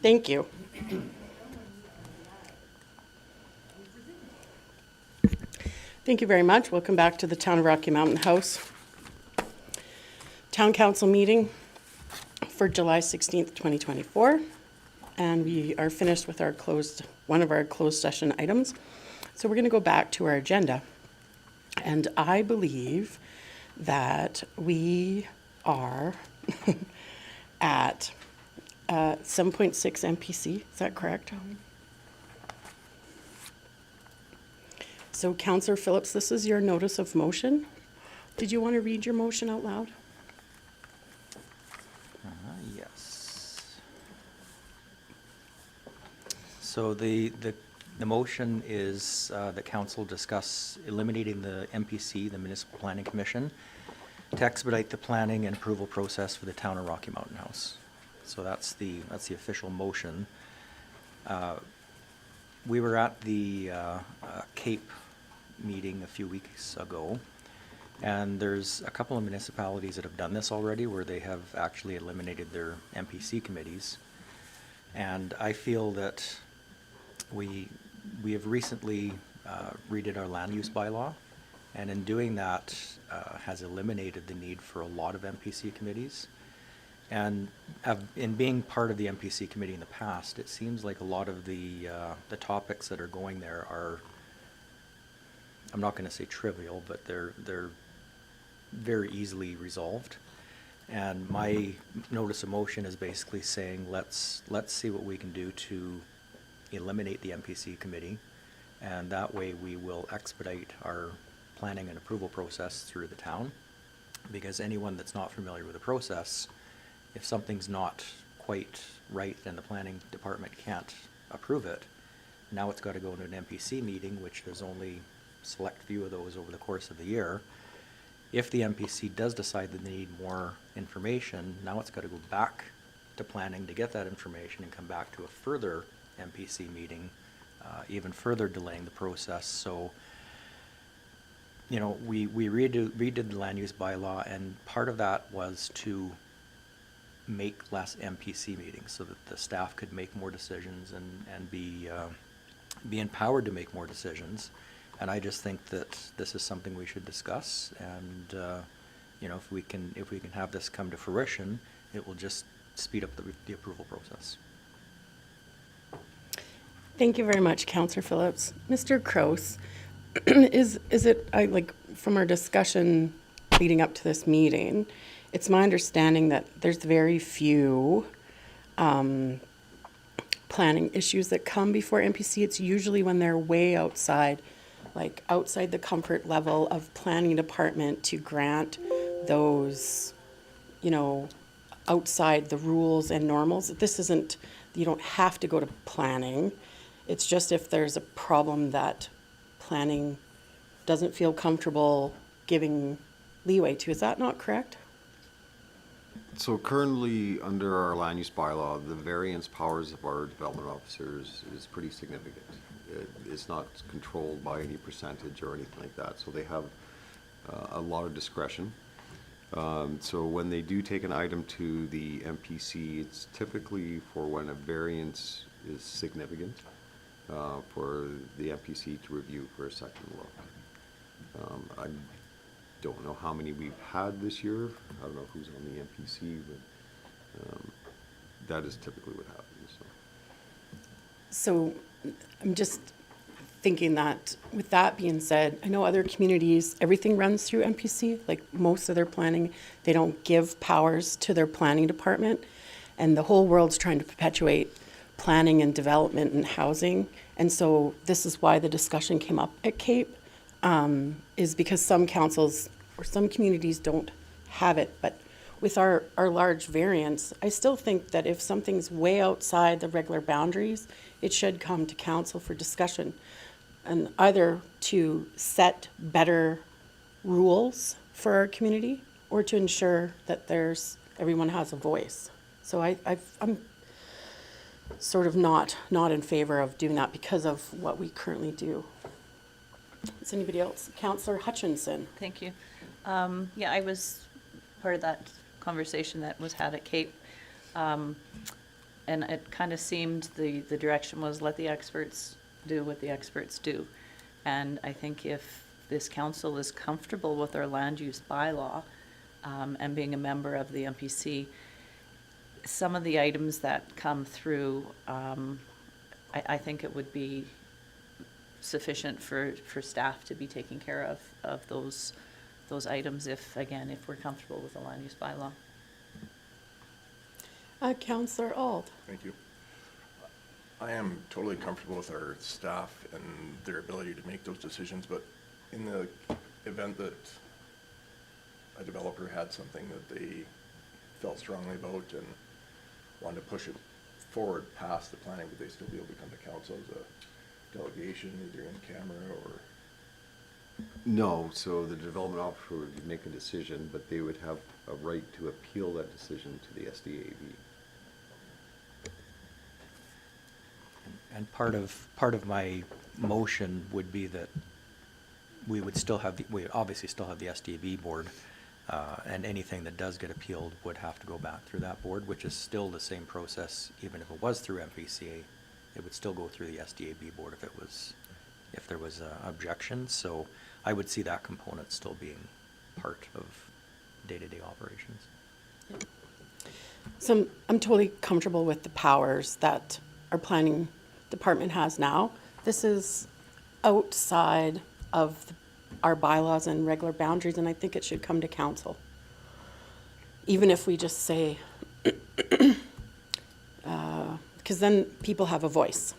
Thank you. Thank you very much. Welcome back to the Town of Rocky Mountain House. Town Council meeting for July 16th, 2024. And we are finished with one of our closed session items. So we're going to go back to our agenda. And I believe that we are at 7.6 MPC. Is that correct? So Councillor Phillips, this is your notice of motion. Did you want to read your motion out loud? Yes. So the motion is the council discuss eliminating the MPC, the Municipal Planning Commission, to expedite the planning and approval process for the town of Rocky Mountain House. So that's the official motion. We were at the Cape meeting a few weeks ago, and there's a couple of municipalities that have done this already where they have actually eliminated their MPC committees. And I feel that we have recently redid our land use bylaw, and in doing that has eliminated the need for a lot of MPC committees. And in being part of the MPC committee in the past, it seems like a lot of the topics that are going there are, I'm not going to say trivial, but they're very easily resolved. And my notice of motion is basically saying let's see what we can do to eliminate the MPC committee, and that way we will expedite our planning and approval process through the town. Because anyone that's not familiar with the process, if something's not quite right and the planning department can't approve it, now it's got to go into an MPC meeting, which there's only a select few of those over the course of the year. If the MPC does decide that they need more information, now it's got to go back to planning to get that information and come back to a further MPC meeting, even further delaying the process. So, you know, we redid the land use bylaw, and part of that was to make less MPC meetings so that the staff could make more decisions and be empowered to make more decisions. And I just think that this is something we should discuss, and you know, if we can have this come to fruition, it will just speed up the approval process. Thank you very much, Councillor Phillips. Mr. Kroos, is it, from our discussion leading up to this meeting, it's my understanding that there's very few planning issues that come before MPC. It's usually when they're way outside, like outside the comfort level of planning department to grant those, you know, outside the rules and normals. This isn't, you don't have to go to planning. It's just if there's a problem that planning doesn't feel comfortable giving leeway to. Is that not correct? So currently, under our land use bylaw, the variance powers of our development officers is pretty significant. It's not controlled by any percentage or anything like that, so they have a lot of discretion. So when they do take an item to the MPC, it's typically for when a variance is significant, for the MPC to review for a second look. I don't know how many we've had this year. I don't know who's on the MPC, but that is typically what happens. So I'm just thinking that, with that being said, I know other communities, everything runs through MPC, like most of their planning. They don't give powers to their planning department, and the whole world's trying to perpetuate planning and development and housing. And so this is why the discussion came up at Cape, is because some councils or some communities don't have it. But with our large variance, I still think that if something's way outside the regular boundaries, it should come to council for discussion, and either to set better rules for our community or to ensure that everyone has a voice. So I'm sort of not in favor of doing that because of what we currently do. Is anybody else? Councillor Hutchinson. Thank you. Yeah, I was part of that conversation that was had at Cape. And it kind of seemed the direction was let the experts do what the experts do. And I think if this council is comfortable with our land use bylaw, and being a member of the MPC, some of the items that come through, I think it would be sufficient for staff to be taking care of those items if, again, if we're comfortable with the land use bylaw. Counselor Ald. Thank you. I am totally comfortable with our staff and their ability to make those decisions, but in the event that a developer had something that they felt strongly about and wanted to push it forward past the planning, would they still be able to come to council as a delegation, either in camera or? No, so the development officer would make a decision, but they would have a right to appeal that decision to the SDAV. And part of my motion would be that we would still have, we obviously still have the SDAV board, and anything that does get appealed would have to go back through that board, which is still the same process, even if it was through MPCA, it would still go through the SDAV board if there was objections. So I would see that component still being part of day-to-day operations. So I'm totally comfortable with the powers that our planning department has now. This is outside of our bylaws and regular boundaries, and I think it should come to council. Even if we just say, because then people have a voice.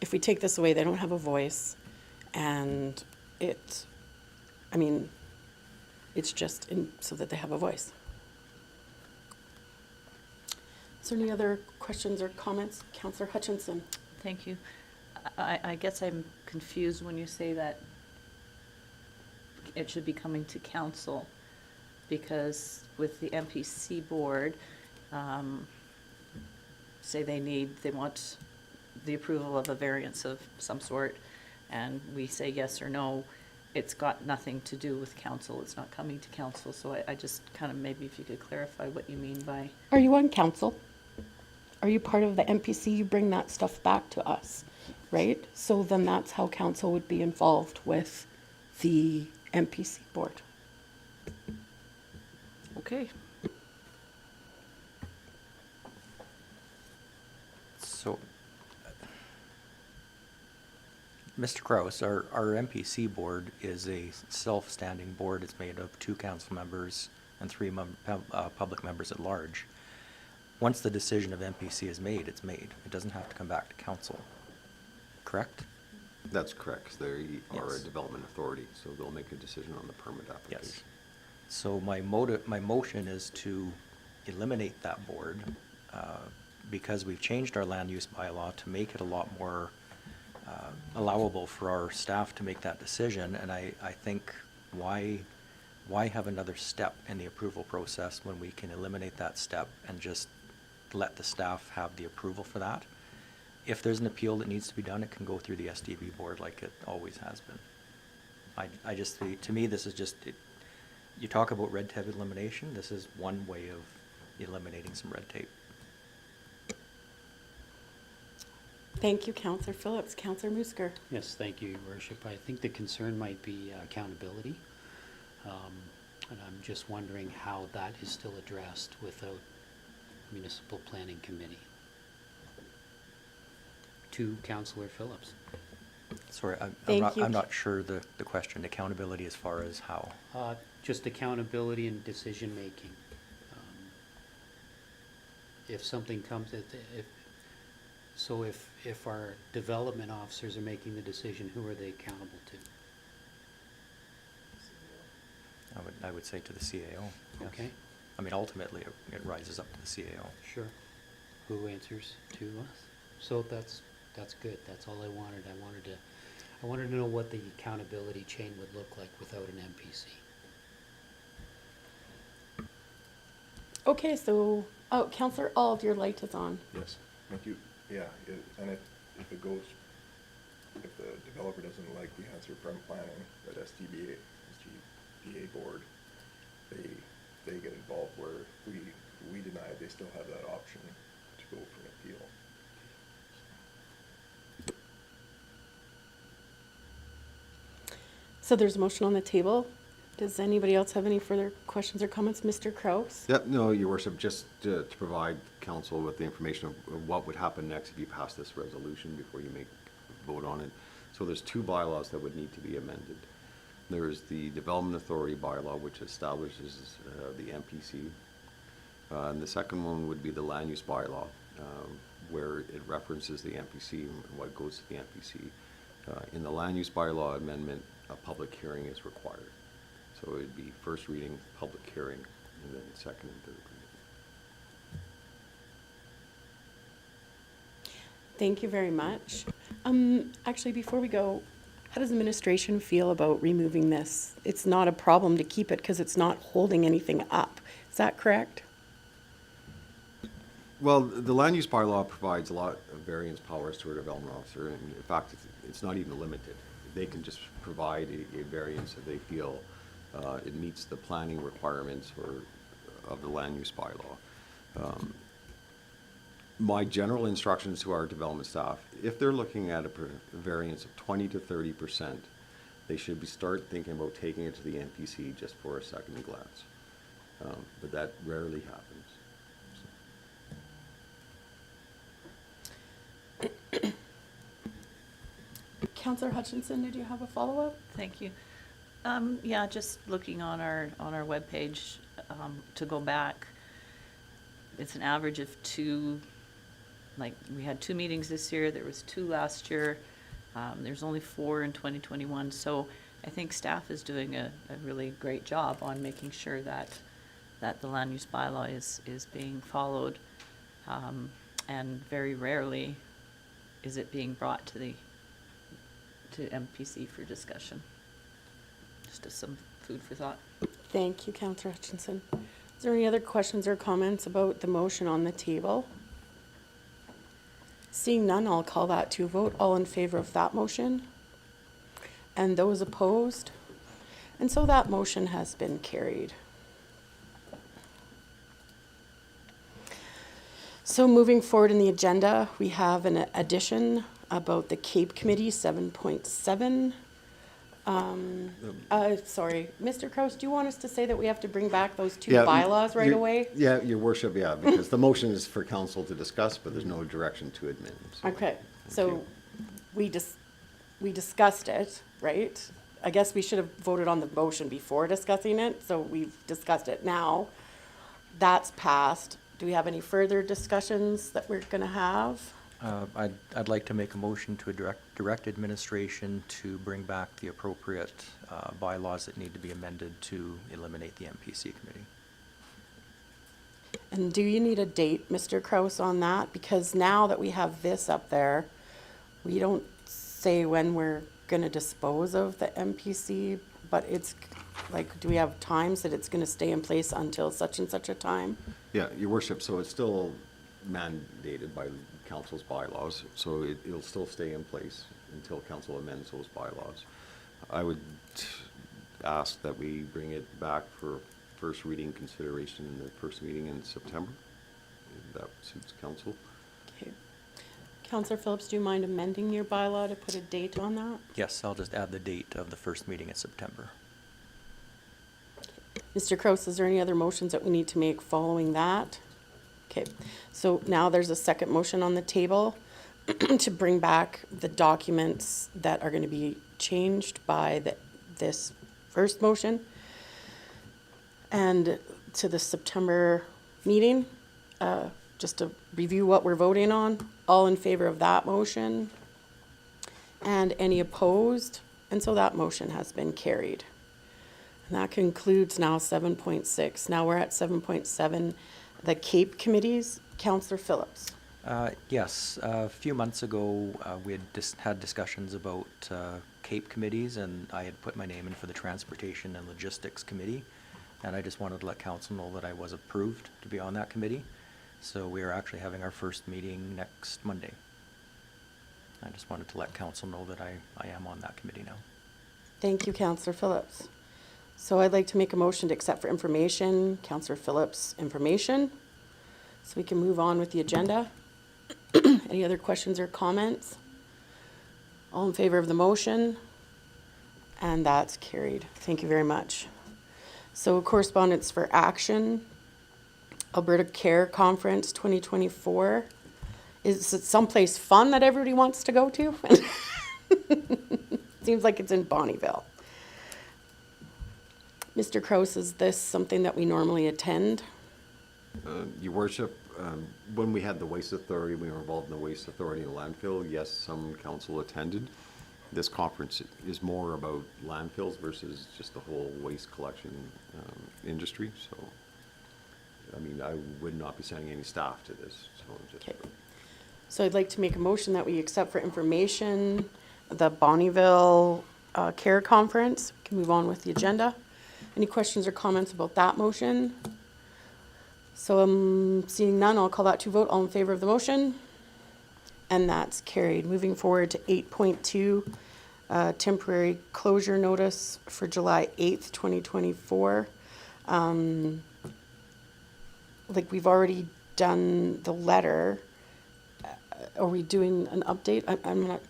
If we take this away, they don't have a voice, and it's just so that they have a voice. Is there any other questions or comments? Councillor Hutchinson. Thank you. I guess I'm confused when you say that it should be coming to council, because with the MPC board, say they want the approval of a variance of some sort, and we say yes or no, it's got nothing to do with council, it's not coming to council, so I just kind of, maybe if you could clarify what you mean by. Are you on council? Are you part of the MPC? You bring that stuff back to us, right? So then that's how council would be involved with the MPC board. Okay. So, Mr. Kraus, our MPC board is a self-standing board. It's made of 2 council members and 3 public members at large. Once the decision of MPC is made, it's made. It doesn't have to come back to council, correct? That's correct. They are a Yes. development authority, so they'll make a decision on the permit application. Yes. So my motion is to eliminate that board, because we've changed our land use bylaw to make it a lot more allowable for our staff to make that decision. And I think why have another step in the approval process when we can eliminate that step and just let the staff have the approval for that? If there's an appeal that needs to be done, it can go through the SDV board like it always has been. I just, to me, this is just, you talk about red tape elimination, this is one way of eliminating some red tape. Thank you, Councillor Phillips. Councillor Musker. Yes, thank you, Your Worship. I think the concern might be accountability. And I'm just wondering how that is still addressed without municipal planning committee. To Councillor Phillips. Sorry, Thank you. I'm not sure the question, accountability as far as how. Just accountability and decision-making. If something comes, if our development officers are making the decision, who are they accountable to? I would say to the CAO. Yes. Okay, I mean, ultimately, it rises up to the CAO. sure. Who answers to us? So that's good. That's all I wanted. I wanted to know what the accountability chain would look like without an MPC. Okay, so, Councillor Ald, your light is on. Yes, thank you. Yeah, and if it goes, if the developer doesn't like the answer from planning, that SDBA board, they get involved where we deny it, they still have that option to go for an appeal. So there's a motion on the table. Does anybody else have any further questions or comments? Mr. Kraus? Yep, no, Your Worship, just to provide council with the information of what would happen next if you pass this resolution before you make a vote on it. So there's two bylaws that would need to be amended. There's the Development Authority bylaw, which establishes the MPC. And the second one would be the Land Use bylaw, where it references the MPC and what goes to the MPC. In the Land Use bylaw amendment, a public hearing is required. So it'd be first reading, public hearing, and then second and third reading. Thank you very much. Actually, before we go, how does administration feel about removing this? It's not a problem to keep it because it's not holding anything up. Is that correct? Well, the land use bylaw provides a lot of variance powers to a development officer, and in fact, it's not even limited. They can just provide a variance if they feel it meets the planning requirements of the land use bylaw. My general instructions to our development staff, if they're looking at a variance of 20 to 30%, they should start thinking about taking it to the NPC just for a second glance. But that rarely happens. Councillor Hutchinson, did you have a follow-up? Thank you. Yeah, just looking on our webpage, to go back, it's an average of two, like, we had 2 meetings this year, there was 2 last year, there's only 4 in 2021, so I think staff is doing a really great job on making sure that the land use bylaw is being followed, and very rarely is it being brought to MPC for discussion. Just as some food for thought. Thank you, Councillor Hutchinson. Is there any other questions or comments about the motion on the table? Seeing none, I'll call that to a vote. All in favor of that motion? And those opposed? And so that motion has been carried. So moving forward in the agenda, we have an addition about the CAPE Committee 7.7. Sorry, Mr. Kraus, do you want us to say that we have to bring back those 2 bylaws right away? Yeah, Your Worship, yeah, because the motion is for council to discuss, but there's no direction to admit. So. Okay, Thank so you. we discussed it, right? I guess we should have voted on the motion before discussing it, so we've discussed it now. That's passed. Do we have any further discussions that we're gonna have? I'd like to make a motion to direct administration to bring back the appropriate bylaws that need to be amended to eliminate the MPC committee. And do you need a date, Mr. Kraus, on that? Because now that we have this up there, we don't say when we're gonna dispose of the MPC, but it's like, do we have times that it's gonna stay in place until such and such a time? Yeah, Your Worship, so it's still mandated by council's bylaws, so it'll still stay in place until council amends those bylaws. I would ask that we bring it back for first reading consideration in the first meeting in September, if that suits council. Okay. Councillor Phillips, do you mind amending your bylaw to put a date on that? Yes, I'll just add the date of the first meeting in September. Mr. Kraus, is there any other motions that we need to make following that? Okay, so now there's a second motion on the table to bring back the documents that are going to be changed by this first motion and to the September meeting, just to review what we're voting on. All in favor of that motion? And any opposed? And so that motion has been carried. And that concludes now 7.6. Now we're at 7.7. The CAPE committees. Councillor Phillips. Yes, a few months ago, we had had discussions about CAPE committees, and I had put my name in for the Transportation and Logistics Committee, and I just wanted to let council know that I was approved to be on that committee. So we are actually having our first meeting next Monday. I just wanted to let council know that I am on that committee now. Thank you, Councillor Phillips. So I'd like to make a motion to accept for information Councillor Phillips' information. So we can move on with the agenda. Any other questions or comments? All in favor of the motion? And that's carried. Thank you very much. So correspondence for action, Alberta Care Conference 2024. Is it someplace fun that everybody wants to go to? Seems like it's in Bonnyville. Mr. Kraus, is this something that we normally attend? Your worship, when we had the Waste Authority, we were involved in the Waste Authority and landfill. Yes, some council attended. This conference is more about landfills versus just the whole waste collection industry. So, I mean, I would not be sending any staff to this. So, just Okay. So I'd like to make a motion that we accept for information the Bonnyville Care Conference. We can move on with the agenda. Any questions or comments about that motion? So seeing none, I'll call that to vote. All in favor of the motion? And that's carried. Moving forward to 8.2, temporary closure notice for July 8th, 2024. Like we've already done the letter. Are we doing an update? I'm not.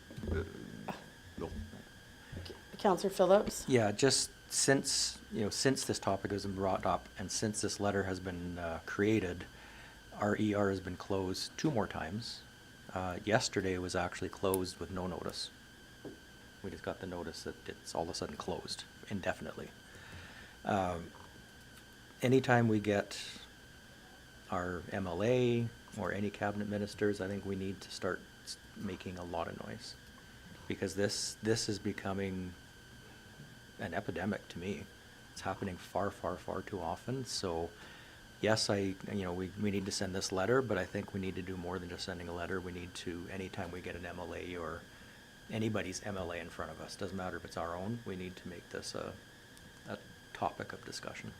no. Councillor Phillips? Yeah, just since this topic has been brought up and since this letter has been created, our ER has been closed 2 more times. Yesterday was actually closed with no notice. We just got the notice that it's all of a sudden closed indefinitely. Anytime we get our MLA or any cabinet ministers, I think we need to start making a lot of noise, because this is becoming an epidemic to me. It's happening far, far, far too often. So yes, we need to send this letter, but I think we need to do more than just sending a letter. We need to, anytime we get an MLA or anybody's MLA in front of us, doesn't matter if it's our own, we need to make this a topic of discussion.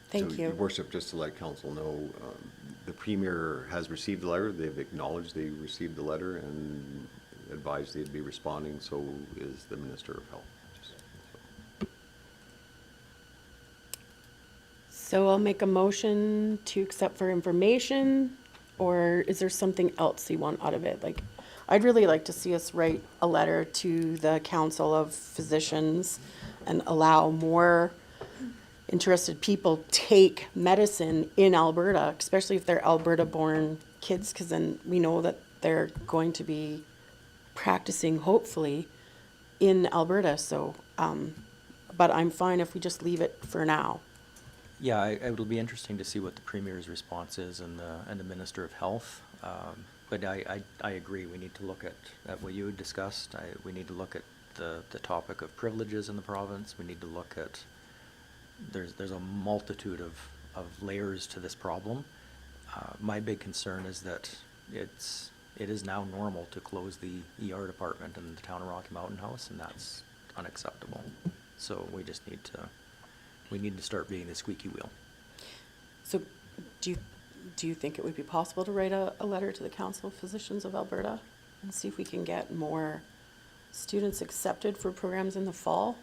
Thank So, you. Your worship, just to let council know, the premier has received the letter. They've acknowledged they received the letter and advised they'd be responding. So is the Minister of Health. So I'll make a motion to accept for information, or is there something else you want out of it? Like, I'd really like to see us write a letter to the Council of Physicians and allow more interested people take medicine in Alberta, especially if they're Alberta-born kids, because then we know that they're going to be practicing, hopefully, in Alberta. So, but I'm fine if we just leave it for now. Yeah, it'll be interesting to see what the Premier's response is and the Minister of Health. But I agree, we need to look at what you had discussed. We need to look at the topic of privileges in the province. We need to look at, there's a multitude of layers to this problem. My big concern is that it is now normal to close the ER department in the town of Rocky Mountain House, and that's unacceptable. So we just need to start being the squeaky wheel. So do you think it would be possible to write a letter to the Council of Physicians of Alberta and see if we can get more students accepted for programs in the fall?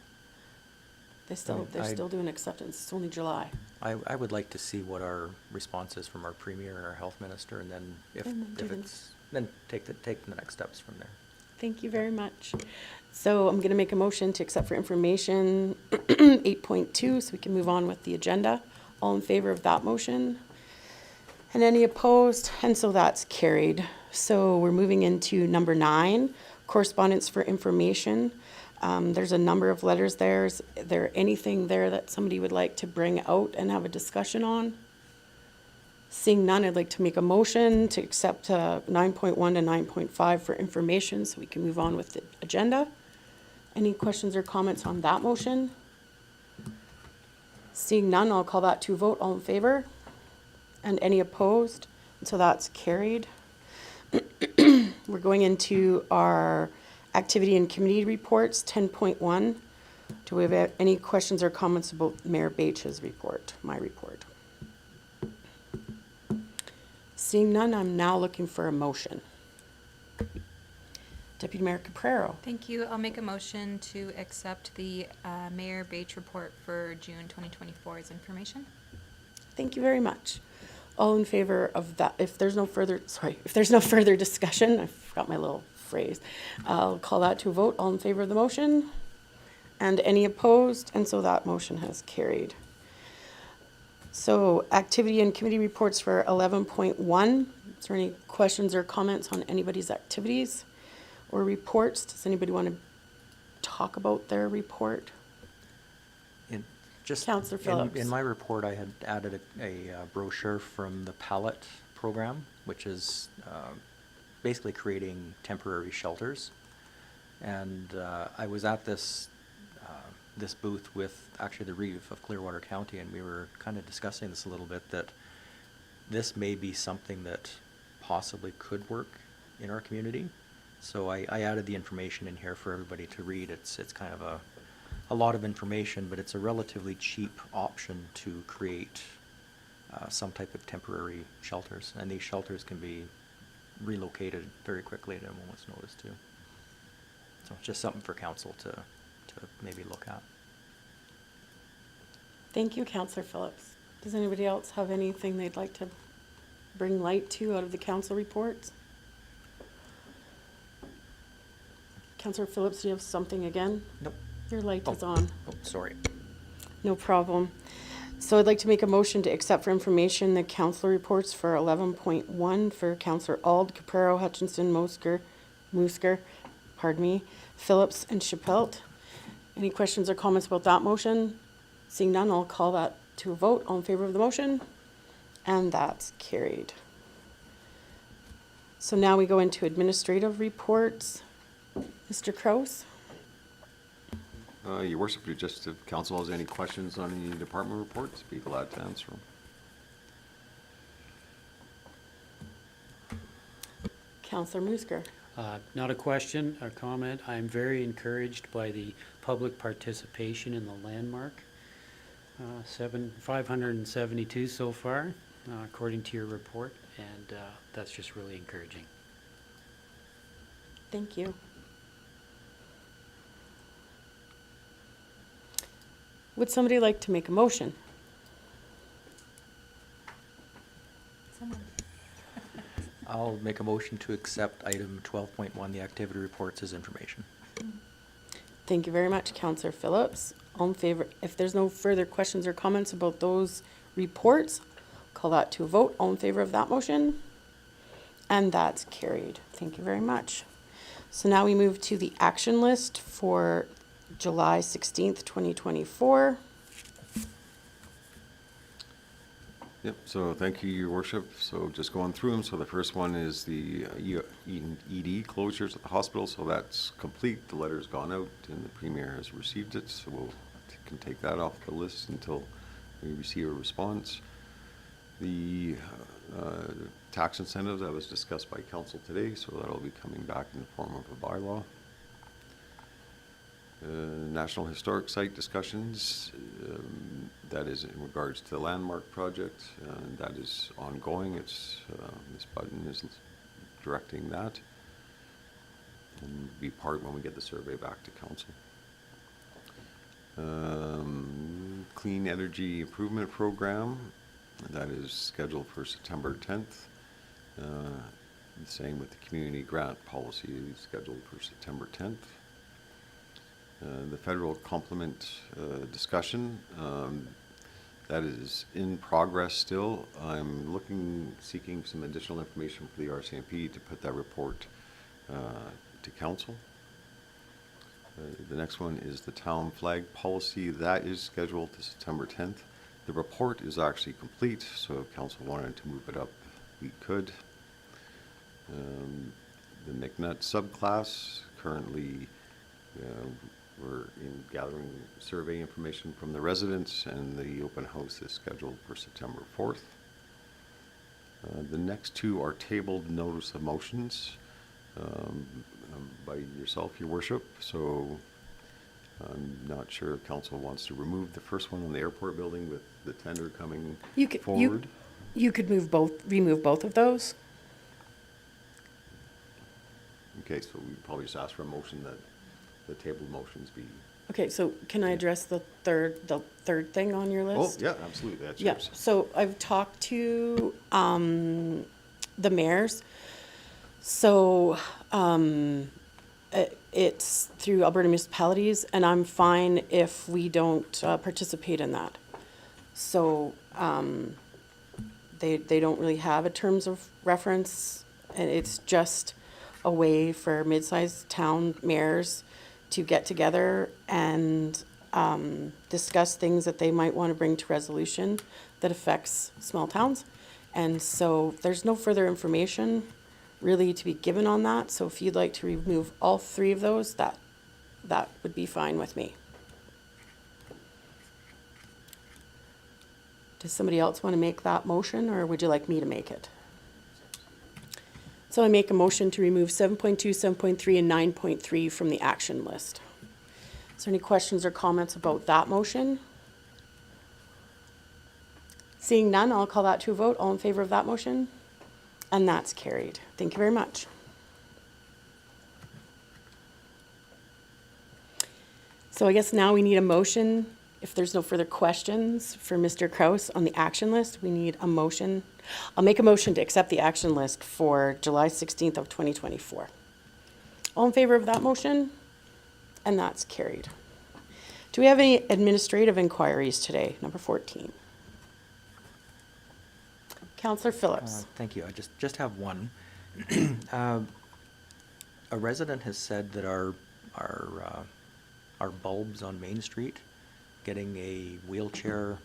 They're still doing acceptance. It's only July. I would like to see what our response is from our Premier and our Health Minister, and then take the next steps from there. Thank you very much. So I'm going to make a motion to accept for information 8.2 so we can move on with the agenda. All in favor of that motion? And any opposed? And so that's carried. So we're moving into number 9, correspondence for information. There's a number of letters there. Is there anything there that somebody would like to bring out and have a discussion on? Seeing none, I'd like to make a motion to accept 9.1 to 9.5 for information so we can move on with the agenda. Any questions or comments on that motion? Seeing none, I'll call that to vote. All in favor? And any opposed? And so that's carried. We're going into our activity and committee reports, 10.1. Do we have any questions or comments about Mayor Bache's report, my report? Seeing none, I'm now looking for a motion. Deputy Mayor Caprero. Thank you. I'll make a motion to accept the Mayor Bates report for June 2024 as information. Thank you very much. All in favor of that, if there's no further discussion, I forgot my little phrase. I'll call that to a vote. All in favor of the motion? And any opposed? And so that motion has carried. So activity and committee reports for 11.1. Is there any questions or comments on anybody's activities or reports? Does anybody want to talk about their report? Councillor Phillips. In my report, I had added a brochure from the Pallet program, which is basically creating temporary shelters. And I was at this booth with actually the Reeve of Clearwater County, and we were kind of discussing this a little bit, that this may be something that possibly could work in our community. So I added the information in here for everybody to read. It's kind of a lot of information, but it's a relatively cheap option to create some type of temporary shelters. And these shelters can be relocated very quickly at a moment's notice too. So it's just something for council to maybe look at. Thank you, Councillor Phillips. Does anybody else have anything they'd like to bring light to out of the council reports? Councillor Phillips, do you have something again? Nope. Your light is on. Oh, sorry. No problem. So I'd like to make a motion to accept for information the council reports for 11.1 for Councillor Ald, Caprero, Hutchinson, Musker, Phillips, and Chappelt. Any questions or comments about that motion? Seeing none, I'll call that to a vote. All in favor of the motion? And that's carried. So now we go into administrative reports. Mr. Kraus? Your worship, just if council has any questions on the department reports, be glad to answer them. Councillor Musker? Not a question, a comment. I'm very encouraged by the public participation in the landmark. 572 so far, according to your report, and that's just really encouraging. Thank you. Would somebody like to make a motion? I'll make a motion to accept item 12.1, the activity reports, as information. Thank you very much, Councillor Phillips. All in favor, if there's no further questions or comments about those reports, call that to a vote. All in favor of that motion? And that's carried. Thank you very much. So now we move to the action list for July 16th, 2024. Yep, so thank you, your worship. So just going through them. So the first one is the ED closures at the hospital. So that's complete. The letter's gone out and the premier has received it. So we'll can take that off the list until we receive a response. The tax incentives, that was discussed by council today, so that'll be coming back in the form of a bylaw. National Historic Site discussions, that is in regards to the landmark project, and that is ongoing. It's Ms. Button is directing that, and be part when we get the survey back to council. Clean Energy Improvement Program, that is scheduled for September 10th. The same with the community grant policy, scheduled for September 10th. The federal complement discussion, that is in progress still. I'm seeking some additional information for the RCMP to put that report to council. The next one is the town flag policy. That is scheduled to September 10th. The report is actually complete, so if council wanted to move it up, we could. The McNutt subclass, currently we're gathering survey information from the residents, and the open house is scheduled for September 4th. The next two are tabled notice of motions by yourself, your worship. So I'm not sure if council wants to remove the first one on the airport building with the tender coming forward. You could remove both of those. Okay, so we probably just ask for a motion that the tabled motions be Okay, so can I address the third thing on your Oh, list? yeah, absolutely, that's Yeah, yours. so I've talked to the mayors. So it's through Alberta municipalities, and I'm fine if we don't participate in that. So they don't really have a terms of reference, and it's just a way for mid-sized town mayors to get together and discuss things that they might want to bring to resolution that affects small towns. And so there's no further information really to be given on that. So if you'd like to remove all three of those, that would be fine with me. Does somebody else want to make that motion, or would you like me to make it? So I make a motion to remove 7.2, 7.3, and 9.3 from the action list. Is there any questions or comments about that motion? Seeing none, I'll call that to a vote. All in favor of that motion? And that's carried. Thank you very much. So I guess now we need a motion. If there's no further questions for Mr. Kraus on the action list, we need a motion. I'll make a motion to accept the action list for July 16th of 2024. All in favor of that motion? And that's carried. Do we have any administrative inquiries today? Number 14. Councillor Phillips. Thank you. I just have one. A resident has said that our bulbs on Main Street, getting a wheelchair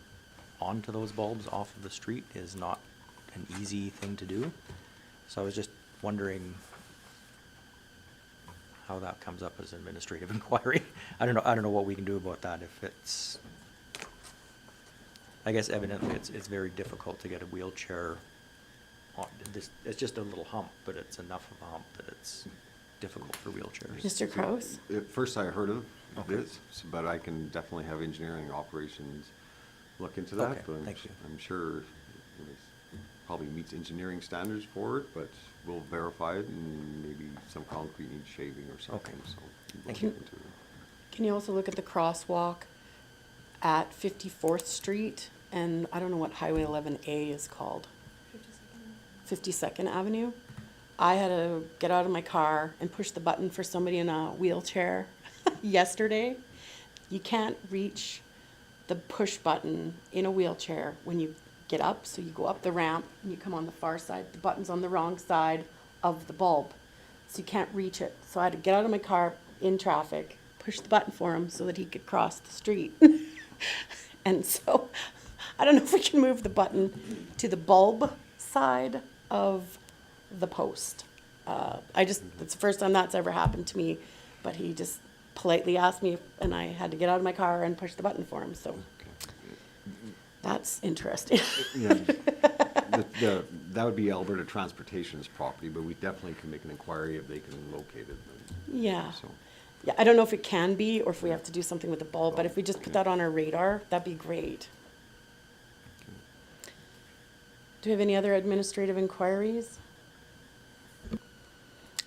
onto those bulbs off of the street is not an easy thing to do. So I was just wondering how that comes up as an administrative inquiry. I don't know what we can do about that. If it's, I guess evidently it's very difficult to get a wheelchair on this. It's just a little hump, but it's enough of a hump that it's difficult for wheelchairs. Mr. Kraus? At first I heard of Okay. this, but I can definitely have engineering operations look into that. Okay, But I'm thank you. I'm sure it probably meets engineering standards for it, but we'll verify it, and maybe some concrete needs shaving or something, so we'll Thank look you. into it. Can you also look at the crosswalk at 54th Street, and I don't know what Highway 11A is called? 52nd Avenue. I had to get out of my car and push the button for somebody in a wheelchair yesterday. You can't reach the push button in a wheelchair when you get up, so you go up the ramp and you come on the far side. The button's on the wrong side of the bulb, so you can't reach it. So I had to get out of my car in traffic, push the button for him so that he could cross the street. And so I don't know if we can move the button to the bulb side of the post. It's the first time that's ever happened to me, but he just politely asked me, and I had to get out of my car and push the button for him, so that's interesting. Yeah, that would be Alberta Transportation's property, but we definitely can make an inquiry if they can locate it. Yeah. So, Yeah, I don't know if it can be, or if we have to do something with the bulb, but if we just put that on our radar, that'd be great. Do we have any other administrative inquiries?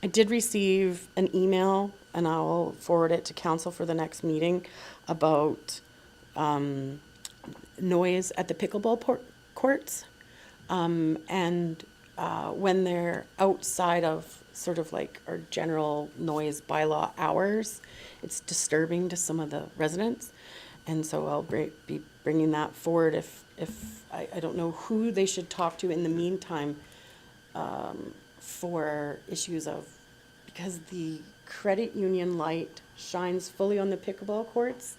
I did receive an email, and I'll forward it to council for the next meeting, about noise at the pickleball courts. And when they're outside of sort of like our general noise bylaw hours, it's disturbing to some of the residents. And so I'll be bringing that forward if I don't know who they should talk to in the meantime, for issues of, because the credit union light shines fully on the pickleball courts.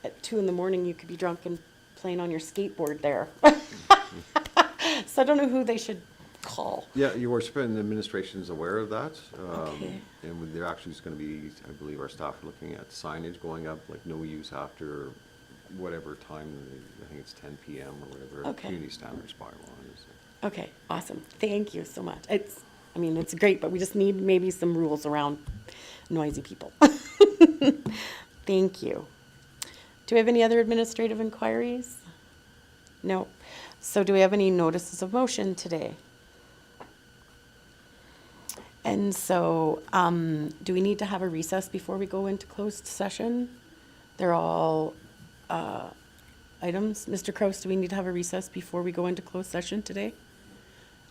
At 2 a.m, you could be drunk and playing on your skateboard there. So I don't know who they should call. yeah, Your Worship, and the administration's aware of that. Okay. And there actually is going to be, I believe our staff are looking at signage going up, like no use after whatever time, I think it's 10 p.m. or whatever. Okay. Community standards bylaw is. Okay, awesome. Thank you so much. It's great, but we just need maybe some rules around noisy people. Thank you. Do we have any other administrative inquiries? No. So do we have any notices of motion today? And so, do we need to have a recess before we go into closed session? They're all items. Mr. Kraus, do we need to have a recess before we go into closed session today?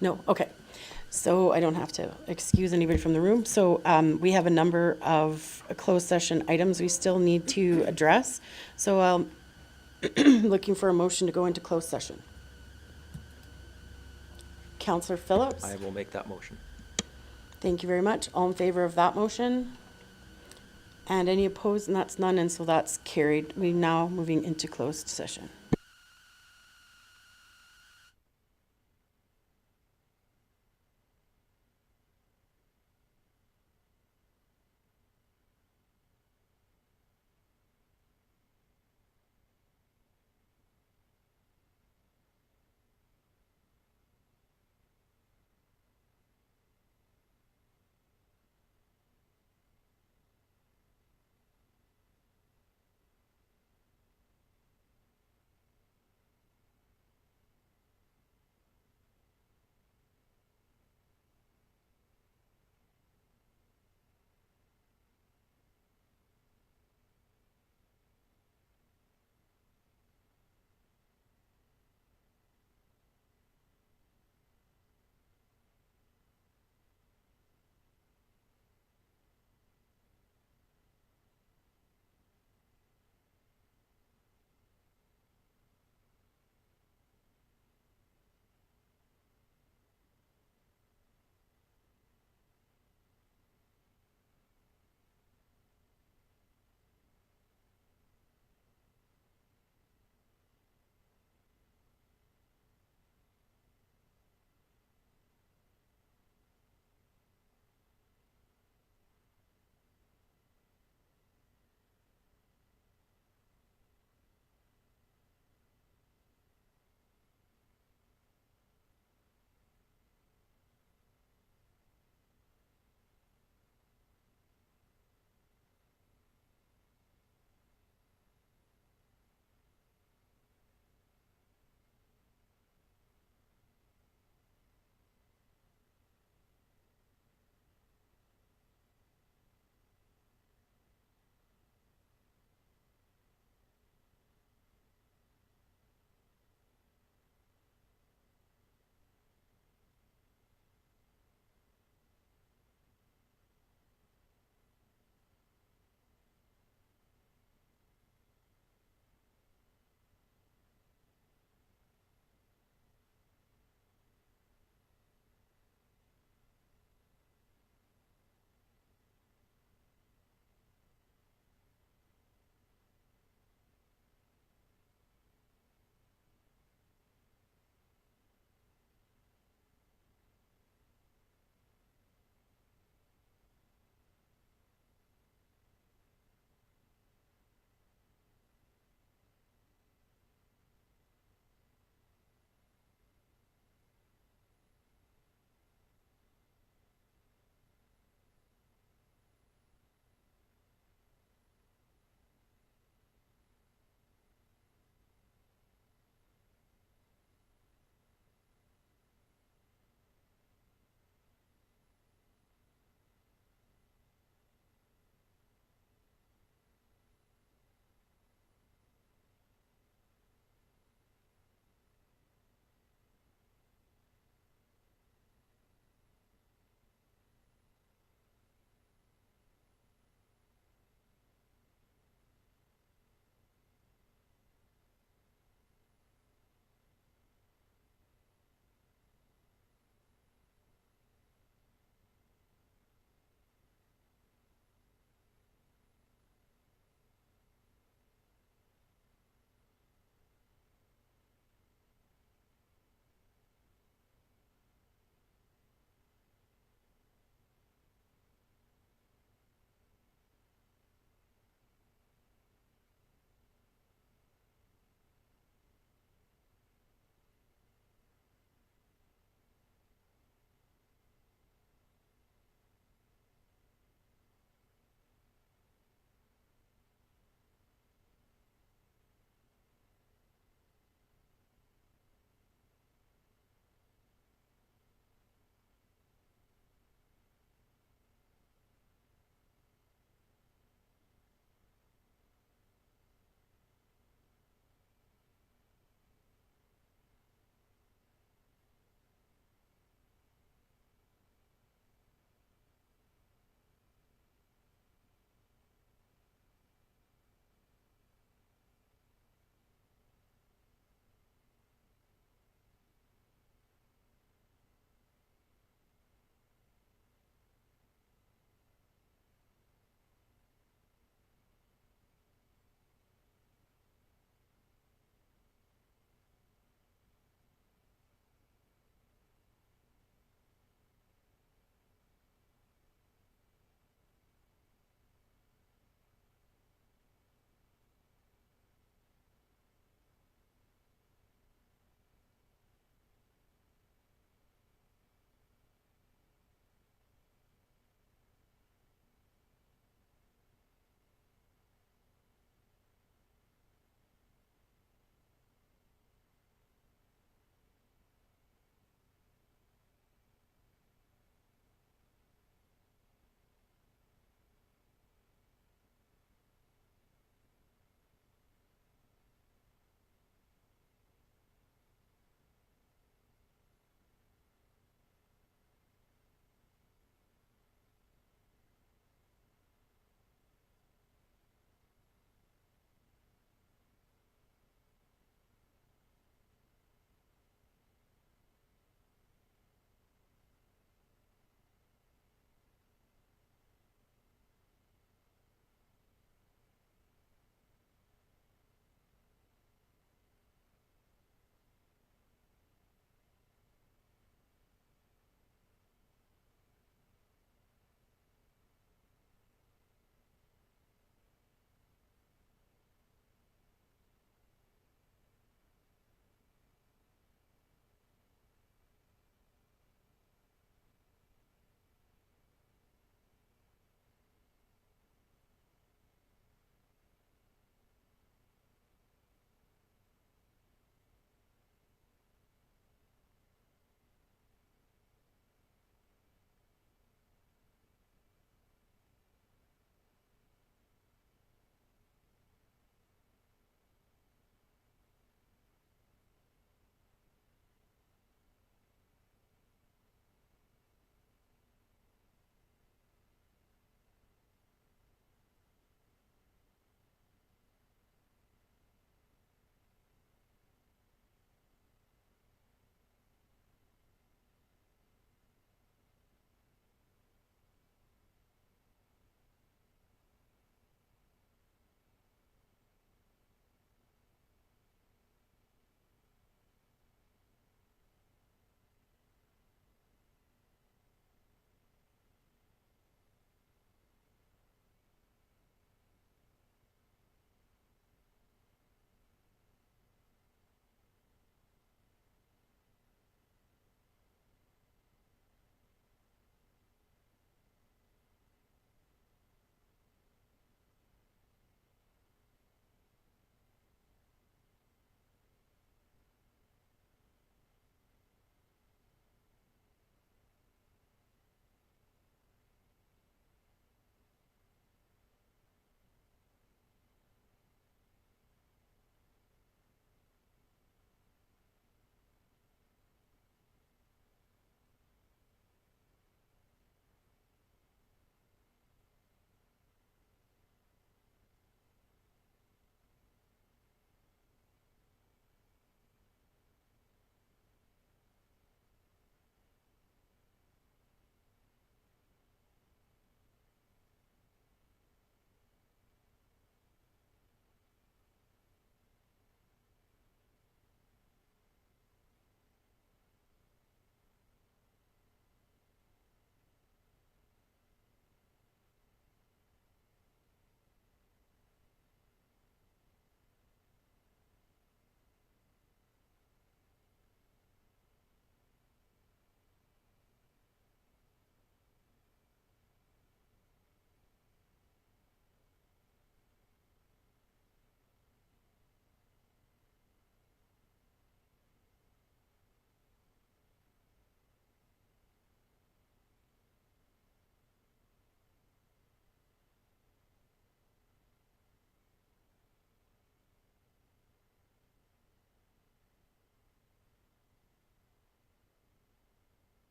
No, okay. So I don't have to excuse anybody from the room. So we have a number of closed session items we still need to address. So looking for a motion to go into closed session. Counselor Phillips? I will make that motion. Thank you very much. All in favor of that motion? And any opposed? And that's none, and so that's carried. We're now moving into closed session.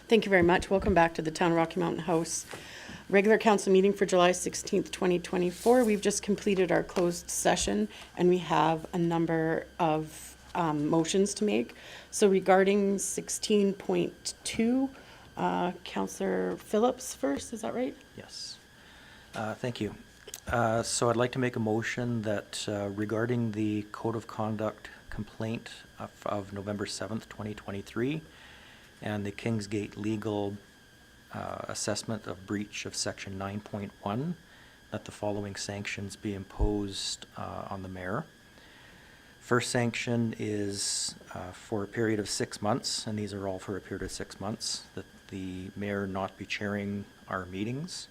Thank you very much. Welcome back to the Town of Rocky Mountain House regular council meeting for July 16th, 2024. We've just completed our closed session and we have a number of motions to make. So regarding 16.2, Councillor Phillips first, is that right? Yes. Thank you. So I'd like to make a motion that regarding the Code of Conduct complaint of November 7th, 2023, and the Kingsgate legal assessment of breach of Section 9.1, that the following sanctions be imposed on the mayor. First sanction is for a period of 6 months, and these are all for a period of 6 months, that the mayor not be chairing our meetings.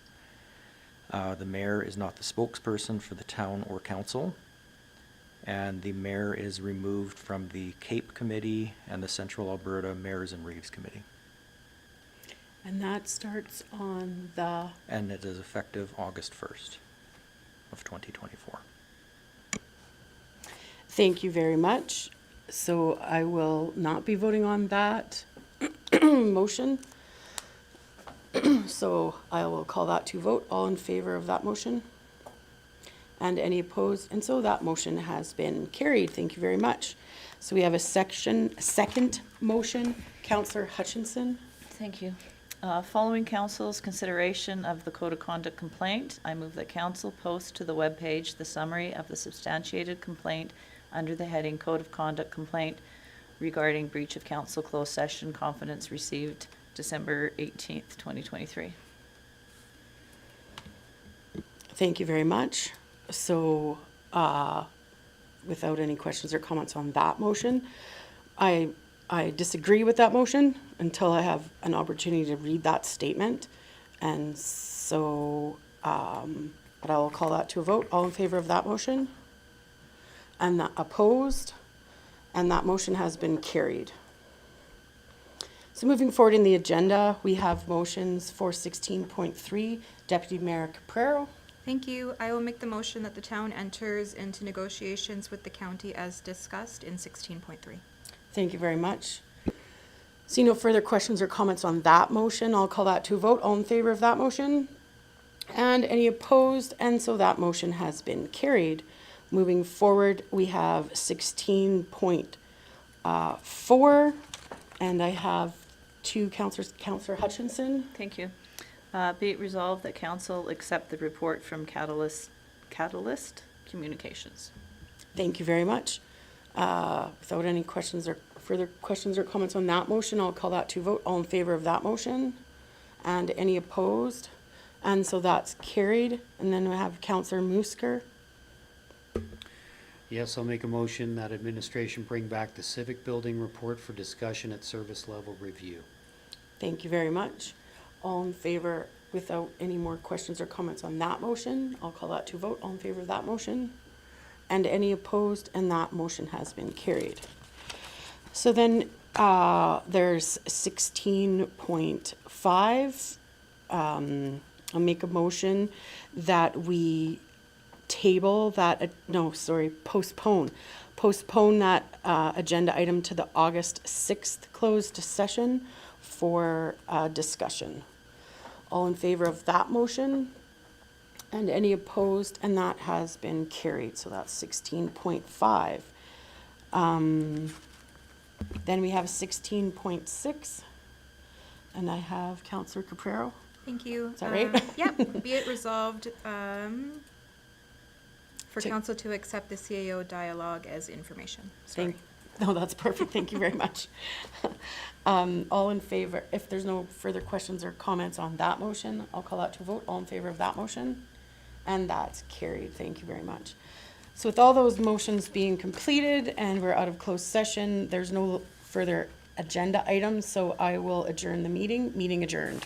The mayor is not the spokesperson for the town or council, and the mayor is removed from the Cape Committee and the Central Alberta Mayors and Reeves Committee. And that starts on the, And it is effective August 1st of 2024. thank you very much. So I will not be voting on that motion. So I will call that to vote. All in favor of that motion? And any opposed? And so that motion has been carried. Thank you very much. So we have a second motion. Councillor Hutchinson. Thank you. Following council's consideration of the Code of Conduct complaint, I move that council post to the webpage the summary of the substantiated complaint under the heading Code of Conduct complaint regarding breach of council closed session confidence received December 18th, 2023. Thank you very much. So, without any questions or comments on that motion, I disagree with that motion until I have an opportunity to read that statement. And so, but I will call that to a vote. All in favor of that motion? And that opposed? And that motion has been carried. So moving forward in the agenda, we have motions for 16.3, Deputy Mayor Caprero. Thank you. I will make the motion that the town enters into negotiations with the county as discussed in 16.3. Thank you very much. See no further questions or comments on that motion. I'll call that to a vote. All in favor of that motion? And any opposed? And so that motion has been carried. Moving forward, we have 16.4, and I have two councillors, Councillor Hutchinson. Thank you. Be it resolved that council accept the report from Catalyst Communications. Thank you very much. Without any questions or further questions or comments on that motion, I'll call that to vote. All in favor of that motion? And any opposed? And so that's carried. And then we have Councillor Musker. Yes, I'll make a motion that administration bring back the civic building report for discussion at service level review. Thank you very much. All in favor, without any more questions or comments on that motion, I'll call that to vote. All in favor of that motion? And any opposed? And that motion has been carried. So then there's 16.5. I'll make a motion that we table that, postpone that agenda item to the August 6th closed session for discussion. All in favor of that motion? And any opposed? And that has been carried. So that's 16.5. Then we have 16.6. And I have Councillor Caprero. Thank you. Is that right? Yep. Be it resolved for To- council to accept the CAO dialogue as information. Sorry. No, that's perfect. Thank you very much. All in favor, if there's no further questions or comments on that motion, I'll call out to vote. All in favor of that motion? And that's carried. Thank you very much. So with all those motions being completed and we're out of closed session, there's no further agenda items, so I will adjourn the meeting. Meeting adjourned.